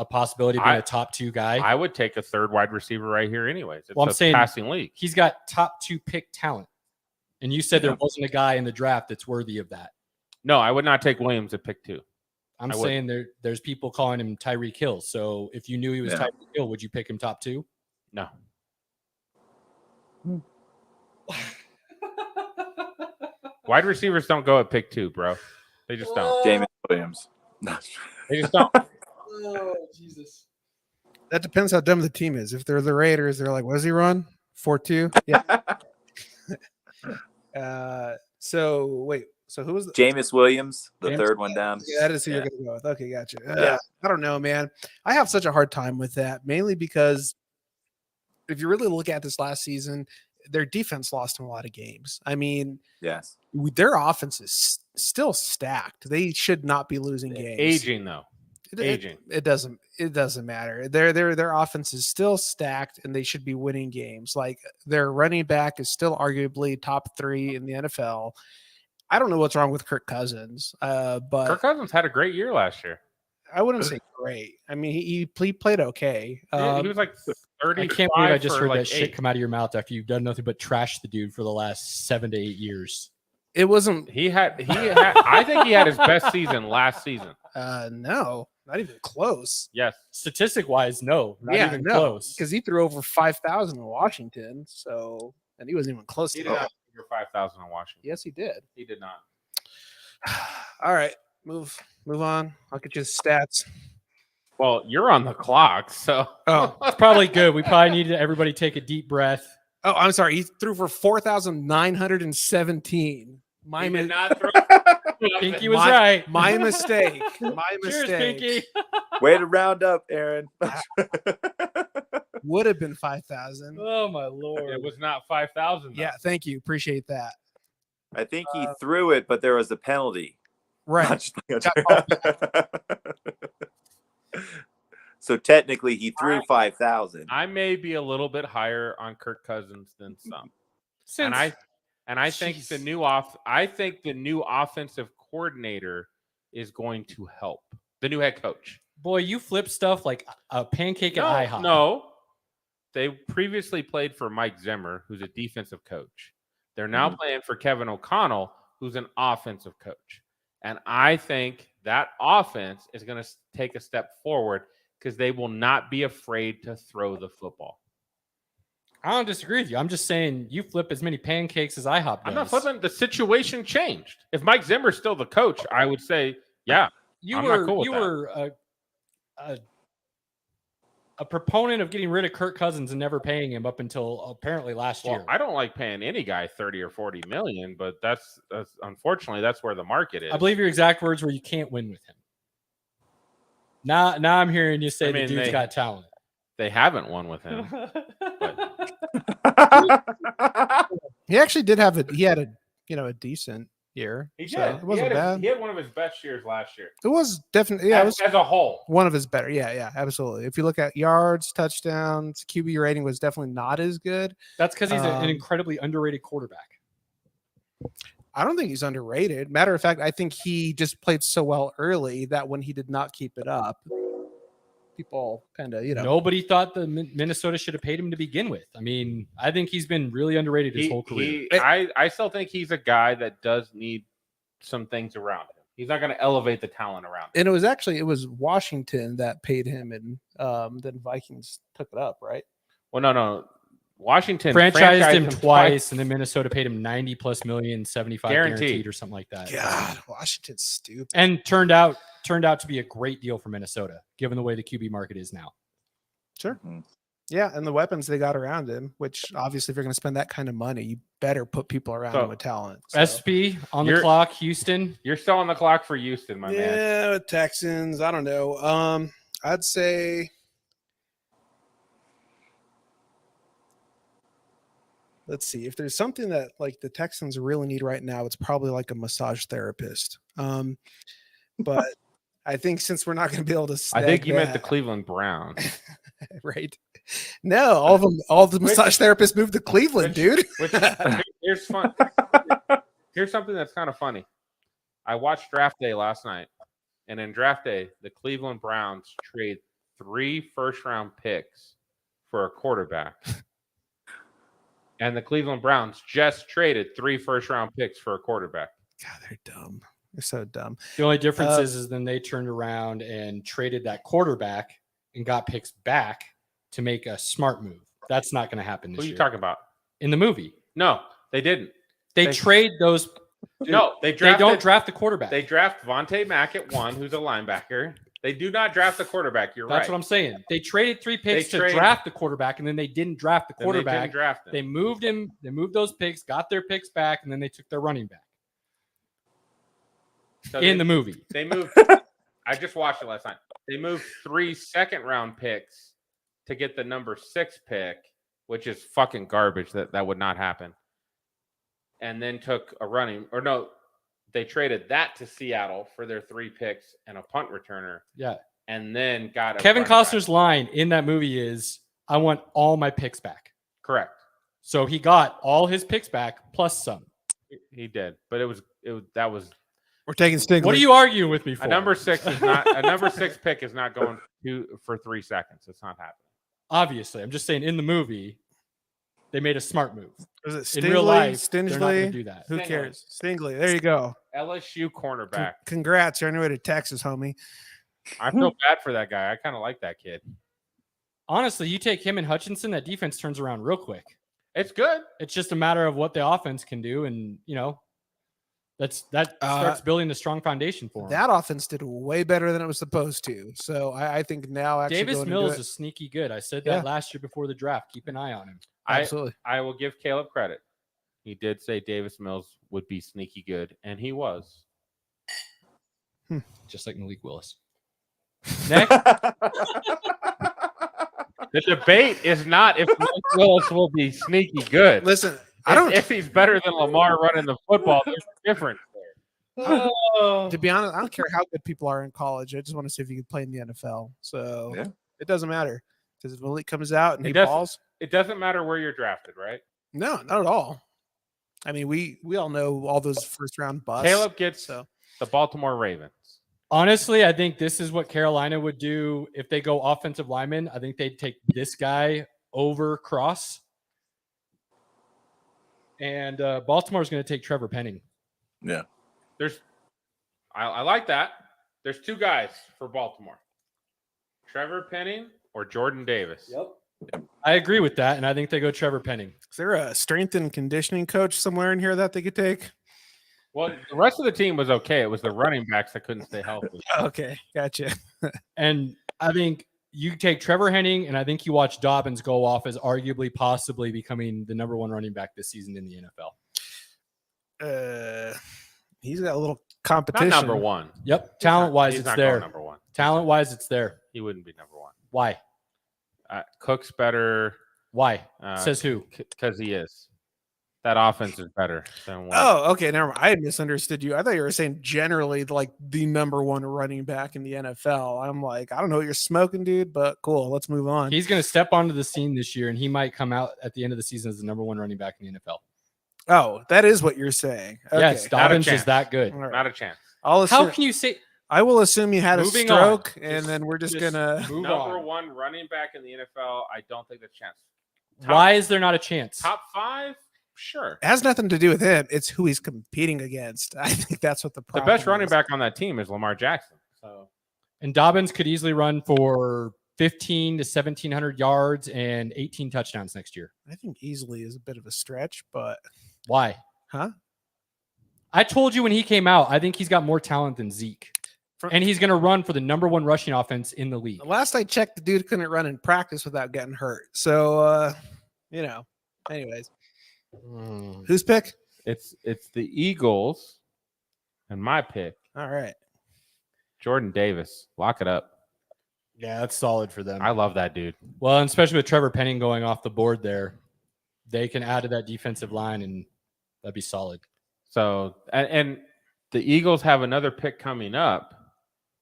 possibility of being a top 2 guy? I would take a third wide receiver right here anyways. It's I'm saying passing league. He's got top 2 pick talent. And you said there wasn't a guy in the draft that's worthy of that. No, I would not take Williams at pick 2. I'm saying there's people calling him Tyreek Hill. So if you knew he was Tyreek Hill, would you pick him top 2? No. Wide receivers don't go at pick 2, bro. They just don't. Jameis Williams. They just don't. Oh, Jesus. That depends how dumb the team is. If they're the Raiders, they're like, what does he run? 4.2? Yeah. So who was the Jameis Williams, the Jameis third one down. Yeah, that is who you're going to go with. Okay, gotcha. I don't know, man. I have such a hard time with that, mainly because if you really look at this last season, their defense lost in a lot of games. I mean, Yes. their offense is still stacked. They should not be losing games. Aging, though. It doesn't matter. Their offense is still stacked, and they should be winning games. Like their running back is still arguably top 3 in the NFL. I don't know what's wrong with Kirk Cousins, but Kirk Cousins had a great year last year. I wouldn't say great. I mean, he played okay. He was like 30. I can't believe I just heard that shit come out of your mouth after you've done nothing but trash the dude for the last 7 to 8 years. It wasn't. He had. I think he had his best season last season. No, not even close. Yes. Statistic wise, no, not even close. Because he threw over 5,000 in Washington. So, and he wasn't even close He to did that. not figure 5,000 in Washington. Yes, he did. He did not. All right, move on. I'll get you the stats. Well, you're on the clock, so. Oh, It's probably good. We probably need to everybody take a deep breath. oh, I'm sorry. He threw for 4,917. He did not throw. Pinky was right. My mistake. My Cheers, mistake. Pinky. Way to round up, Aaron. Would have been 5,000. Oh my lord. It was not 5,000. Yeah, thank you. Appreciate that. I think he threw it, but there was a penalty. Right. So technically, he threw 5,000. I may be a little bit higher on Kirk Cousins than some. And I think the new offensive coordinator is going to help. The new head coach. Boy, you flip stuff like a pancake at IHOP. No. they previously played for Mike Zimmer, who's a defensive coach. They're now playing for Kevin O'Connell, who's an offensive coach. And I think that offense is going to take a step forward because they will not be afraid to throw the football. I don't disagree with you. I'm just saying you flip as many pancakes as IHOP does. I'm not flipping. The situation changed. If Mike Zimmer's still the coach, I would say, yeah, You I'm were not cool with you that. were a proponent of getting rid of Kirk Cousins and never paying him up until apparently last year. I don't like paying any guy 30 or 40 million, but that's unfortunately that's where the market is. I believe your exact words were you can't win with him. Now I'm hearing you say the dude's got talent. They haven't won with him. He actually did have he had a decent year. He did. So it wasn't bad. He had one of his best years last year. It was definitely, it was As a whole. one of his better. Yeah, absolutely. If you look at yards, touchdowns, QB rating was definitely not as good. That's because he's an incredibly underrated quarterback. I don't think he's underrated. Matter of fact, I think he just played so well early that when he did not keep it up, people kind of, Nobody thought the Minnesota should have paid him to begin with. I mean, I think he's been really underrated his whole career. I still think he's a guy that does need some things around him. He's not going to elevate the talent around him. And it was Washington that paid him, and then Vikings took it up, right? Well, no. Washington franchised him twice, and then Minnesota paid him $90+ million, 75 guaranteed or something like that. God, Washington's stupid. And turned out to be a great deal for Minnesota, given the way the QB market is now. Sure. Yeah, and the weapons they got around him, which obviously if you're going to spend that kind of money, you better put people around him with talent. So. SP on the clock, Houston. You're still on the clock for Houston, my man. Yeah, with Texans, I don't know. I'd say let's see. If there's something that like the Texans really need right now, it's probably like a massage therapist. But I think since we're not going to be able to, I think you meant the Cleveland Browns, right? No, all the massage therapists moved to Cleveland, dude. Here's fun. Here's something that's kind of funny. I watched Draft Day last night, and in Draft Day, the Cleveland Browns trade 3 first-round picks for a quarterback. And the Cleveland Browns just traded 3 first-round picks for a quarterback. God, they're dumb. They're so dumb. The only difference is then they turned around and traded that quarterback and got picks back to make a smart move. That's not going to happen this year. Who are you talking about? In the movie. No, they didn't. They trade those. They don't draft the quarterback. They draft Vontae Mack at 1, who's a linebacker. They do not draft the quarterback. That's what I'm saying. They traded 3 picks to draft the quarterback, and then they didn't draft the quarterback. They moved him. They moved those picks, got their picks back, and then they took their running back. So the movie. They moved. I just watched it last night. They moved 3 second-round picks to get the number 6 pick, which is fucking garbage. That would not happen. And then took they traded that to Seattle for their 3 picks and a punt returner. Yeah. And then got Kevin Costner's line in that movie is, I want all my picks back. Correct. So he got all his picks back plus some. He did. But that was we're taking Stingley. What are you arguing with me for? A number 6 pick is not going for 3 seconds. It's not happening. Obviously. I'm just saying in the movie, they made a smart move. Is it Stingley? In real life, Stingley? they're not going to do that. Who cares? Stingley. There you go. LSU cornerback. Congrats. You're on your way to Texas, homie. I feel bad for that guy. I kind of like that kid. Honestly, you take him and Hutchinson, that defense turns around real quick. It's good. It's just a matter of what the offense can do. And, that starts building a strong foundation for him. That offense did way better than it was supposed to. So I think now actually Davis Mills is sneaky good. I said that last year before the draft. Keep an eye on him. Absolutely. I will give Caleb credit. He did say Davis Mills would be sneaky good, and he was. Just like Malik Willis. Next. The debate is not if Malik Willis will be sneaky good. Listen, if he's better than Lamar running the football, there's a difference there. To be honest, I don't care how good people are in college. I just want to see if you can play in the NFL. So it doesn't matter. Because if Malik comes out and he balls. It doesn't matter where you're drafted, right? No, not at all. I mean, we all know all those first round busts. Caleb gets the Baltimore Ravens. Honestly, I think this is what Carolina would do if they go offensive lineman. I think they'd take this guy over Cross. And Baltimore's going to take Trevor Penning. Yeah. I like that. There's two guys for Baltimore. Trevor Penning or Jordan Davis. Yep. I agree with that, and I think they go Trevor Penning. Is there a strength and conditioning coach somewhere in here that they could take? Well, the rest of the team was okay. It was the running backs that couldn't stay healthy. Okay, gotcha. And I think you take Trevor Penning, and I think you watch Dobbins go off as arguably possibly becoming the number one running back this season in the NFL. He's got a little competition. Not number one. Yep. Talent-wise, He's it's not there. going number one. Talent-wise, it's there. He wouldn't be number one. Why? Cook's better. Why? Says who? Because he is. That offense is better than what. Oh, okay. Never mind. I misunderstood you. I thought you were saying generally like the number one running back in the NFL. I'm like, I don't know what you're smoking, dude, but cool. Let's move on. He's going to step onto the scene this year, and he might come out at the end of the season as the number one running back in the NFL. Oh, that is what you're saying. Okay. Yes, Dobbins is that good. All right. Not a chance. I'll assume, How can you say? I will assume you had a Moving stroke, on. and then we're just gonna. move Number on. one running back in the NFL. I don't think there's a chance. Why is there not a chance? Top five? Sure. It has nothing to do with him. It's who he's competing against. I think that's what the The problem best running is. back on that team is Lamar Jackson. So And Dobbins could easily run for 15 to 1,700 yards and 18 touchdowns next year. I think easily is a bit of a stretch, but Why? huh? I told you when he came out, I think he's got more talent than Zeke. And he's going to run for the number one rushing offense in the league. Last I checked, the dude couldn't run in practice without getting hurt. So, anyways, whose pick? it's the Eagles, and my pick, All right. Jordan Davis. Lock it up. Yeah, that's solid for them. I love that dude. Well, and especially with Trevor Penning going off the board there, they can add to that defensive line, and that'd be solid. So and the Eagles have another pick coming up,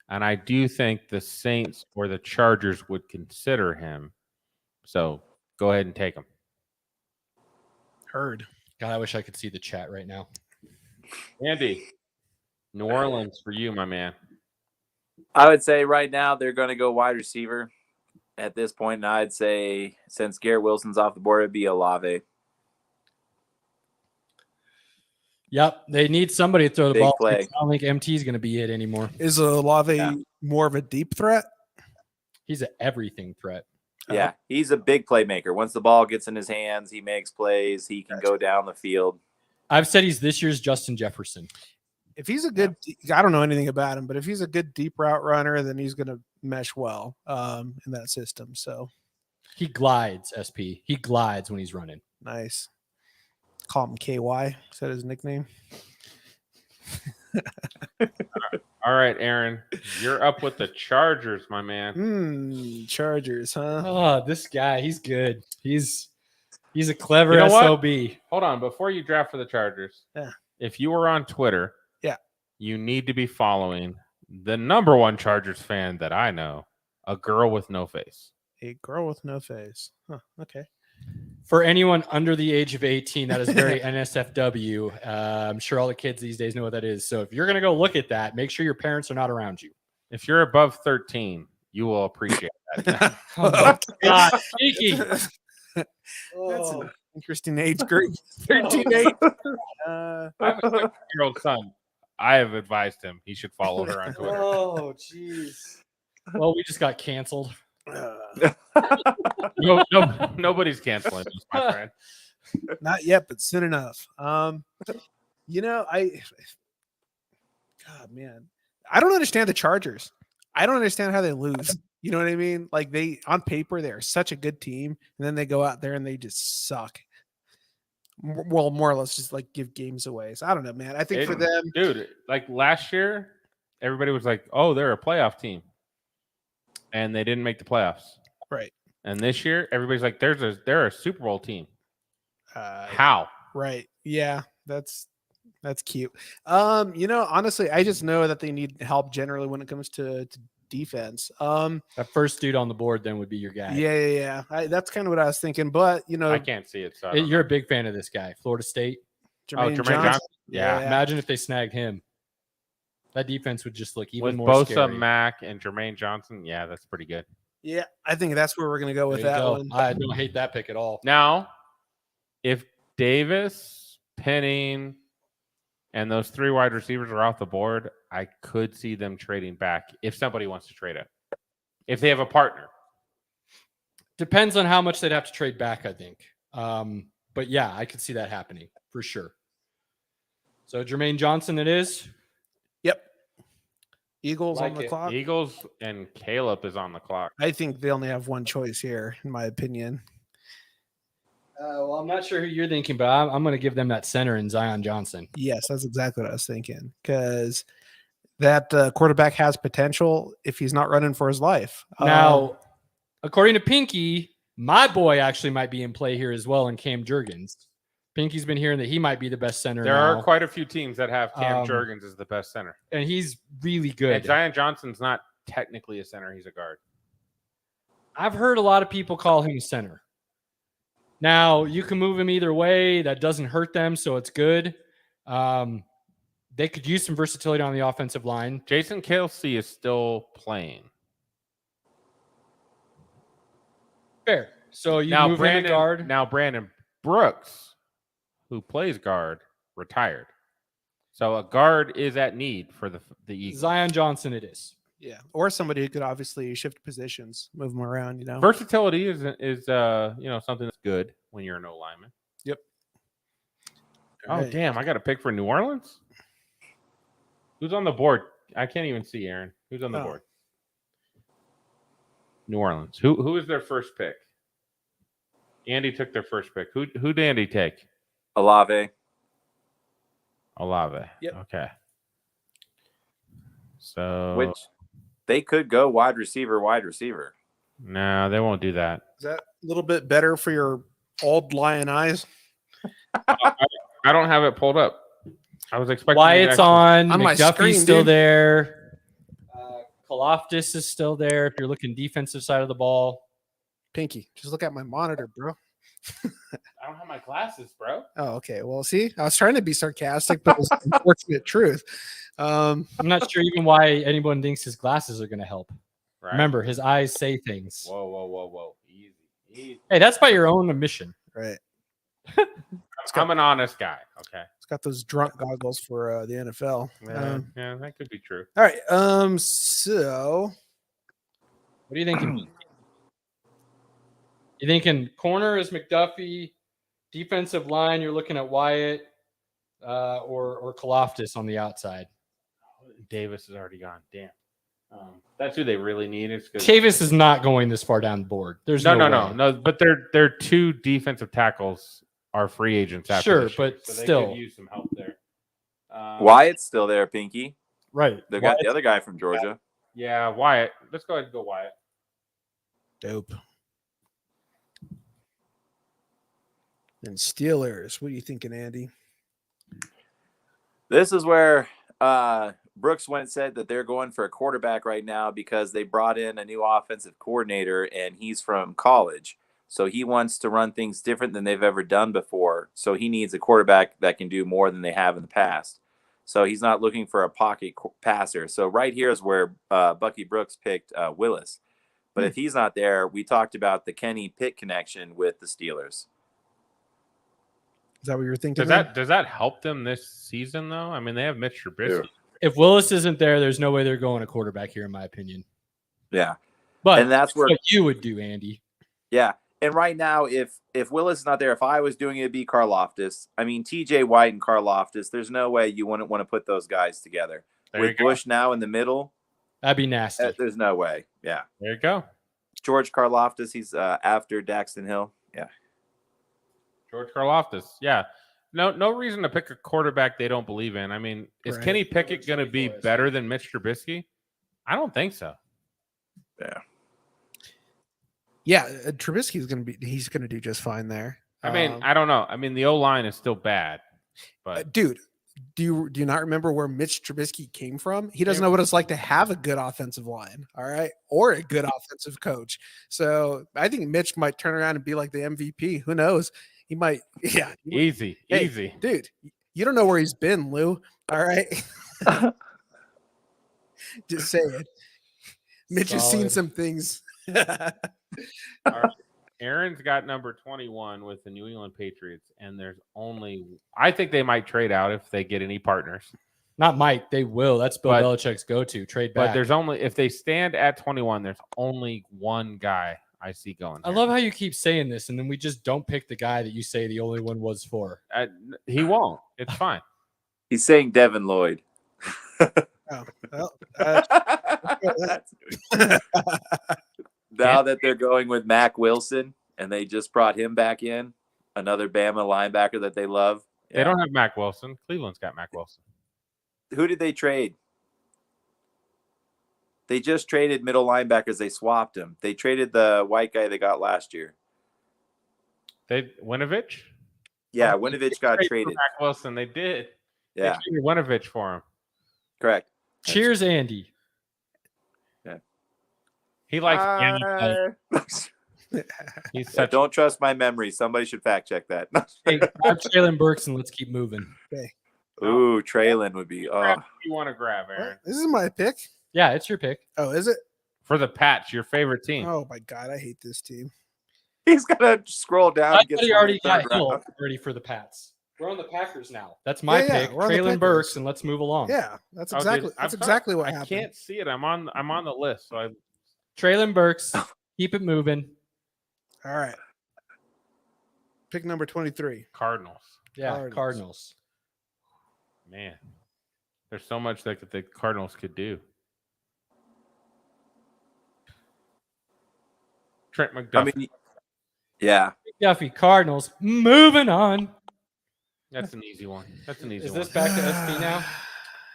and I do think the Saints or the Chargers would consider him. So go ahead and take him. Heard. God, I wish I could see the chat right now. Andy, New Orleans for you, my man. I would say right now they're going to go wide receiver at this point, and I'd say since Garrett Wilson's off the board, it'd be Olave. Yep, they need somebody to throw the Big ball. play. I don't think MT is going to be it anymore. Is Olave more of a deep threat? He's an everything threat. Yeah, he's a big playmaker. Once the ball gets in his hands, he makes plays. He can go down the field. I've said he's this year's Justin Jefferson. If he's a good, I don't know anything about him, but if he's a good deep route runner, then he's going to mesh well in that system. So He glides, SP. He glides when he's running. nice. Call him KY. Is that his nickname? All right, Aaron, you're up with the Chargers, my man. Chargers, huh? Oh, this guy, he's good. He's a clever You know what? SOB. Hold on, before you draft for the Chargers, Yeah. if you were on Twitter, Yeah. you need to be following the number one Chargers fan that I know, a girl with no face. A girl with no face. Huh, okay. For anyone under the age of 18, that is very NSFW. I'm sure all the kids these days know what that is. So if you're going to go look at that, make sure your parents are not around you. If you're above 13, you will appreciate that. Oh, my God. Cheeky. That's an interesting age group. 13, 8. I have a 6-year-old son. I have advised him he should follow her on Twitter. Oh, jeez. Well, we just got canceled. Nobody's canceling this, my friend. Not yet, but soon enough. God, man, I don't understand the Chargers. I don't understand how they lose. You know what I mean? Like they, on paper, they are such a good team, and then they go out there and they just suck. Well, more or less, just like give games away. So I don't know, man. I think for them, dude, like last year, everybody was like, "Oh, they're a playoff team," and they didn't make the playoffs. right? And this year, everybody's like, they're a Super Bowl team. How? Right? Yeah, that's cute. Honestly, I just know that they need help generally when it comes to defense. That first dude on the board then would be your guy. Yeah. That's kind of what I was thinking. But I can't see it. So I don't You're know. a big fan of this guy, Florida State. Jermaine Jermaine Johnson. Johnson. Yeah. Imagine if they snagged him. That defense would just look even With more Bosa, scary. Mack, and Jermaine Johnson, yeah, that's pretty good. Yeah, I think that's where we're going to go with There you that go. one. I don't hate that pick at all. Now, if Davis, Penning, and those 3 wide receivers are off the board, I could see them trading back if somebody wants to trade it. If they have a partner. Depends on how much they'd have to trade back, I think. But yeah, I could see that happening for sure. So Jermaine Johnson it is. Yep. Eagles Like on the it. clock. Eagles and Caleb is on the clock. I think they only have one choice here, in my opinion. Well, I'm not sure who you're thinking, but I'm going to give them that center in Zion Johnson. Yes, that's exactly what I was thinking. Because that quarterback has potential if he's not running for his life. Now, according to Pinky, my boy actually might be in play here as well in Cam Jurgens. Pinky's been hearing that he might be the best center. There now, are quite a few teams that have Cam Jurgens as the best center. and he's really good. And Zion Johnson's not technically a center. He's a guard. I've heard a lot of people call him center. Now, you can move him either way. That doesn't hurt them, so it's good. They could use some versatility on the offensive line. Jason Kelsey is still playing. Fair. So you Now move him to guard. Now Brandon Brooks, who plays guard, retired. So a guard is at need for the Eagles. Zion Johnson it is. Yeah, or somebody who could obviously shift positions, move them around. Versatility is something that's good when you're an O lineman. Yep. Oh Right. damn! I got a pick for New Orleans. Who's on the board? I can't even see Aaron. Who's on the board? New Orleans. Who is their first pick? Andy took their first pick. Who did Andy take? Olave. Yep. Okay. So Which they could go wide receiver. no, they won't do that. Is that a little bit better for your old lion eyes? I don't have it pulled up. I was expecting Wyatt's on. On my McDuffie's screen, still dude. there. Kaloftis is still there. If you're looking defensive side of the ball. Pinky, just look at my monitor, bro. I don't have my glasses, bro. Oh, okay. Well, see, I was trying to be sarcastic, but it's the unfortunate truth. I'm not sure even why anyone thinks his glasses are going to help. Right. Remember, his eyes say things. Whoa. Easy. Hey, that's by your own admission. Right. I'm an honest guy. Okay. It's got those drunk goggles for the NFL. Yeah, that could be true. All right. So What are you thinking? You thinking corner is McDuffie, defensive line, you're looking at Wyatt or Kaloftis on the outside. Davis is already gone. Damn. That's who they really need. Is Tavis is not going this far down the board. There's no way. But their 2 defensive tackles are free agents after Sure, this year, but so they still. could use some help there. Wyatt's still there, Pinky. Right. They got the other guy from Georgia. Yeah, Wyatt. Let's go ahead and go Wyatt. dope. And Steelers. What are you thinking, Andy? This is where Brooks went and said that they're going for a quarterback right now because they brought in a new offensive coordinator and he's from college. So he wants to run things different than they've ever done before. So he needs a quarterback that can do more than they have in the past. So he's not looking for a pocket passer. So right here is where Bucky Brooks picked Willis. But if he's not there, we talked about the Kenny Pitt connection with the Steelers. Is that what you're thinking? Does that help them this season though? I mean, they have Mitch Trubisky. Yeah. If Willis isn't there, there's no way they're going a quarterback here, in my opinion. Yeah. But And that's where what you would do, Andy. Yeah. And right now, if Willis is not there, if I was doing it, it'd be Karlaftis. I mean, TJ White and Karlaftis, there's no way you wouldn't want to put those guys together. There you With go. Bush now in the middle, That'd be nasty. there's no way. Yeah. There you go. George Karlaftis, he's after Daxton Hill. Yeah. George Karlaftis. Yeah. No reason to pick a quarterback they don't believe in. I mean, is Right. Kenny Pickett going to be better than Mitch Trubisky? I don't think so. Yeah. Yeah, Trubisky's he's gonna do just fine there. I mean, I don't know. I mean, the O-line is still bad, but Dude, do you not remember where Mitch Trubisky came from? He doesn't know what it's like to have a good offensive line, all right, or a good offensive coach. So I think Mitch might turn around and be like the MVP. Who knows? He might. Yeah, easy. dude. You don't know where he's been, Lou. All right, just say it. Mitch has seen Solid. some things. All right. Aaron's got number 21 with the New England Patriots, and I think they might trade out if they get any partners. Not might, they will. That's Bill Belichick's go-to, trade back. But there's only, if they stand at 21, there's only one guy I see going. I love how you keep saying this, and then we just don't pick the guy that you say the only one was for. He won't. It's fine. He's saying Devin Lloyd. Now that they're going with Mac Wilson, and they just brought him back in, another Bama linebacker that they love. They don't have Mac Wilson. Cleveland's got Mac Wilson. Who did they trade? They just traded middle linebackers. They swapped him. They traded the white guy they got last year. Winovich? Yeah, Winovich got traded. Mac Wilson, they did. Yeah. They traded Winovich for him. Correct. Cheers, Andy. Yeah. He likes He's such don't trust my memory. Somebody should fact check that. Hey, grab Traylon Burks and let's keep moving. Okay. Ooh, Traylon would be. grab who you want to grab, Aaron. This is my pick. Yeah, it's your pick. Oh, is it? For the Pats, your favorite team. Oh my God, I hate this team. He's gonna scroll down. I and get thought he some already third got Hill round. ready for the Pats. We're on the Packers now. That's my Yeah, pick. we're on the Traylon Packers. Burks, and let's move along. Yeah, that's Oh, exactly dude, I'm exactly what I happened. can't see it. I'm on the list. So Traylon Burks, keep it moving. All right. Pick number 23. Cardinals. Yeah, Cardinals. Man, there's so much that the Cardinals could do. Trent McDuffie. I mean, yeah. Duffy, Cardinals. Moving on. That's an easy one. That's an easy Is one. this back to SP now?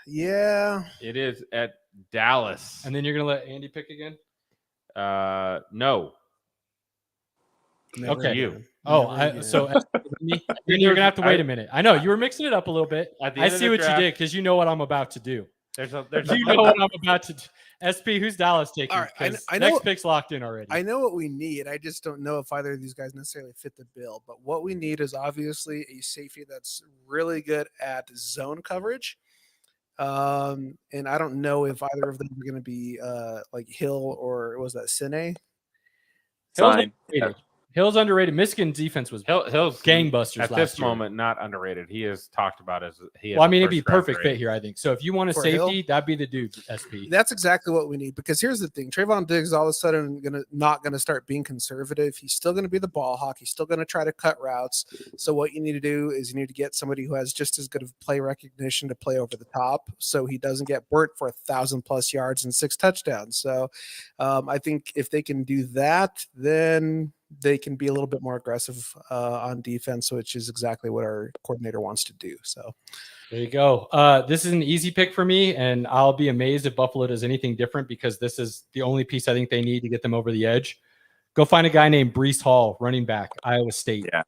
Yeah. It is at Dallas. And then you're gonna let Andy pick again? No. Never Okay. again. Oh, Never again. so you're gonna have to wait a minute. I know you were mixing it up a little bit. At the I end of see the what draft, you did because you know what I'm about to do. There's You know what I'm about to do. SP, who's Dallas taking? All right, I 'Cause know- next pick's locked in already. I know what we need. I just don't know if either of these guys necessarily fit the bill. But what we need is obviously a safety that's really good at zone coverage. And I don't know if either of them are going to be like Hill or was that Sine? Hill's Fine. underrated. Hill's underrated. Michigan's defense was Hill's gangbusters at last this year. moment not underrated. He is talked about as he. Well, I mean, it'd be perfect fit here, I think. So if you want a For safety, Hill? that'd be the dude, SP. That's exactly what we need. Because here's the thing: Trayvon Diggs all of a sudden not gonna start being conservative. He's still gonna be the ball hawk. He's still gonna try to cut routes. So what you need to do is you need to get somebody who has just as good of play recognition to play over the top, so he doesn't get burnt for 1,000+ yards and 6 touchdowns. So I think if they can do that, then they can be a little bit more aggressive on defense, which is exactly what our coordinator wants to do. So There you go. This is an easy pick for me, and I'll be amazed if Buffalo does anything different because this is the only piece I think they need to get them over the edge. Go find a guy named Breece Hall, running back, Iowa State. Yeah.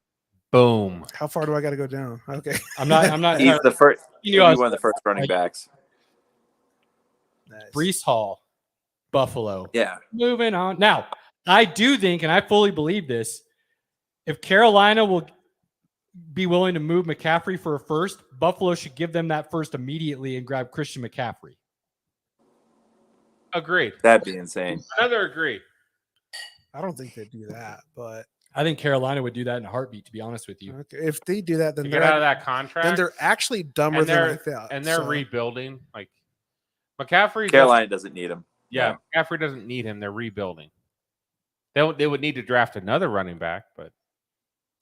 Boom. how far do I got to go down? Okay. I'm not. He's the first. You He'll know, I be was- one of the first running backs. Nice. Breece Hall, Buffalo. Yeah. Moving on. Now, I do think, and I fully believe this, if Carolina will be willing to move McCaffrey for a first, Buffalo should give them that first immediately and grab Christian McCaffrey. Agreed. That'd be insane. Another agree. I don't think they'd do that, but I think Carolina would do that in a heartbeat, to be honest with you. okay. If they do that, then To they're get out of that contract. then they're actually dumber and than I they're thought. and they're So, rebuilding. Like McCaffrey. Carolina doesn't need him. Yeah, McCaffrey doesn't need him. They're rebuilding. They would need to draft another running back, but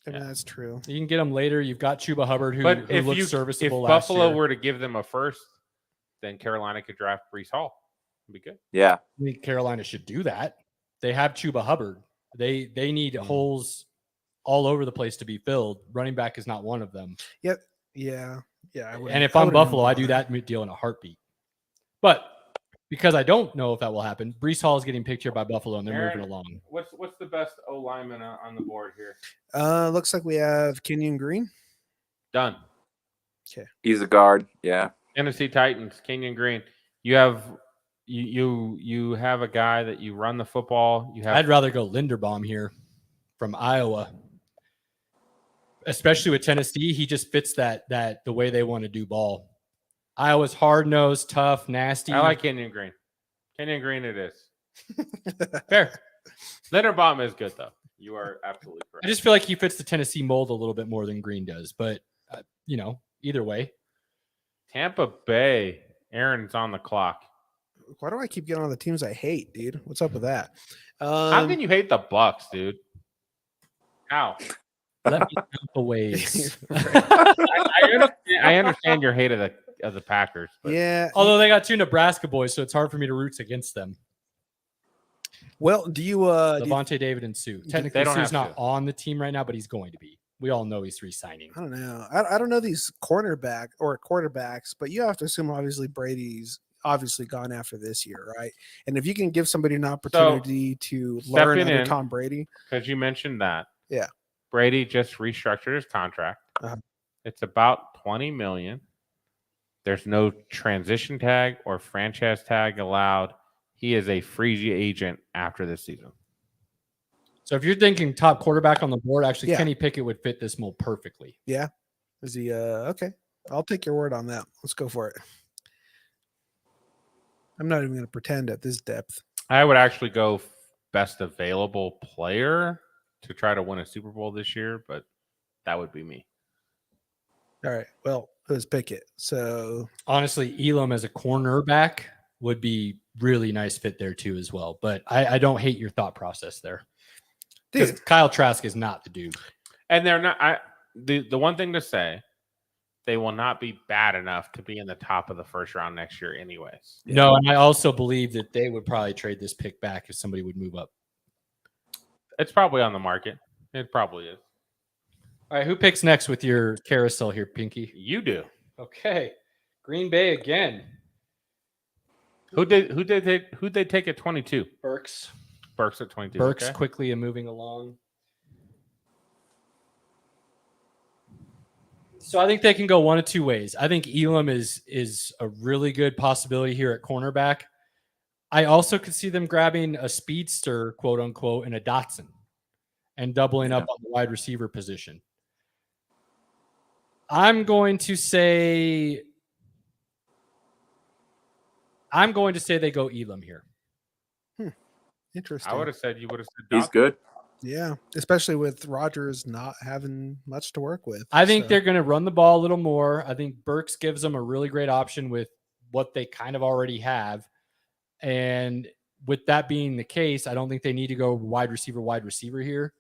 I mean, that's true. You can get them later. You've got Chuba Hubbard, who if looked if serviceable last Buffalo year. were to give them a first, then Carolina could draft Breece Hall. It'd be good. Yeah. I think Carolina should do that. They have Chuba Hubbard. They need holes all over the place to be filled. Running back is not one of them. Yeah. I wouldn't- And if I I'm wouldn't Buffalo, I bother. do that deal in a heartbeat. But because I don't know if that will happen, Breece Hall is getting picked here by Buffalo, and they're Aaron, moving along. What's the best O lineman on the board here? Looks like we have Kenyon Green. Done. He's a guard. Yeah. Tennessee Titans, Kenyon Green. You have you have a guy that you run the football. You have I'd rather go Linderbaum here from Iowa, especially with Tennessee. He just fits that the way they want to do ball. Iowa's hard-nosed, tough, nasty. I like Kenyon Green. Kenyon Green it is. Fair. Linderbaum is good, though. You are absolutely correct. I just feel like he fits the Tennessee mold a little bit more than Green does. But, either way. Tampa Bay. Aaron's on the clock. Why do I keep getting on the teams I hate, dude? What's up with that? How can you hate the Bucks, dude? How? Let me count the ways. I understand your hate of the Packers. But Yeah. Although they got 2 Nebraska boys, so it's hard for me to root against them. Well, do you Levante David and Sue. Technically, don't Sue's have not to. on the team right now, but he's going to be. We all know he's re-signing. I don't know. I don't know these cornerback or quarterbacks, but you have to assume obviously Brady's obviously gone after this year, right? And if you can give somebody an opportunity to learn stepping under in, Tom Brady, because you mentioned that. Yeah. Brady just restructured his contract. Uh-huh. It's about $20 million. There's no transition tag or franchise tag allowed. He is a free agent after this season. So if you're thinking top quarterback on the board, actually Yeah. Kenny Pickett would fit this mold perfectly. is he okay? I'll take your word on that. Let's go for it. I'm not even going to pretend at this depth. I would actually go best available player to try to win a Super Bowl this year, but that would be me. All right. Well, it was Pickett. So Honestly, Elam as a cornerback would be really nice fit there too as well. But I don't hate your thought process there. Because dude, Kyle Trask is not the dude. And they're not. The one thing to say, they will not be bad enough to be in the top of the first round next year, anyways. No, and I also believe that they would probably trade this pick back if somebody would move up. It's probably on the market. It probably is. All right, who picks next with your carousel here, Pinky? You do. Okay, Green Bay again. Who they take at 22? Burks. Burks at 22. Burks okay. quickly and moving along. So I think they can go one of two ways. I think Elam is a really good possibility here at cornerback. I also could see them grabbing a speedster, quote unquote, and a Dotson and doubling up on the wide receiver position. I'm going to say they go Elam here. interesting. I would have said you would have said He's Doc. good. Yeah, especially with Rodgers not having much to work with. I think so. they're going to run the ball a little more. I think Burks gives them a really great option with what they kind of already have. And with that being the case, I don't think they need to go wide receiver here.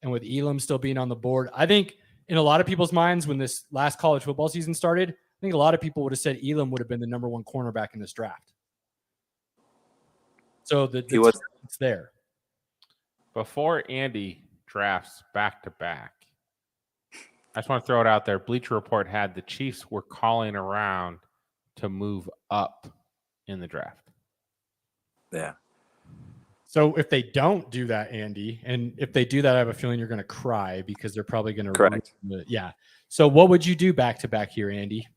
And with Elam still being on the board, I think in a lot of people's minds when this last college football season started, I think a lot of people would have said Elam would have been the number one cornerback in this draft. So it's there. Before Andy drafts back-to-back, I just want to throw it out there. Bleacher Report had the Chiefs were calling around to move up in the draft. Yeah. So if they don't do that, Andy, and if they do that, I have a feeling you're going to cry because they're probably going to. Correct. Yeah. So what would you do back-to-back here, Andy?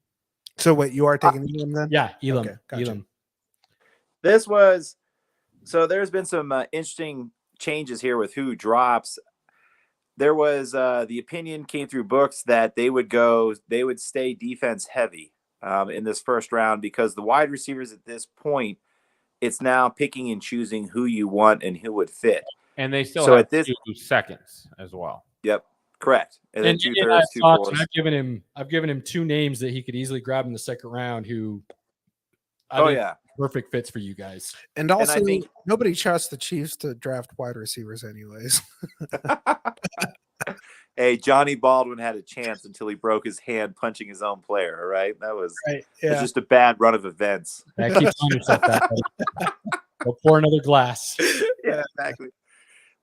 So wait, you are taking Elam then? Yeah, Elam. Okay, gotcha. Elam. There's been some interesting changes here with who drops. There was the opinion came through books that they would stay defense heavy in this first round because the wide receivers at this point, it's now picking and choosing who you want and who would fit. And they still So have at this 2 seconds as well. Yep, correct. And then And 2/3, I've 2/4. I've given him 2 names that he could easily grab in the second round who I think perfect fits for you guys. And also, I think- nobody trusts the Chiefs to draft wide receivers, anyways. Hey, Johnny Baldwin had a chance until he broke his hand punching his own player. All right, that was Right? it's Yeah. just a bad run of events. Yeah, keep telling yourself that. buddy. Go pour another glass. Yeah, exactly.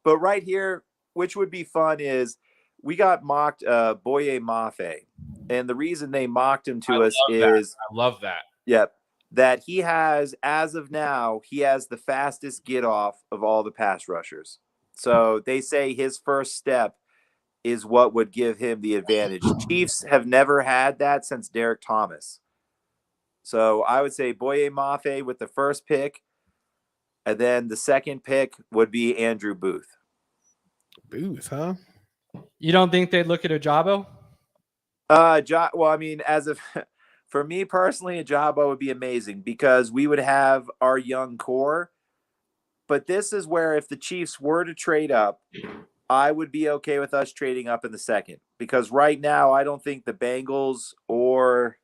But right here, which would be fun is we got mocked Boye Mafe. And the reason they mocked him to us is I love that. that he has, as of now, he has the fastest get off of all the pass rushers. So they say his first step is what would give him the advantage. Chiefs have never had that since Derek Thomas. So I would say Boye Mafe with the first pick. And then the second pick would be Andrew Booth. Booth, huh? You don't think they'd look at Ajabo? Well, I mean, for me personally, Ajabo would be amazing because we would have our young core, But this is where if the Chiefs were to trade up, I would be okay with us trading up in the second, because right now I don't think the Bengals or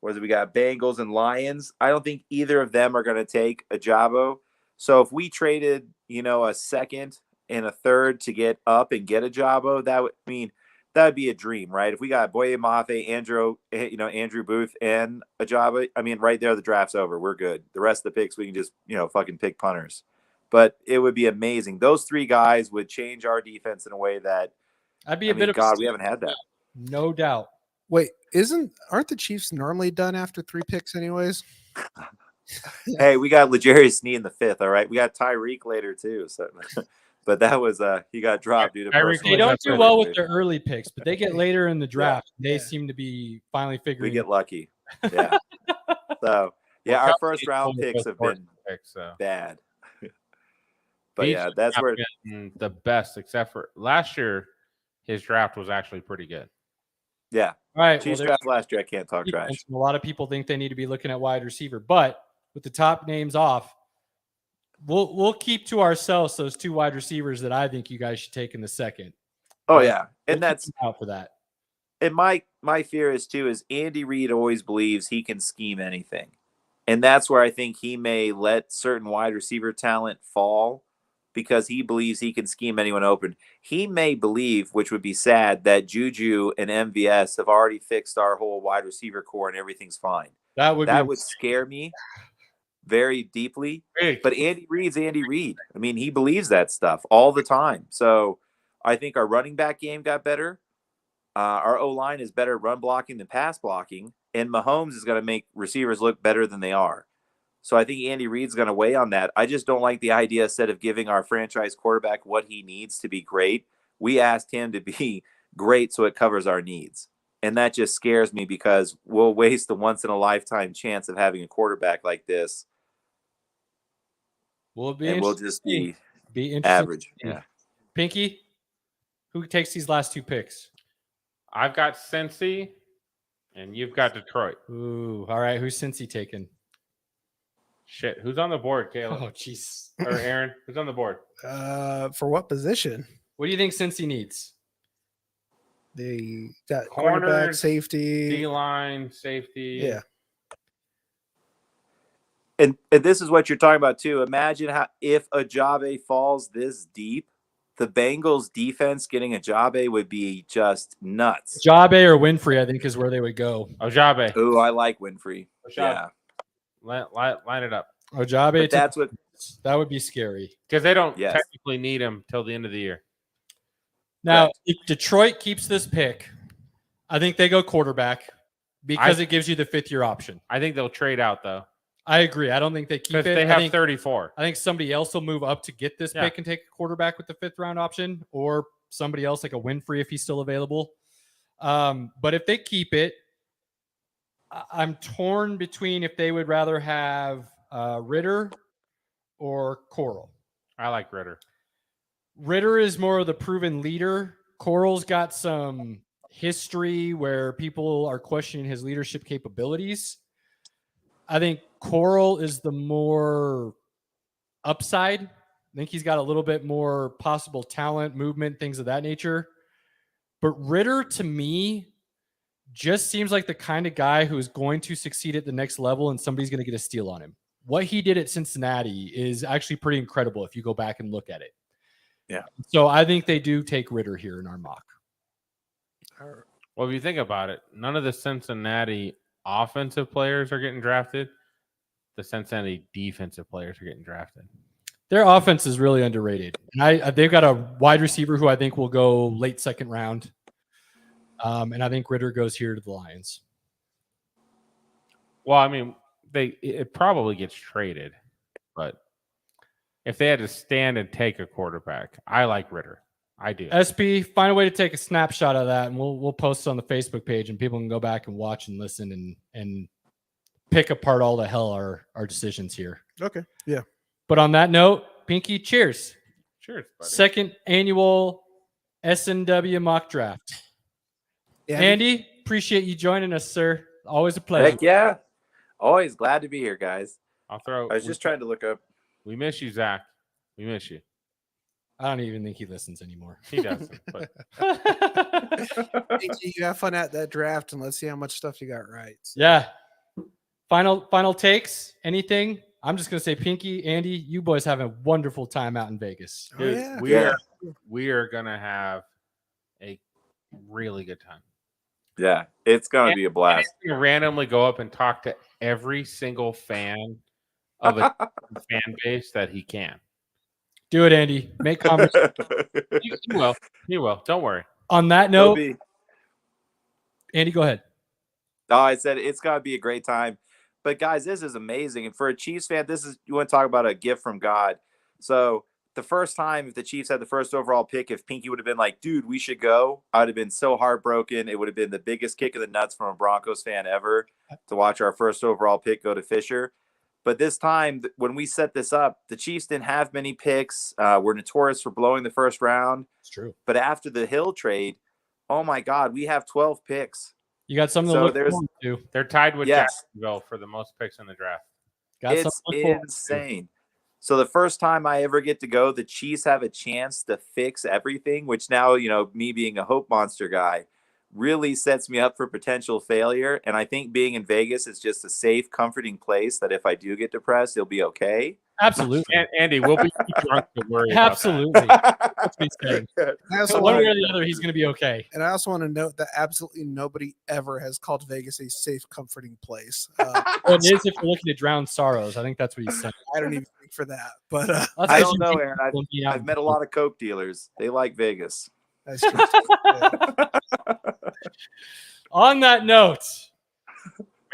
whether we got Bengals and Lions, I don't think either of them are going to take Ajabo. So if we traded, a second and a third to get up and get Ajabo, that would be a dream, right? If we got Boye Mafe, Andrew Booth, and Ajabo, right there, the draft's over. We're good. The rest of the picks, we can just, fucking pick punters. But it would be amazing. Those three guys would change our defense in a way that I'd be a bit of God, we haven't had that. No doubt. Wait, aren't the Chiefs normally done after 3 picks anyways? Hey, we got L'Jarius Sneed in the 5th. All right, we got Tyreek later too. So, but that was he got dropped due to personal. They don't do well with their early picks, but they get later in the draft. Yeah. They seem to be finally figuring. We get lucky. Yeah. So yeah, our first round picks have been bad. But yeah, that's where the best, except for last year, his draft was actually pretty good. Yeah. All right. Chiefs draft last year, I can't talk trash. A lot of people think they need to be looking at wide receiver, but with the top names off, we'll keep to ourselves those 2 wide receivers that I think you guys should take in the second. Oh yeah, and that's out for that. And my fear is Andy Reid always believes he can scheme anything, and that's where I think he may let certain wide receiver talent fall, because he believes he can scheme anyone open. He may believe, which would be sad, that Juju and MVS have already fixed our whole wide receiver core and everything's fine. That would scare me very deeply. But Andy Reid's Andy Reid. He believes that stuff all the time. So I think our running back game got better. Our O-line is better run blocking than pass blocking. And Mahomes is going to make receivers look better than they are. So I think Andy Reid's going to weigh on that. I just don't like the idea, instead of giving our franchise quarterback what he needs to be great, we asked him to be great so it covers our needs. And that just scares me, because we'll waste the once-in-a-lifetime chance of having a quarterback like this. We'll just be average. Yeah. Pinky, who takes these last 2 picks? I've got Cincy, and you've got Detroit. Ooh, all right. Who's Cincy taking? Shit, who's on the board, Caleb? Oh, jeez. Or Aaron, who's on the board? For what position? What do you think Cincy needs? They got cornerback, cornerback, safety, D-line, safety. Yeah. And this is what you're talking about too. Imagine if Ajabe falls this deep, the Bengals defense getting Ajabe would be just nuts. Ajabe or Winfrey, I think, is where they would go. Ajabe. Ooh, I like Winfrey. Yeah. Line it up. Ajabe. But that would be scary, because they don't technically need him till the end of the year. Now, if Detroit keeps this pick, I think they go quarterback, because it gives you the 5th-year option. I think they'll trade out, though. I agree. I don't think they keep it. They have 34. I think somebody else will move up to get this pick and take a quarterback with the 5th-round option, or somebody else like a Winfrey if he's still available. But if they keep it, I'm torn between if they would rather have Ritter or Coral. I like Ritter. Ritter is more of the proven leader. Coral's got some history where people are questioning his leadership capabilities. I think Coral is the more upside. I think he's got a little bit more possible talent, movement, things of that nature. But Ritter, to me, just seems like the kind of guy who is going to succeed at the next level, and somebody's going to get a steal on him. What he did at Cincinnati is actually pretty incredible if you go back and look at it. Yeah. So I think they do take Ritter here in our mock. Well, if you think about it, none of the Cincinnati offensive players are getting drafted. The Cincinnati defensive players are getting drafted. Their offense is really underrated. And they've got a wide receiver who I think will go late 2nd round. And I think Ritter goes here to the Lions. Well, it probably gets traded, but if they had to stand and take a quarterback, I like Ritter. I do. SB, find a way to take a snapshot of that, and we'll post it on the Facebook page, and people can go back and watch and listen and pick apart all the hell our decisions here. Okay. Yeah. But on that note, Pinky, cheers. Cheers, buddy. 2nd annual SNW mock draft. Andy, appreciate you joining us, sir. Always a pleasure. Heck yeah. Always glad to be here, guys. I was just trying to look up. We miss you, Zach. We miss you. I don't even think he listens anymore. He doesn't. But Pinky, you have fun at that draft, and let's see how much stuff you got right. So. Yeah. Final takes. Anything? I'm just gonna say, Pinky, Andy, you boys have a wonderful time out in Vegas. Oh, yeah. we are gonna have a really good time. Yeah, it's gonna be a blast. He's gonna randomly go up and talk to every single fan of a fan base that he can. Do it, Andy. Make conversation. He will. He will. Don't worry. On that It'll note, be- Andy, go ahead. No, I said it's gonna be a great time. But guys, this is amazing. And for a Chiefs fan, you want to talk about a gift from God. So the first time, if the Chiefs had the first overall pick, if Pinky would have been like, dude, we should go, I would have been so heartbroken. It would have been the biggest kick in the nuts from a Broncos fan ever to watch our first overall pick go to Fisher. But this time, when we set this up, the Chiefs didn't have many picks. We're notorious for blowing the first round. It's true. But after the Hill trade, oh my God, we have 12 picks. You got something So to look there's- forward to. They're tied with Yes. Jacksonville for the most picks in the draft. Got It's something to look forward to. insane. So the first time I ever get to go, the Chiefs have a chance to fix everything, which now, me being a hope monster guy really sets me up for potential failure. And I think being in Vegas is just a safe, comforting place that if I do get depressed, it'll be okay. Absolutely. Andy, we'll be too drunk to worry about that. Absolutely. That's what he's saying. I also So one want way or the other, he's going to be okay. and I also want to note that absolutely nobody ever has called Vegas a safe, comforting place. Well, it is if you're looking to drown sorrows. I think that's what he's saying. I don't even think for that, but That's I as don't you know, make Aaron. people be out I've met a lot of Coke dealers. They like Vegas. that's true. Yeah. On that note,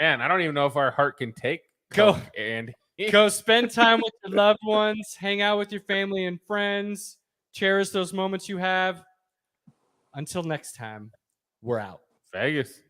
Man, I don't even know if our heart can take Go. Coke, Andy. go spend time with your loved ones, hang out with your family and friends, cherish those moments you have. Until next time, we're out. Vegas.